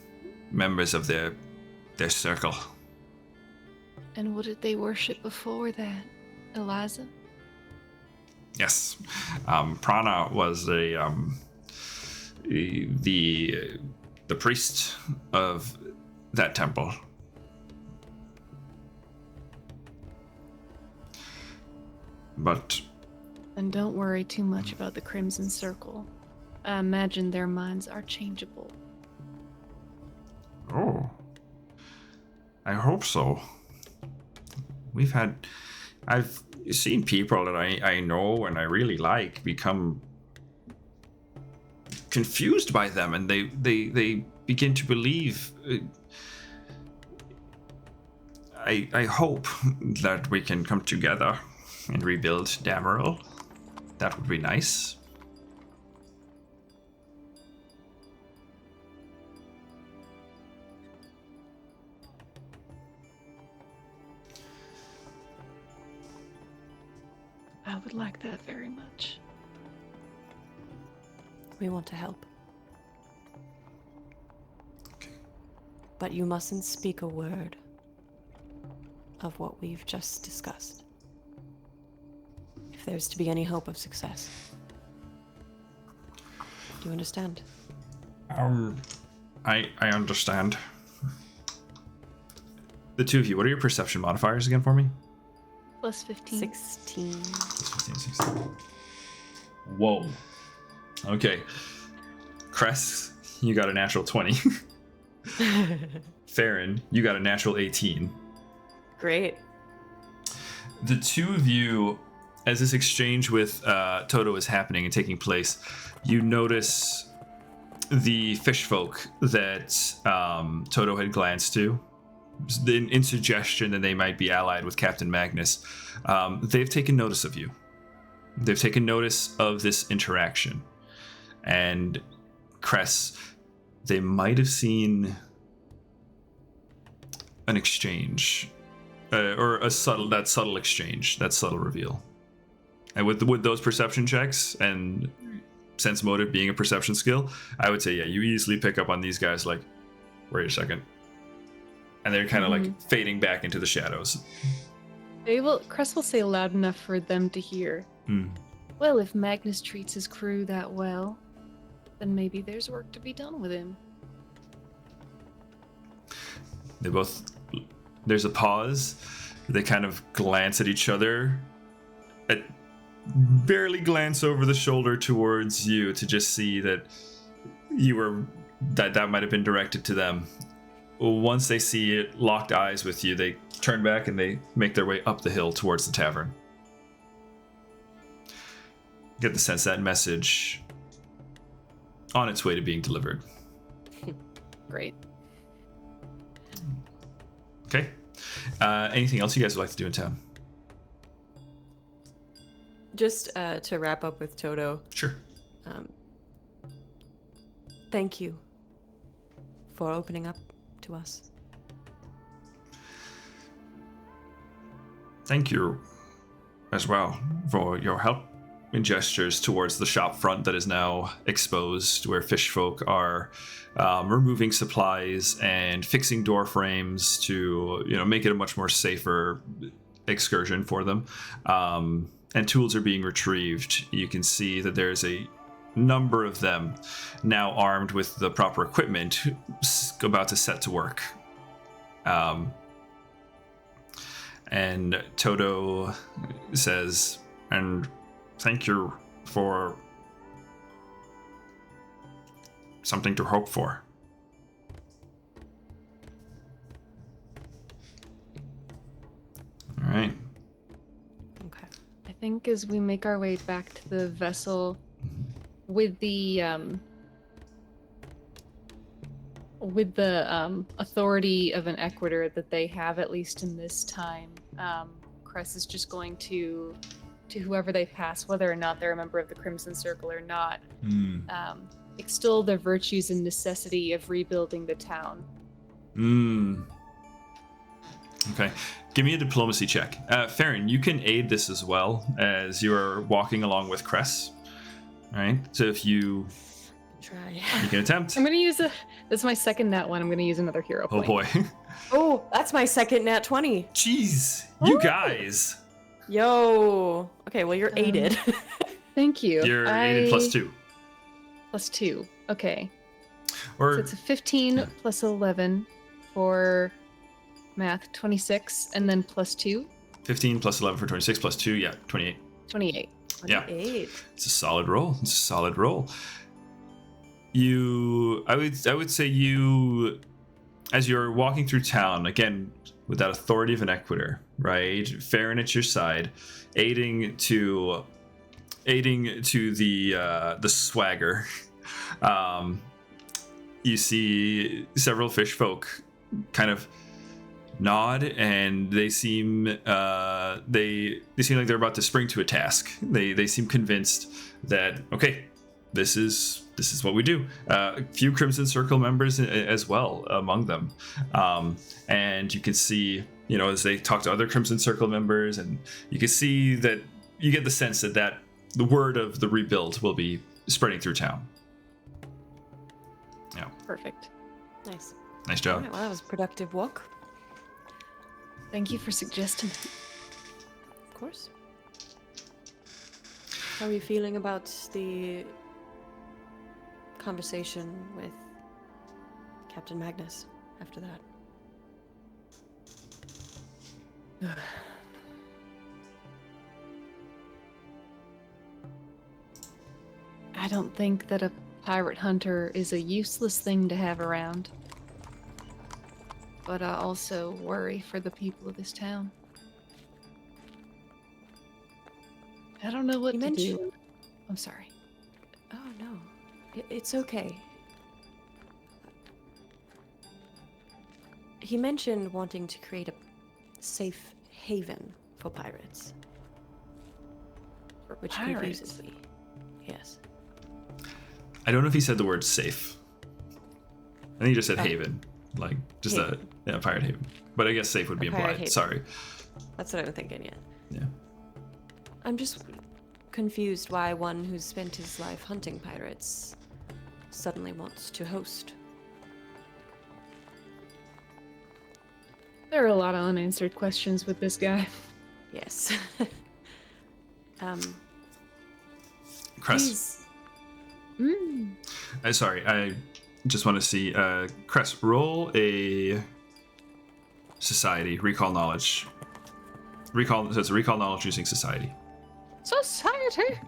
members of their circle. And what did they worship before that, Eliza? Yes, Prana was the priest of that temple. But... And don't worry too much about the Crimson Circle. I imagine their minds are changeable. Oh. I hope so. I've seen people that I know and I really like become confused by them, and they begin to believe. I hope that we can come together and rebuild Dameril. That would be nice. I would like that very much. We want to help. Okay. But you mustn't speak a word of what we've just discussed. If there's to be any hope of success. Do you understand? I understand. The two of you, what are your perception modifiers again for me? Plus 15. 16. Plus 15, 16. Whoa. Okay. Cress, you got a natural 20. Farryn, you got a natural 18. Great. The two of you, as this exchange with Toto is happening and taking place, you notice the fishfolk that Toto had glanced to, in suggestion that they might be allied with Captain Magnus. They've taken notice of you. They've taken notice of this interaction. And Cress, they might have seen an exchange, or that subtle exchange, that subtle reveal. And with those perception checks and sense motive being a perception skill, I would say, yeah, you easily pick up on these guys like, wait a second. And they're kind of like fading back into the shadows. Cress will say loud enough for them to hear. Well, if Magnus treats his crew that well, then maybe there's work to be done with him. There's a pause. They kind of glance at each other. Barely glance over the shoulder towards you to just see that that might have been directed to them. Once they see it, locked eyes with you, they turn back and they make their way up the hill towards the tavern. Get the sense that message on its way to being delivered. Great. Okay. Anything else you guys would like to do in town? Just to wrap up with Toto. Sure. Thank you for opening up to us. Thank you as well for your help. And gestures towards the shop front that is now exposed, where fishfolk are removing supplies and fixing door frames to, make it a much more safer excursion for them. And tools are being retrieved. You can see that there's a number of them now armed with the proper equipment, about to set to work. And Toto says, and thank you for something to hope for. All right. Okay. I think as we make our way back to the vessel with the authority of an equitor that they have, at least in this time, Cress is just going to whoever they pass, whether or not they're a member of the Crimson Circle or not, extol the virtues and necessity of rebuilding the town. Okay. Give me a diplomacy check. Farryn, you can aid this as well as you are walking along with Cress. All right. So if you Try. you can attempt. I'm going to use this is my second nat one. I'm going to use another hero Oh point. boy. Oh, that's my second nat 20. Jeez. You guys. Yo. Okay, well, you're aided. Thank you. You're aided +2. +2. Okay. Or So it's a 15 plus 11 for math, 26, and then +2. 15 plus 11 for 26 plus 2, yeah, 28. 28. Yeah. 8. It's a solid roll. It's a solid roll. I would say you, as you're walking through town, again, with that authority of an equitor, right? Farryn at your side, aiding to the swagger. You see several fishfolk kind of nod, and they seem they seem like they're about to spring to a task. They seem convinced that, okay, this is what we do. A few Crimson Circle members as well among them, and you can see, as they talk to other Crimson Circle members, and you can see that you get the sense that the word of the rebuild will be spreading through town. Yeah. Perfect. Nice. Nice All job. right, well, that was a productive walk. Thank you for suggesting. Of course. How are you feeling about the conversation with Captain Magnus after that? I don't think that a pirate hunter is a useless thing to have around. But I also worry for the people of this town. I don't know what You to mentioned- do. I'm sorry. Oh, no. It's okay. He mentioned wanting to create a safe haven for pirates. Which confuses me. Yes. I don't know if he said the word safe. I think he just said haven. Like, just Haven. a pirate haven. But I guess safe would be A pirate implied. haven. Sorry. That's what I'm thinking, yeah. Yeah. I'm just confused why one who's spent his life hunting pirates suddenly wants to host. There are a lot of unanswered questions with this guy. Yes. Cress. Please. Sorry, I just want to see. Cress, roll a society, recall knowledge. So it's a recall knowledge using society. Society!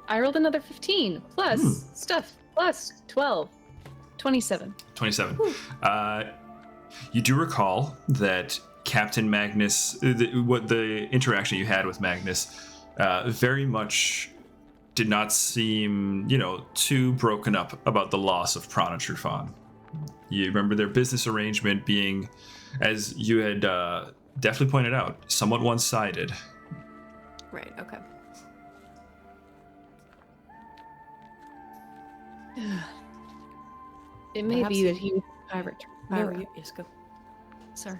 I rolled another 15, plus stuff, plus 12. 27. 27. You do recall that Captain Magnus, what the interaction you had with Magnus, very much did not seem, too broken up about the loss of Prana Trufan. You remember their business arrangement being, as you had definitely pointed out, somewhat one-sided. Right, okay. It may Perhaps be that he was a pirate. No, yes, go. Sorry.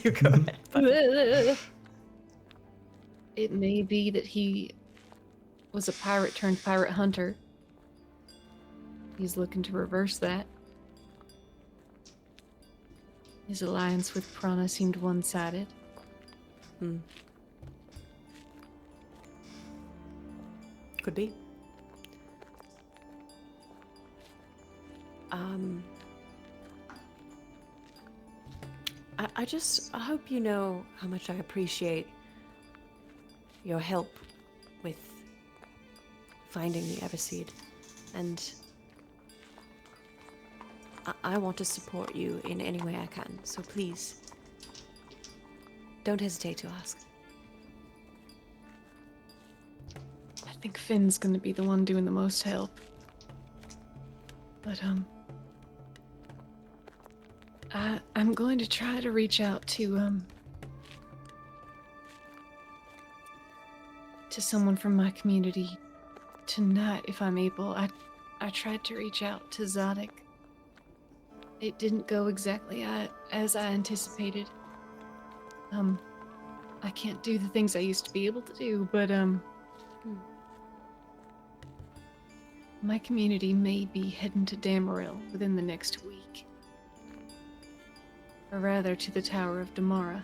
You go ahead. It may be that he was a pirate turned pirate hunter. He's looking to reverse that. His alliance with Prana seemed one-sided. Could be. I hope you know how much I appreciate your help with finding the Everseed, and I want to support you in any way I can, so please, don't hesitate to ask. I think Finn's gonna be the one doing the most help. But, I'm going to try to reach out to someone from my community tonight if I'm able. I tried to reach out to Zadek. It didn't go exactly as I anticipated. I can't do the things I used to be able to do, but, my community may be heading to Damaril within the next week. Or rather, to the Tower of Damara.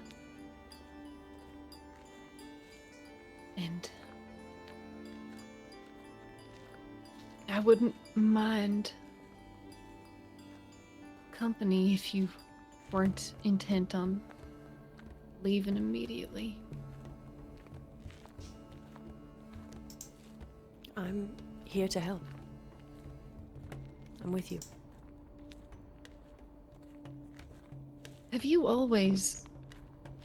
And I wouldn't mind company if you weren't intent on leaving immediately. I'm here to help. I'm with you. Have you always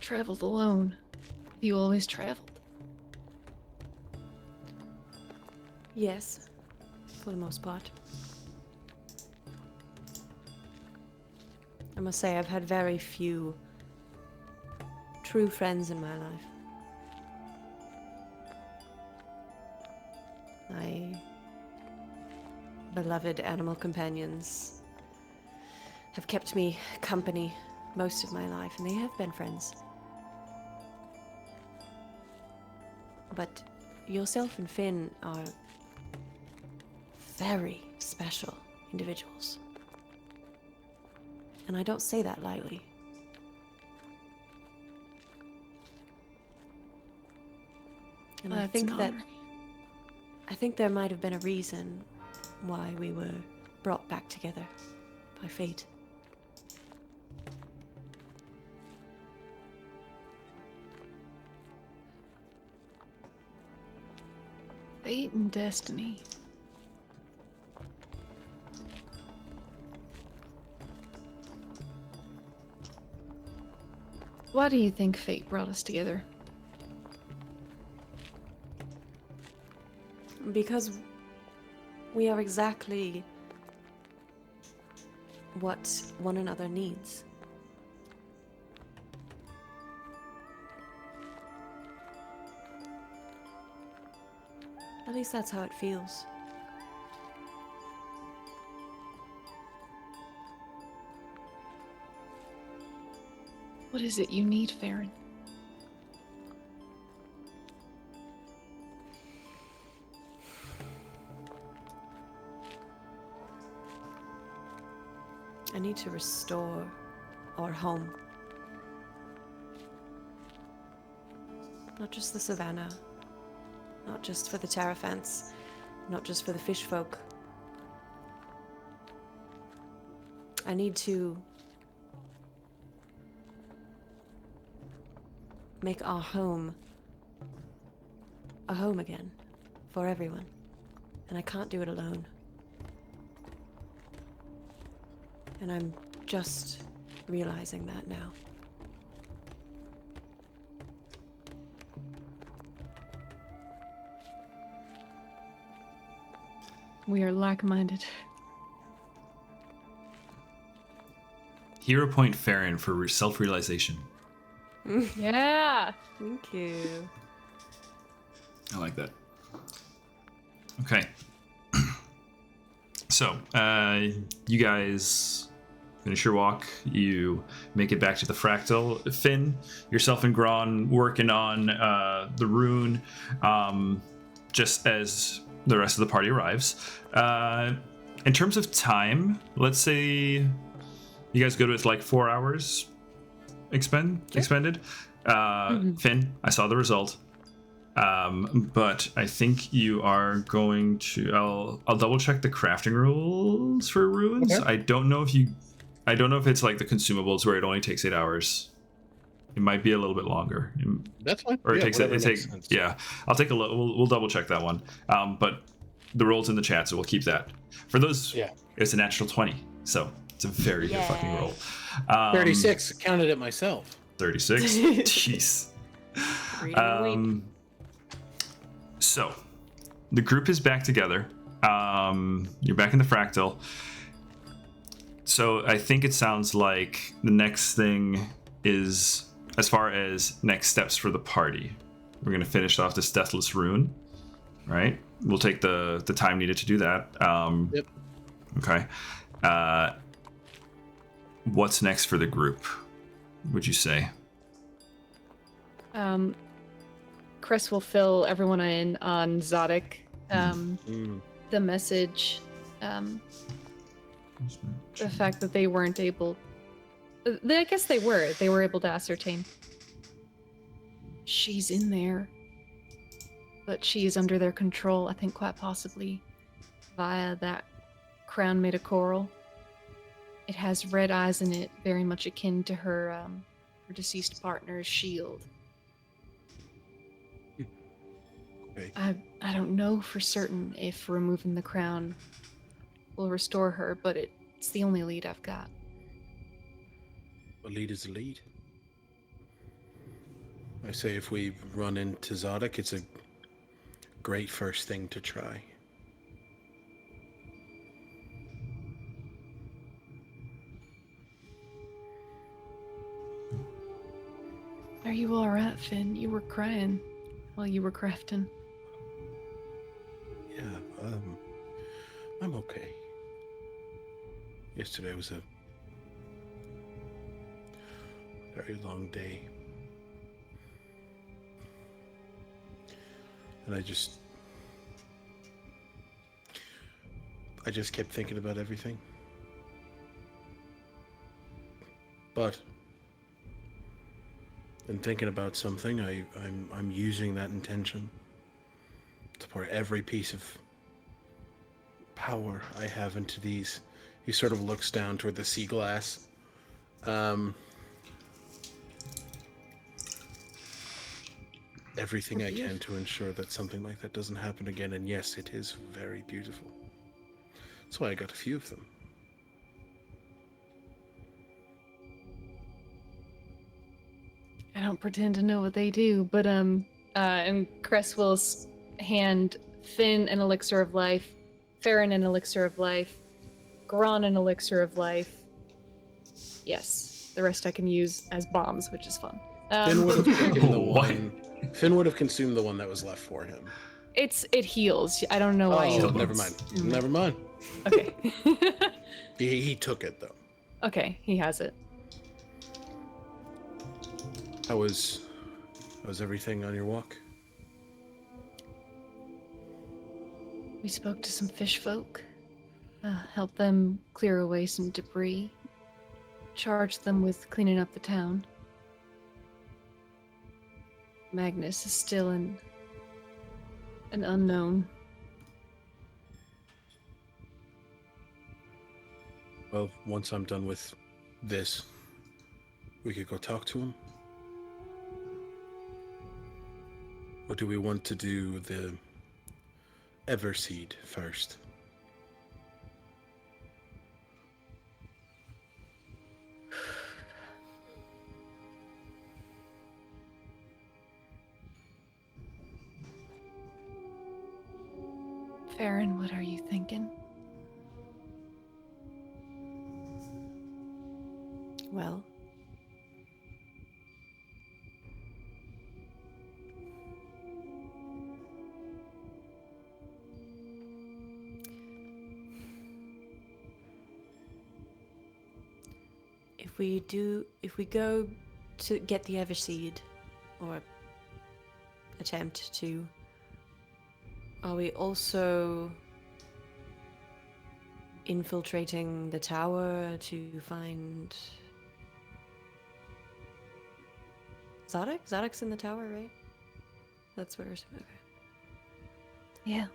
traveled alone? Have you always traveled? Yes, for the most part. I must say I've had very few true friends in my life. My beloved animal companions have kept me company most of my life, and they have been friends. But yourself and Finn are very special individuals. And I don't say that lightly. And I think there might have been a reason why we were brought back together by fate. Fate and destiny. Why do you think fate brought us together? Because we are exactly what one another needs. At least that's how it feels. What is it you need, Farryn? I need to restore our home. Not just the savannah, not just for the Terraphants, not just for the fishfolk. I need to make our home a home again for everyone. And I can't do it alone. And I'm just realizing that now. We are like-minded. Hero point Farryn for self-realization. Yeah! Thank you. I like that. Okay. So, you guys finish your walk. You make it back to the fractal. Finn, yourself and Gron working on the rune just as the rest of the party arrives. In terms of time, let's say you guys go to it like 4 hours expended. Finn, I saw the result. But I think you are going to. I'll double check the crafting rules for runes. Okay. I don't know if it's like the consumables where it only takes 8 hours. It might be a little bit longer. That's fine. Or it takes. Yeah. I'll take a look. We'll double check that one. But the rolls in the chat, so we'll keep that. For those, it's a natural 20, so it's a very good fucking roll. 36. Counted it myself. 36. Jeez. So, the group is back together. You're back in the fractal. So, I think it sounds like the next thing is, as far as next steps for the party, we're going to finish off this Deathless Rune, right? We'll take the time needed to do that. Yep. Okay. What's next for the group, would you say? Cress will fill everyone in on Zadek. The message, the fact that they weren't able. I guess they were. They were able to ascertain. She's in there, but she is under their control. I think quite possibly via that crown made of coral. It has red eyes in it, very much akin to her deceased partner's shield. I don't know for certain if removing the crown will restore her, but it's the only lead I've got. A lead is a lead. I say if we run into Zadek, it's a great first thing to try. Are you alright, Finn? You were crying while you were crafting. Yeah, I'm okay. Yesterday was a very long day. And I just kept thinking about everything. But in thinking about something, I'm using that intention to pour every piece of power I have into these. He sort of looks down toward the sea glass. Everything I can to ensure that something like that doesn't happen again. And yes, it is very beautiful. That's why I got a few of them. I don't pretend to know what they do, but and Cress will hand Finn an elixir of life, Farryn an elixir of life, Gron an elixir of life. Yes, the rest I can use as bombs, which is fun. Finn would have taken the one. Finn would have consumed the one that was left for him. It heals. I don't know why. Oh, never mind. Never mind. Okay. he took it though. Okay, he has it. How was everything on your walk? We spoke to some fishfolk, helped them clear away some debris, charged them with cleaning up the town. Magnus is still an unknown. Well, once I'm done with this, we could go talk to him. Or do we want to do the Everseed first? Farryn, what are you thinking? Well, we go to get the Everseed, or attempt to, are we also infiltrating the tower to find Zadek? Zadek's in the tower, right? That's where. Okay. Yeah.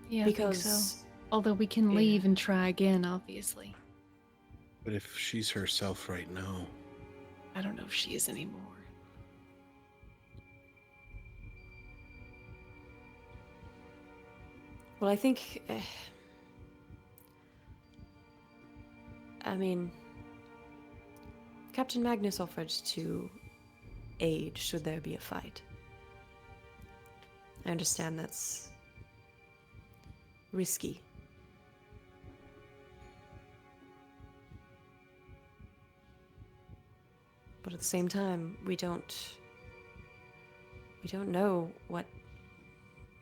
Yeah, Because I think so. Although we can leave and try again, obviously. But if she's herself right now, I don't know if she is anymore. well, I think. I mean, Captain Magnus offered to aid should there be a fight. I understand that's risky. But at the same time, we don't know what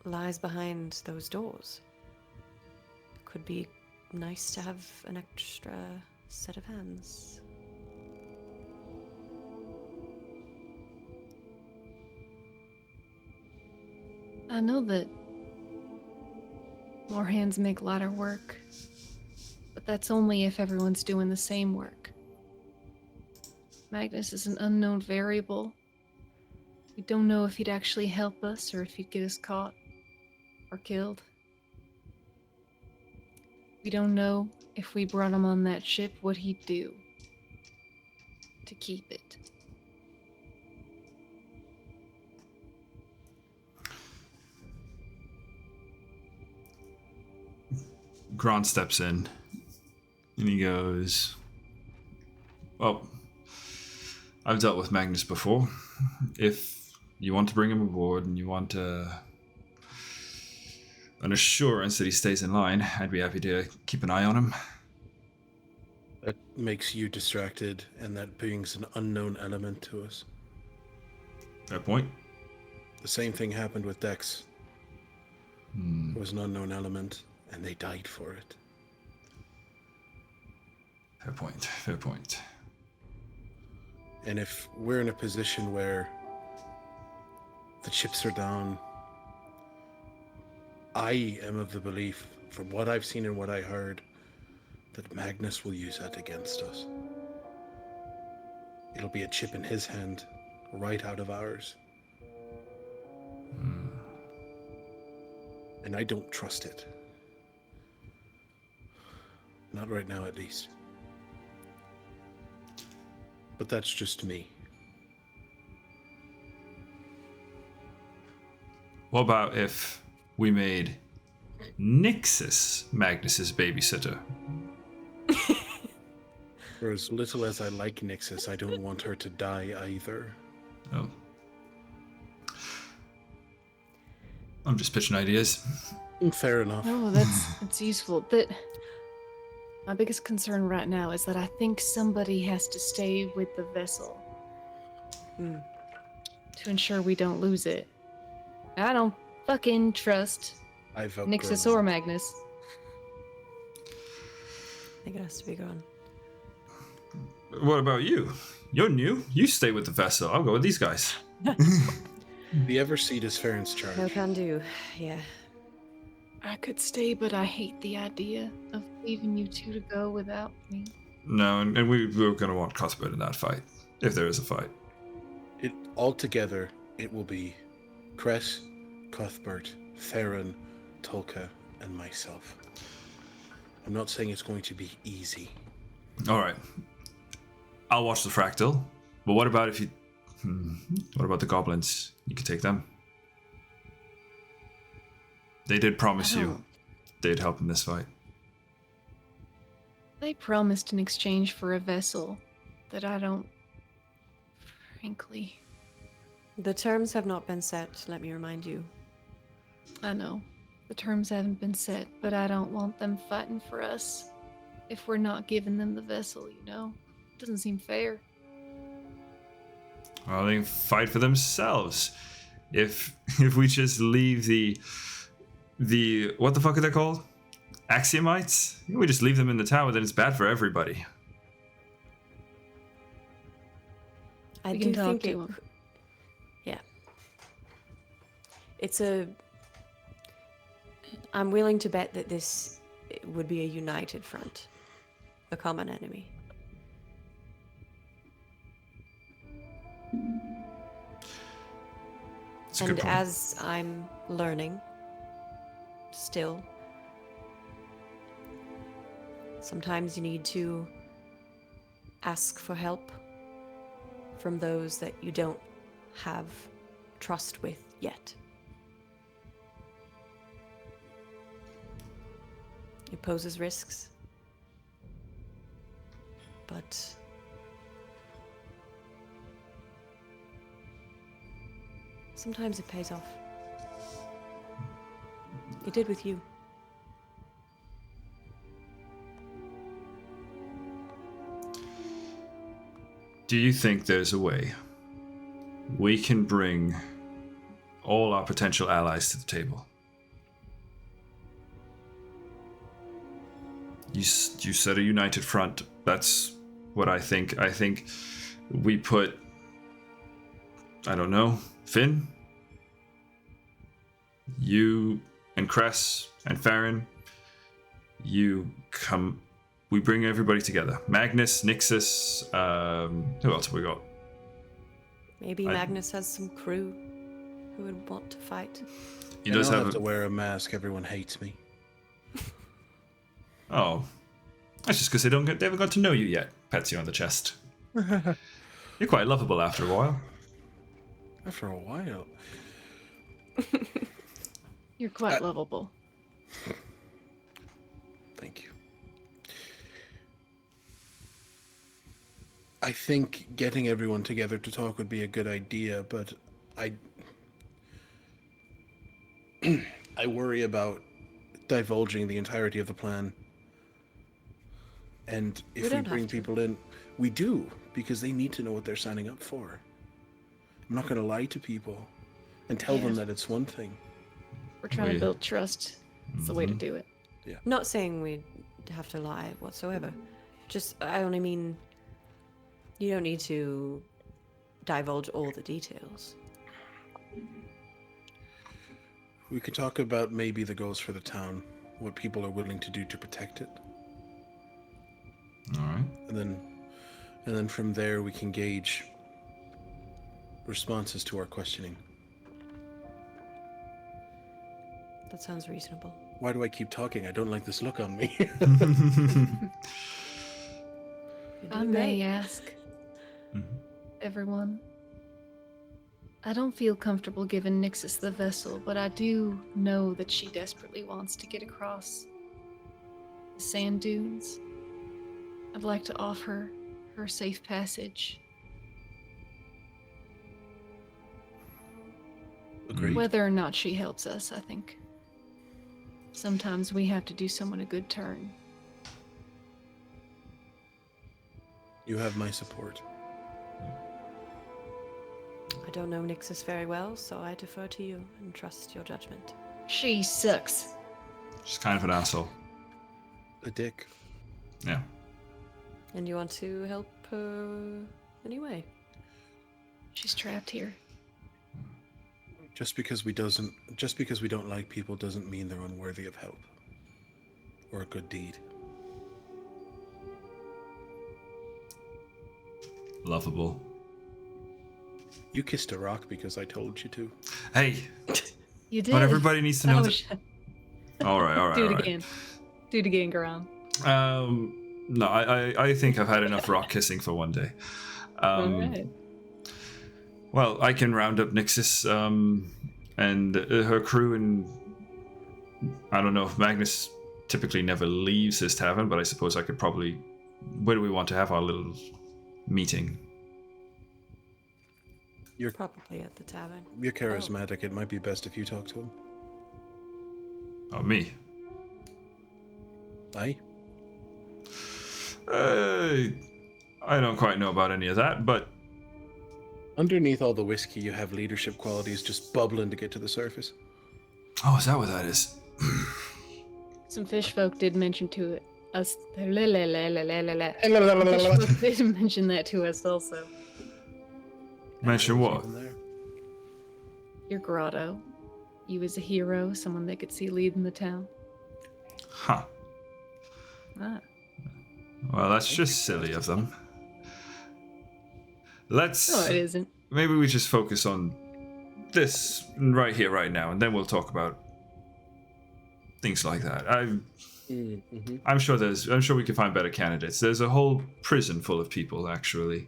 lies behind those doors. It could be nice to have an extra set of hands. I know that more hands make lighter work, but that's only if everyone's doing the same work. Magnus is an unknown variable. We don't know if he'd actually help us or if he'd get us caught or killed. We don't know if we brought him on that ship what he'd do to keep it. Gron steps in and he goes, well, I've dealt with Magnus before. If you want to bring him aboard and you want an assurance that he stays in line, I'd be happy to keep an eye on him. that makes you distracted, and that brings an unknown element to us. Fair point. The same thing happened with Dex. It was an unknown element, and they died for it. Fair point. Fair point. And if we're in a position where the chips are down, I am of the belief, from what I've seen and what I heard, that Magnus will use that against us. It'll be a chip in his hand, right out of ours. And I don't trust it. Not right now, at least. But that's just me. What about if we made Nixus Magnus's babysitter? For as little as I like Nixus, I don't want her to die either. Oh. I'm just pitching ideas. Fair enough. Oh, that's useful. My biggest concern right now is that I think somebody has to stay with the vessel to ensure we don't lose it. I don't fucking trust Nixus or Magnus. I think it has to be gone. What about you? You're new. You stay with the vessel. I'll go with these guys. The Everseed is Farron's charge. No can do. Yeah. I could stay, but I hate the idea of leaving you two to go without me. No, and we're going to want Cuthbert in that fight, if there is a fight. Altogether, it will be Cress, Cuthbert, Farron, Tolka, and myself. I'm not saying it's going to be easy. All right. I'll watch the fractal. But what about if you... What about the goblins? You could take them. They did promise you they'd help in this fight. They promised in exchange for a vessel that I don't... Frankly... The terms have not been set, let me remind you. I know. The terms haven't been set, but I don't want them fighting for us if we're not giving them the vessel, you know? Doesn't seem fair. Well, they can fight for themselves. If we just leave the what the fuck are they called? Axiomites? We just leave them in the tower, then it's bad for everybody. I We do can talk think to it. him. Yeah. I'm willing to bet that this would be a united front, a common enemy. It's a And good point. as I'm learning, still, sometimes you need to ask for help from those that you don't have trust with yet. It poses risks, but sometimes it pays off. It did with you. Do you think there's a way we can bring all our potential allies to the table? You said a united front. That's what I think. I think we put, I don't know, Finn, you and Cress and Farryn, we bring everybody together. Magnus, Nixus, who else have we got? Maybe Magnus has some crew who would want to fight. He does I'll have to wear a mask. Everyone hates me. Oh, that's just because they haven't got to know you yet. Pats you on the chest. You're quite lovable after a while. After a while. You're quite lovable. Thank you. I think getting everyone together to talk would be a good idea, but I worry about divulging the entirety of the plan. And if we bring people in, we do, because they need to know what they're signing up for. I'm not going to lie to people and tell them that it's one thing. We're trying to build trust. It's the way to do it. Yeah. Not saying we have to lie whatsoever. Just, I only mean, you don't need to divulge all the details. We could talk about maybe the goals for the town, what people are willing to do to protect it. All right. And then from there we can gauge responses to our questioning. That sounds reasonable. Why do I keep talking? I don't like this look on me. I may ask everyone. I don't feel comfortable giving Nixus the vessel, but I do know that she desperately wants to get across the sand dunes. I'd like to offer her safe passage. Agreed. Whether or not she helps us, I think sometimes we have to do someone a good turn. You have my support. I don't know Nixus very well, so I defer to you and trust your judgment. She sucks. She's kind of an asshole. A dick. Yeah. And you want to help her anyway? She's trapped here. Just because we don't like people doesn't mean they're unworthy of help or a good deed. Lovable. You kissed a rock because I told you to. Hey, You did. but everybody needs to know Oh, that. All right. Do it again. Do it again, Garan. No, I think I've had enough rock kissing for one day. Alright. Well, I can round up Nixus and her crew, and I don't know if Magnus typically never leaves his tavern, but I suppose I could probably. Where do we want to have our little meeting? You're Probably at the tavern. charismatic. It might be best if you talk to him. Oh, me. Aye? I don't quite know about any of that, but Underneath all the whiskey, you have leadership qualities just bubbling to get to the surface. oh, is that what that is? Some fishfolk did mention to us. Fishfolk did mention that to us also. Mention what? Even there. Your grotto. You as a hero, someone they could see leading the town. Huh. Ah. Well, that's just silly of them. Let's... No, it isn't. Maybe we just focus on this right here, right now, and then we'll talk about things like that. I'm sure we can find better candidates. There's a whole prison full of people, actually,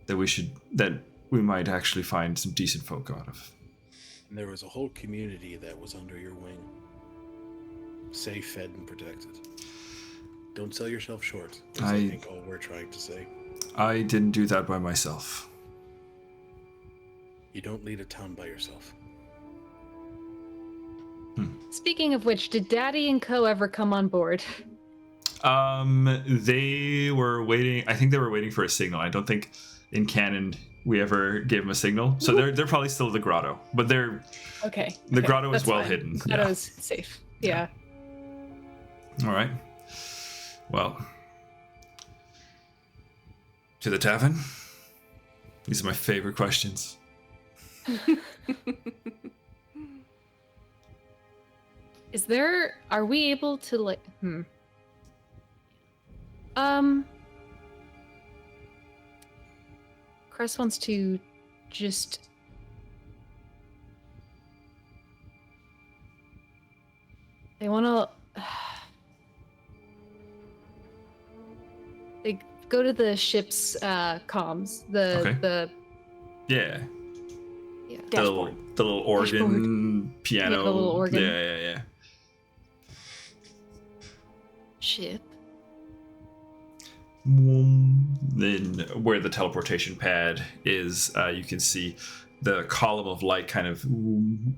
that we might actually find some decent folk out of. And there was a whole community that was under your wing. Safe, fed, and protected. Don't sell yourself short. That's, I think, all we're trying to say. I didn't do that by myself. You don't lead a town by yourself. Speaking of which, did Daddy and Co. ever come on board? They were waiting. I think they were waiting for a signal. I don't think in canon we ever gave them a signal. So they're probably still at the grotto, but they're okay. The grotto is that's well fine. hidden. Grotto's safe. Yeah. All right. Well, to the tavern. These are my favorite questions. Are we able to like Cress wants to just they want to they go to the ship's comms, the Yeah. yeah. The little organ piano. Yeah, the little organ. Yeah. Ship. Then where the teleportation pad is, you can see the column of light kind of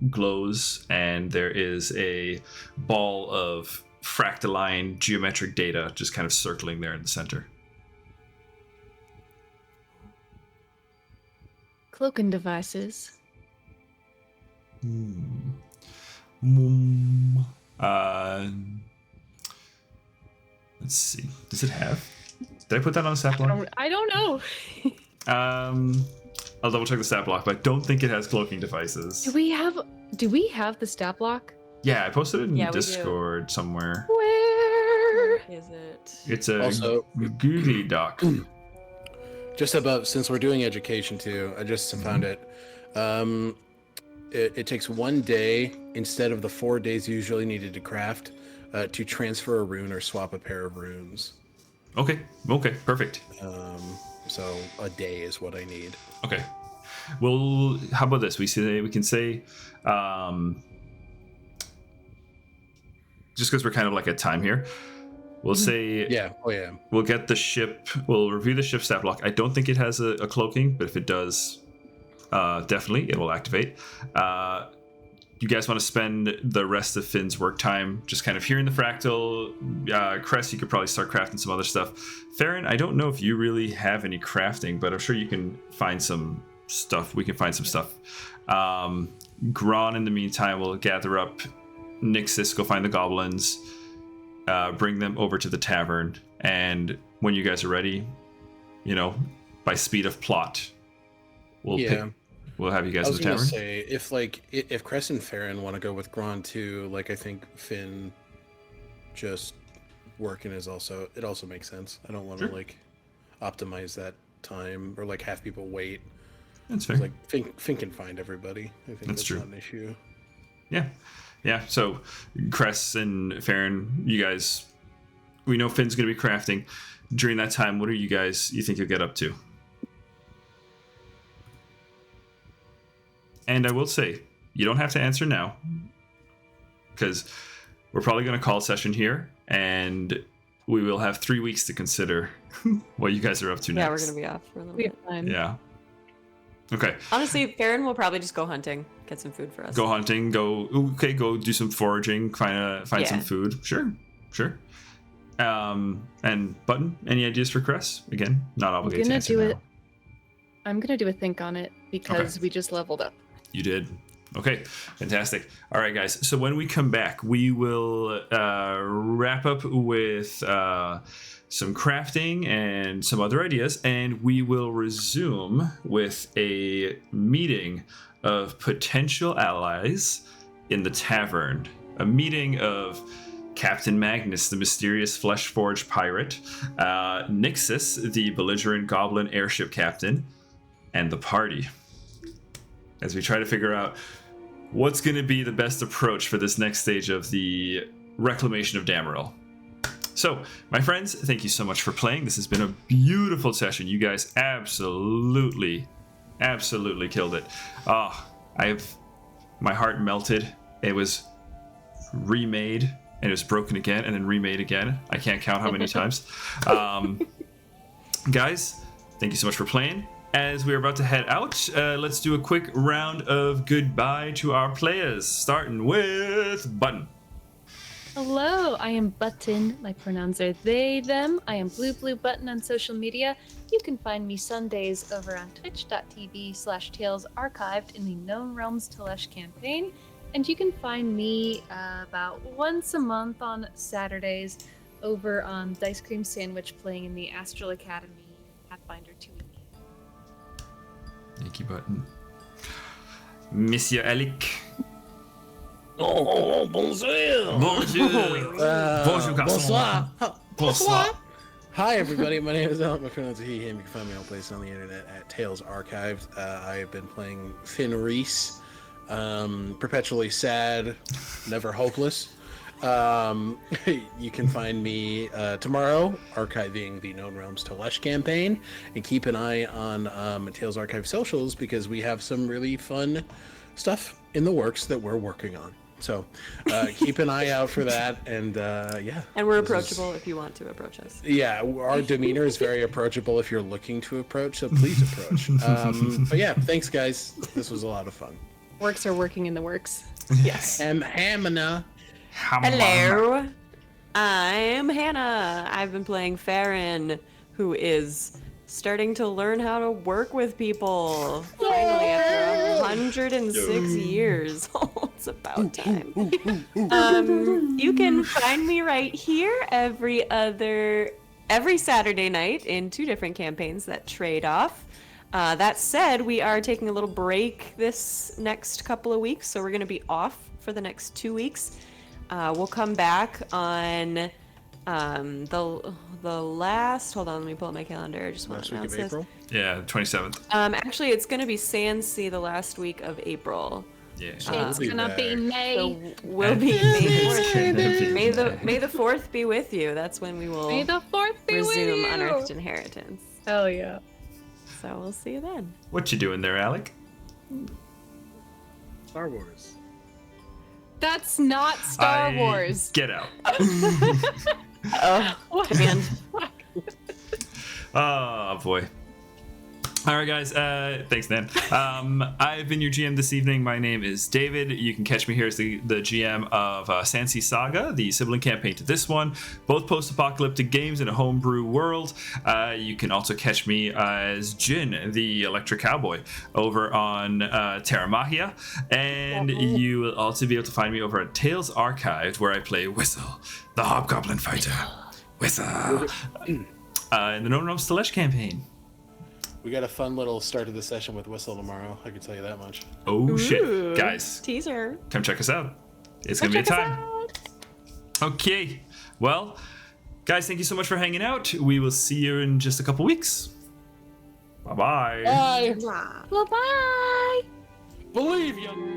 glows, and there is a ball of fractaline geometric data just kind of circling there in the center. Cloaking devices. Let's see. Does it have? Did I put that on a stat block? I don't know. I'll double check the stat block, but I don't think it has cloaking devices. Do we have the stat block? Yeah, I posted it in Yeah, we do. Discord somewhere. Where? Is it? It's a Also- Google Doc. Just about, since we're doing education too, I just found it. It takes 1 day instead of the 4 days usually needed to craft to transfer a rune or swap a pair of runes. Okay, perfect. So a day is what I need. Okay. Well, how about this? We can say, just because we're kind of like at time here, we'll say, Yeah. Oh yeah. we'll get the ship, we'll review the ship stat block. I don't think it has a cloaking, but if it does, definitely it will activate. You guys want to spend the rest of Finn's work time just kind of hearing the fractal. Cress, you could probably start crafting some other stuff. Farryn, I don't know if you really have any crafting, but I'm sure you can find some stuff. We can find some stuff. Gron, in the meantime, will gather up Nixis, go find the goblins, bring them over to the tavern, and when you guys are ready, by speed of plot, we'll have you guys I in was the gonna tavern. say if Cress and Farryn want to go with Gron too, I think Finn just working is also makes sense. I don't want to optimize that time or have people wait. That's fair. Finn can find everybody. I think that's true. not an issue. Yeah. So, Cress and Farryn, you guys, we know Finn's going to be crafting. During that time, what are you think you'll get up to? And I will say, you don't have to answer now, because we're probably going to call a session here, and we will have 3 weeks to consider what you guys are up to next. Yeah, we're gonna be off for a little We bit. have time. Yeah. Okay. Honestly, Farryn will probably just go hunting, get some food for us. Go hunting. Go do some foraging. Find some food. Sure. And Button, any ideas for Cress? Again, not obligated to answer now. I'm gonna do a think on it because we just leveled up. You did. Okay, fantastic. All right, guys. So when we come back, we will wrap up with some crafting and some other ideas, and we will resume with a meeting of potential allies in the tavern. A meeting of Captain Magnus, the mysterious flesh-forged pirate, Nixus, the belligerent goblin airship captain, and the party. As we try to figure out what's going to be the best approach for this next stage of the reclamation of Dameril. So, my friends, thank you so much for playing. This has been a beautiful session. You guys absolutely killed it. My heart melted. It was remade, and it was broken again, and then remade again. I can't count how many times. Guys, thank you so much for playing. As we're about to head out, let's do a quick round of goodbye to our players, starting with Button. Hello, I am Button. My pronouns are they, them. I am Blue Button on social media. You can find me Sundays over on twitch.tv/Tales Archived in the Known Realms Telesh campaign. And you can find me about once a month on Saturdays over on Dice Cream Sandwich playing in the Astral Academy Pathfinder2e. Thank you, Button. Monsieur Alec. Oh, bonjour. Bonjour. Bonjour, garçon. Bonsoir. Bonsoir. Hi, everybody. My name is Alec. My pronouns are he, him. You can find me all places on the internet at Tales Archived. I have been playing Finn Reese, perpetually sad, never hopeless. You can find me tomorrow archiving the Known Realms Telesh campaign, and keep an eye on Tales Archive socials because we have some really fun stuff in the works that we're working on. So keep an eye out for that, and yeah. And we're approachable if you want to approach us. Yeah, our demeanor is very approachable if you're looking to approach, so please approach. But yeah, thanks guys. This was a lot of fun. Works are working in the works. Yes. Hannah. Hello, I'm Hannah. I've been playing Farryn, who is starting to learn how to work with people. Finally, after 106 years. Oh, it's about time. You can find me right here every Saturday night in 2 different campaigns that trade off. That said, we are taking a little break this next couple of weeks, so we're going to be off for the next 2 weeks. We'll come back on the last. Hold on, let me pull up my calendar. I just want to announce this. April? Yeah, 27th. Actually, it's going to be Sandsea the last week of April. Yeah. It's gonna be May. So we'll be May 4th. May the 4th be with you. That's when we will May the 4th be with resume you. Unearthed Inheritance. Hell yeah. So we'll see you then. What you doing there, Alec? Star Wars. That's not Star Wars. Get out. What? Command. Oh boy. All right, guys. Thanks, Dan. I've been your GM this evening. My name is David. You can catch me here as the GM of Sandsea Saga, the sibling campaign to this one. Both post-apocalyptic games in a homebrew world. You can also catch me as Jin, the electric cowboy, over on Terra Magia. And you will also be able to find me over at Tales Archived, where I play Whistle, the hobgoblin fighter. Whistle. In the Known Realms Telesh campaign. We got a fun little start to the session with Whistle tomorrow. I can tell you that much. Oh shit, guys! Teaser. Come check us out. It's gonna be a time. Okay, well, guys, thank you so much for hanging out. We will see you in just a couple weeks. Bye-bye. Bye. Bye-bye. Believe you.